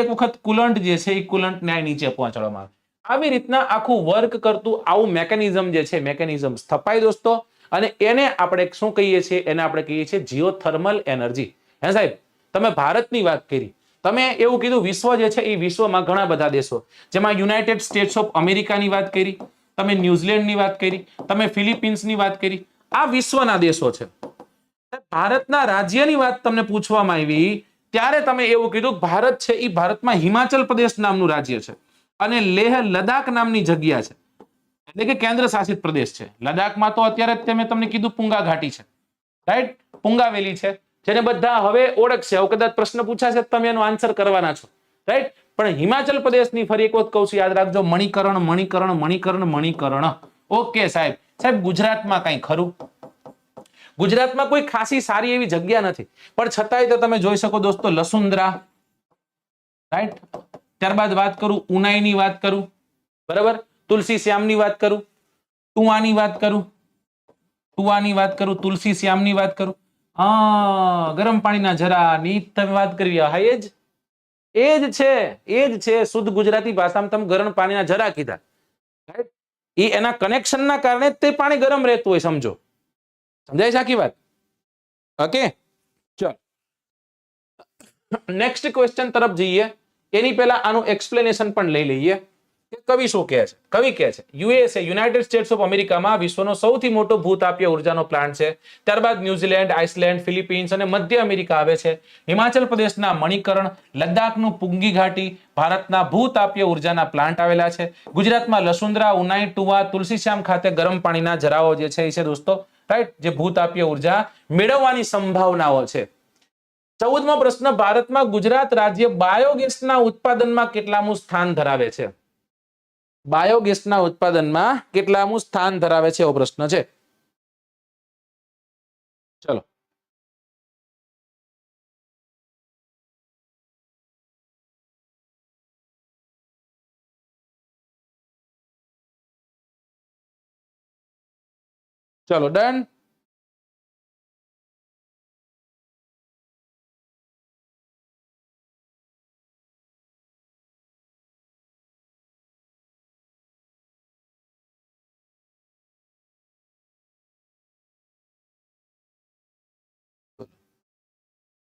એક વખત કુલન્ટ જે છે એ કુલન્ટને નીચે પહોંચાડવામાં આવે. આવી રીતના આખું વર્ક કરતું આવું મેકેનિઝમ જે છે, મેકેનિઝમ સ્થપાય દોસ્તો. અને એને આપણે શું કહીએ છીએ? એને આપણે કહીએ છીએ જીઓથર્મલ એનર્જી. હે સાહેબ, તમે ભારતની વાત કરી, તમે એવું કીધું વિશ્વ જે છે એ વિશ્વમાં ઘણા બધા દેશો, જેમાં યુનાઇટેડ સ્ટેટ્સ ઓફ અમેરિકાની વાત કરી, તમે ન્યુઝીલેન્ડની વાત કરી, તમે ફિલિપિન્સની વાત કરી. આ વિશ્વના દેશો છે. ભારતના રાજ્યની વાત તમને પૂછવામાં આવી ત્યારે તમે એવું કીધું ભારત છે એ ભારતમાં હિમાચલ પ્રદેશ નામનું રાજ્ય છે, અને લેહ લદ્દાખ નામની જગ્યા છે, એટલે કે કેન્દ્ર શાસિત પ્રદેશ છે. લદ્દાખમાં તો અત્યારે મેં તમને કીધું પૂંગા ઘાટી છે, રાઈટ? પૂંગા વેલી છે, જેને બધા હવે ઓળખશે. હવે કદાચ પ્રશ્ન પૂછાશે તમે એનો આન્સર કરવાના છો, રાઈટ? પણ હિમાચલ પ્રદેશની ફરી એક વખત કહું છું, યાદ રાખજો, મણિકર્ણ. ઓકે સાહેબ. સાહેબ ગુજરાતમાં કઈ ખરું? ગુજરાતમાં કોઈ ખાસી સારી એવી જગ્યા નથી, પણ છતાંય તો તમે જોઈ શકો દોસ્તો, લસુંદરા, રાઈટ? ત્યારબાદ વાત કરું ઉનાઈની વાત કરું, બરાબર, તુલસી શ્યામની વાત કરું, ટુવાની વાત કરું, તુલસી શ્યામની વાત કરું, હા, ગરમ પાણીના ઝરાની તમે વાત કરી. હા, એ જ છે. શુદ્ધ ગુજરાતી ભાષામાં તમે ગરમ પાણીના ઝરા કીધા, રાઈટ? એ એના કનેક્શનના કારણે તે પાણી ગરમ રહેતું હોય, સમજો. સમજાય છે આખી વાત? ઓકે, ચલો નેક્સ્ટ ક્વેશ્ચન તરફ જઈએ. એની પહેલા આનું એક્સપ્લેનેશન પણ લઈ લઈએ કે કવિ શું કહે છે. કવિ કહે છે યુએસએ, યુનાઇટેડ સ્ટેટ્સ ઓફ અમેરિકામાં વિશ્વનો સૌથી મોટો ભૂતાપીય ઉર્જાનો પ્લાન્ટ છે. ત્યારબાદ ન્યુઝીલેન્ડ, આઇસલેન્ડ, ફિલિપિન્સ અને મધ્ય અમેરિકા આવે છે. હિમાચલ પ્રદેશના મણિકર્ણ, લદ્દાખનું પુંગી ઘાટી, ભારતના ભૂતાપીય ઉર્જાના પ્લાન્ટ આવેલા છે. ગુજરાતમાં લસુંદરા, ઉનાઈ, ટુવા, તુલસીશ્યામ ખાતે ગરમ પાણીના જરાઓ જે છે એ છે દોસ્તો, રાઈટ? જે ભૂતાપીય ઉર્જા મેળવવાની સંભાવનાઓ છે. 14મો પ્રશ્ન, ભારતમાં ગુજરાત રાજ્ય બાયોગેસના ઉત્પાદનમાં કેટલામું સ્થાન ધરાવે છે? બાયોગેસના ઉત્પાદનમાં કેટલામું સ્થાન ધરાવે છે એવો પ્રશ્ન છે. ચલો ચલો ડન.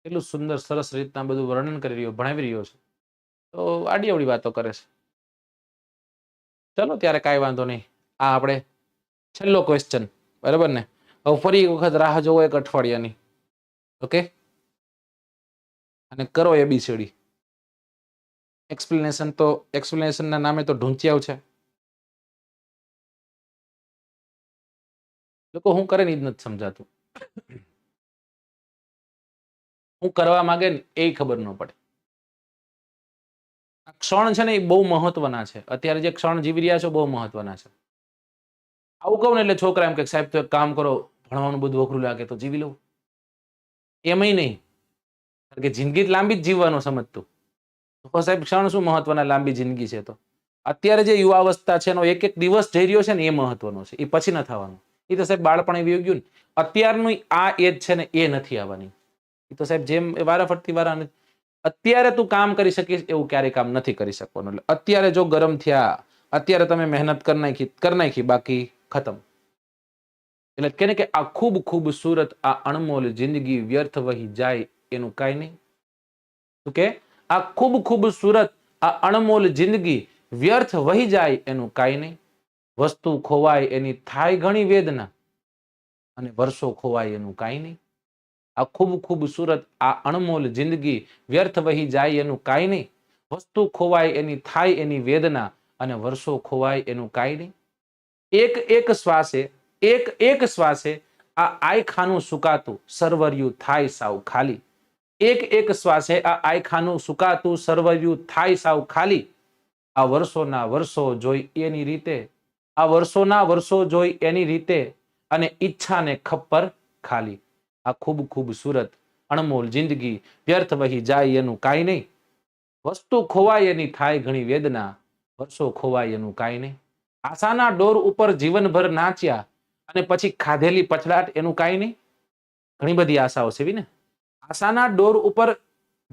કેટલું સુંદર સરસ રીતના બધું વર્ણન કરી રહ્યો, ભણાવી રહ્યો છે. તો આડી અવડી વાતો કરે છે. ચલો ત્યારે કાંઈ વાંધો નહીં. આ આપણે છેલ્લો ક્વેશ્ચન, બરાબર ને? હવે ફરી એક વખત રાહ જોવો એક અઠવાડિયાની. ઓકે, અને કરો ABCD. એક્સપ્લેનેશનના નામે તો ઢૂંચ્યાવ છે. લોકો હું કરે ને એ જ નથી સમજાતું. હું કરવા માંગે ને એ ખબર ન પડે. આ ક્ષણ છે ને એ બહુ મહત્વના છે. અત્યારે જે ક્ષણ જીવી રહ્યા છો બહુ મહત્વના છે. આવું કહું ને એટલે છોકરા એમ કે સાહેબ તો એક કામ કરો, ભણવાનું બધું અઘરું લાગે તો જીવી લઉં. એમય નહીં, કારણ કે જિંદગી લાંબી જ જીવવાનું સમજતું. તો સાહેબ ક્ષણ શું મહત્વના, લાંબી જિંદગી છે. તો અત્યારે જે યુવાવસ્થા છે એનો એક એક દિવસ જઈ રહ્યો છે ને એ મહત્વનો છે. એ પછી ન થવાનું. એ તો સાહેબ બાળપણ એવી ગયું ને. અત્યારનું આ એજ છે ને એ નથી આવવાની. એ તો સાહેબ જેમ વારાફરતી વારા, અત્યારે તું કામ કરી શકીશ એવું ક્યારેય કામ નથી કરી શકવાનું. એટલે અત્યારે જો ગરમ થયા, અત્યારે તમે મહેનત કરી નાખી, બાકી ખતમ. એટલે કે ને કે આ ખૂબ ખૂબસૂરત આ અણમોલ જિંદગી વ્યર્થ વહી જાય એનું કાંઈ નહીં. શું કે આ ખૂબ ખૂબસૂરત આ અણમોલ જિંદગી વ્યર્થ વહી જાય એનું કાંઈ નહીં. વસ્તુ ખોવાય એની થાય ઘણી વેદના, અને વર્ષો ખોવાય એનું કાંઈ નહીં. આ ખૂબ ખૂબસૂરત આ અણમોલ જિંદગી વ્યર્થ વહી જાય એનું કાંઈ નહીં. વસ્તુ ખોવાય એની થાય એની વેદના, અને વર્ષો ખોવાય એનું કાંઈ નહીં. એક એક શ્વાસે આ આયખાનું સુકાતું સરવર્યું થાય સાવ ખાલી. એક એક શ્વાસે આ આયખાનું સુકાતું સરવર્યું થાય સાવ ખાલી. આ વર્ષોના વર્ષો જોઈ એની રીતે, આ વર્ષોના વર્ષો જોઈ એની રીતે, અને ઈચ્છાને ખપ્પર ખાલી. આ ખૂબ ખૂબસૂરત અણમોલ જિંદગી વ્યર્થ વહી જાય એનું કાંઈ નહીં. વસ્તુ ખોવાય એની થાય ઘણી વેદના, વર્ષો ખોવાય એનું કાંઈ નહીં. આશાના ડોર ઉપર જીવનભર નાચ્યા, અને પછી ખાધેલી પછડાટ એનું કાંઈ નહીં. ઘણી બધી આશાઓ છે ને. આશાના ડોર ઉપર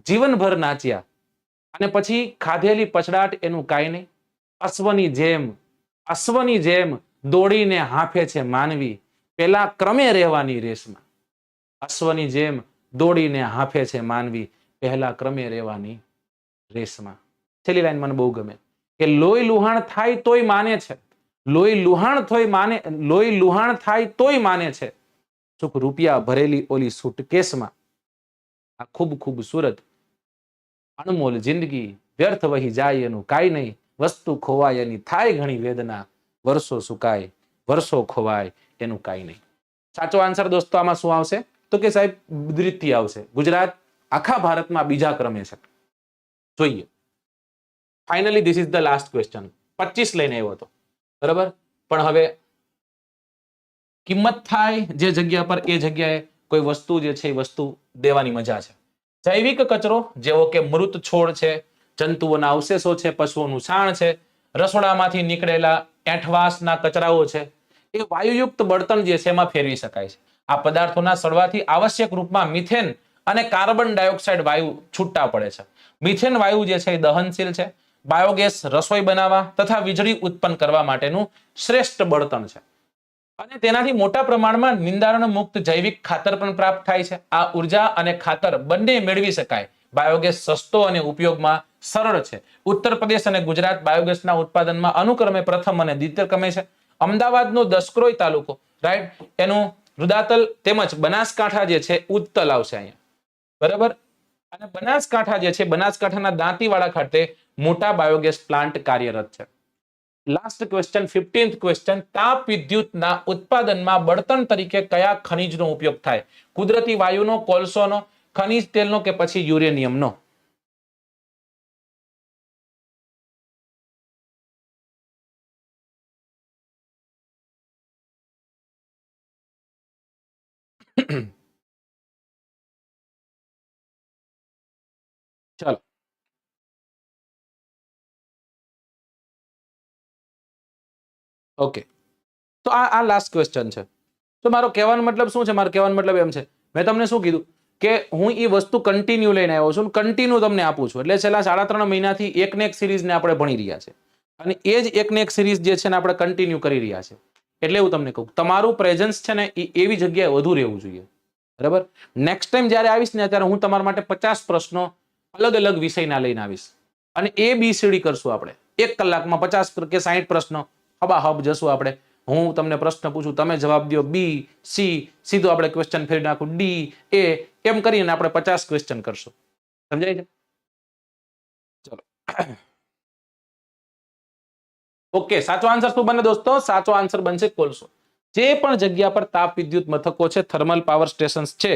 જીવનભર નાચ્યા, અને પછી ખાધેલી પછડાટ એનું કાંઈ નહીં. અશ્વની જેમ દોડીને હાંફે છે માનવી, પેલા ક્રમે રહેવાની રેસમાં. અશ્વની જેમ દોડીને હાંફે છે માનવી, પહેલા ક્રમે રહેવાની રેસમાં. છેલ્લી લાઈન મને બહુ ગમે કે લોહી લુહાણ થાય તોય માને છે, લોહી લુહાણ થાય તોય માને છે, સુખ રૂપિયા ભરેલી ઓલી સુટકેસમાં. આ ખૂબ ખૂબસૂરત અણમોલ જિંદગી વ્યર્થ વહી જાય એનું કાંઈ નહીં. વસ્તુ ખોવાય એની થાય ઘણી વેદના, વર્ષો સુકાય વર્ષો ખોવાય એનું કાંઈ નહીં. સાચો આન્સર દોસ્તો આમાં શું આવશે? તો કે સાહેબ દ્વિતીય આવશે. ગુજરાત આખા ભારતમાં બીજા ક્રમે છે. જોઈએ, finally this is the last question. 25 લઈને આવ્યો હતો, બરાબર? પણ હવે કિંમત થાય જે જગ્યા પર, એ જગ્યાએ કોઈ વસ્તુ જે છે એ વસ્તુ દેવાની મજા છે. જૈવિક કચરો જેવો કે મૃત છોડ છે, જંતુઓના અવશેષો છે, પશુઓનું છાણ છે, રસોડામાંથી નીકળેલા એઠવાસના કચરાઓ છે, એ વાયુયુક્ત બળતણ જે છે એમાં ફેરવી શકાય છે. આ પદાર્થોના સળવાથી આવશ્યક રૂપમાં મિથેન અને કાર્બન ડાયોક્સાઇડ વાયુ છૂટા પડે છે. મિથેન વાયુ જે છે એ દહનશીલ છે. બાયોગેસ રસોઈ બનાવવા તથા વીજળી ઉત્પન્ન કરવા માટેનું શ્રેષ્ઠ બળતણ છે. અને તેનાથી મોટા પ્રમાણમાં નિંદારણ મુક્ત જૈવિક ખાતર પણ પ્રાપ્ત થાય છે. આ ઉર્જા અને ખાતર બંને મેળવી શકાય. બાયોગેસ સસ્તો અને ઉપયોગમાં સરળ છે. ઉત્તર પ્રદેશ અને ગુજરાત બાયોગેસના ઉત્પાદનમાં અનુક્રમે પ્રથમ અને દ્વિતીય ક્રમે છે. અમદાવાદનો દસક્રોઈ તાલુકો, રાઈટ, એનું રુદાતલ તેમજ બનાસકાંઠા જે છે ઉત્તલ આવશે અહીંયા, બરાબર? અને બનાસકાંઠા જે છે, બનાસકાંઠાના દાંતીવાડા ખાતે મોટા બાયોગેસ પ્લાન્ટ કાર્યરત છે. Last question, 15th question. તાપ વિદ્યુતના ઉત્પાદનમાં બળતણ તરીકે કયા ખનિજનો ઉપયોગ થાય? કુદરતી વાયુનો, કોલસોનો, ખનિજ તેલનો કે પછી યુરેનિયમનો? ચાલો, ઓકે. તો આ લાસ્ટ ક્વેશ્ચન છે. તો મારો કહેવાનો મતલબ શું છે? મારો કહેવાનો મતલબ એમ છે, મેં તમને શું કીધું કે હું એ વસ્તુ કન્ટિન્યુ લઈને આવ્યો છું, કન્ટિન્યુ તમને આપું છું. એટલે છેલ્લા 3.5 મહિનાથી એકને એક સિરીઝને આપણે ભણી રહ્યા છે, અને એ જ એકને એક સિરીઝ જે છે ને આપણે કન્ટિન્યુ કરી રહ્યા છે. એટલે હું તમને કહું, તમારું પ્રેઝન્સ છે ને એ એવી જગ્યાએ વધુ રહેવું જોઈએ, બરાબર. નેક્સ્ટ ટાઈમ જ્યારે આવીશ ને ત્યારે હું તમારા માટે 50 પ્રશ્નો અલગ અલગ વિષયના લઈને આવીશ અને ABCD કરશું આપણે 1 કલાકમાં 50 કે 60 પ્રશ્નો હબાહબ જશું આપણે. હું તમને પ્રશ્ન પૂછું, તમે જવાબ દો B, C, સીધો આપણે ક્વેશ્ચન ફેરી નાખું D, A, એમ કરીને આપણે 50 ક્વેશ્ચન કરશું. સમજાય છે? ચલો. ઓકે, સાચો આન્સર શું બને દોસ્તો? સાચો આન્સર બનશે કોલસો. જે પણ જગ્યા પર તાપ વિદ્યુત મથકો છે, થર્મલ પાવર સ્ટેશન્સ છે,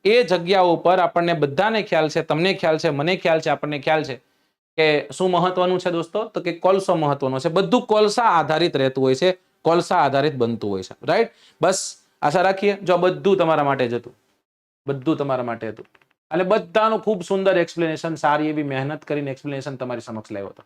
એ જગ્યાઓ પર આપણને બધાને ખ્યાલ છે, તમને ખ્યાલ છે, મને ખ્યાલ છે, આપણને ખ્યાલ છે કે શું મહત્વનું છે દોસ્તો? તો કે કોલસો મહત્વનો છે. બધું કોલસા આધારિત રહેતું હોય છે, કોલસા આધારિત બનતું હોય છે. રાઈટ? બસ આશા રાખીએ જો બધું તમારા માટે જ હતું, બધું તમારા માટે હતું અને બધાનું ખૂબ સુંદર એક્સપ્લેનેશન, સારી એવી મહેનત કરીને એક્સપ્લેનેશન તમારી સમક્ષ લાવ્યો હતો.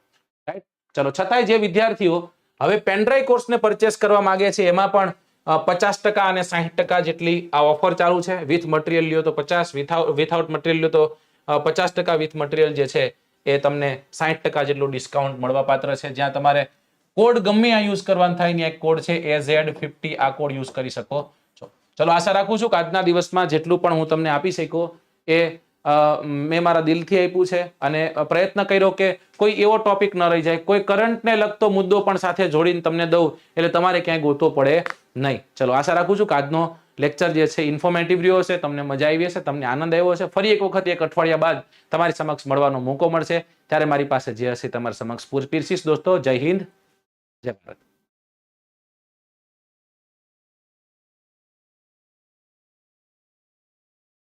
રાઈટ? ચલો, છતાંય જે વિદ્યાર્થીઓ હવે પેનડ્રાઈવ કોર્સને પરચેસ કરવા માંગે છે એમાં પણ 50% અને 60% જેટલી આ ઓફર ચાલુ છે. વિથ મટીરિયલ લ્યો તો 50, વિથઆઉટ મટીરિયલ લ્યો તો 50%, વિથ મટીરિયલ જે છે એ તમને 60% જેટલું ડિસ્કાઉન્ટ મળવાપાત્ર છે. જ્યાં તમારે કોડ ગમે આ યુઝ કરવાનું થાય ને એક કોડ છે AZ50, આ કોડ યુઝ કરી શકો છો. ચલો, આશા રાખું છું કે આજના દિવસમાં જેટલું પણ હું તમને આપી શક્યો એ મેં મારા દિલથી આપ્યું છે અને પ્રયત્ન કર્યો કે કોઈ એવો ટોપિક ન રહી જાય, કોઈ કરંટને લગતો મુદ્દો પણ સાથે જોડીને તમને દઉં એટલે તમારે ક્યાંય ગોતવો પડે નહીં. ચલો, આશા રાખું છું કે આજનો લેક્ચર જે છે ઇન્ફોર્મેટિવ રહ્યો હશે, તમને મજા આવી હશે, તમને આનંદ આવ્યો હશે. ફરી એક વખત 1 અઠવાડિયા બાદ તમારી સમક્ષ મળવાનો મોકો મળશે, ત્યારે મારી પાસે જે હશે તમારી સમક્ષ પીરસીશ દોસ્તો. જય હિન્દ, જય ભારત.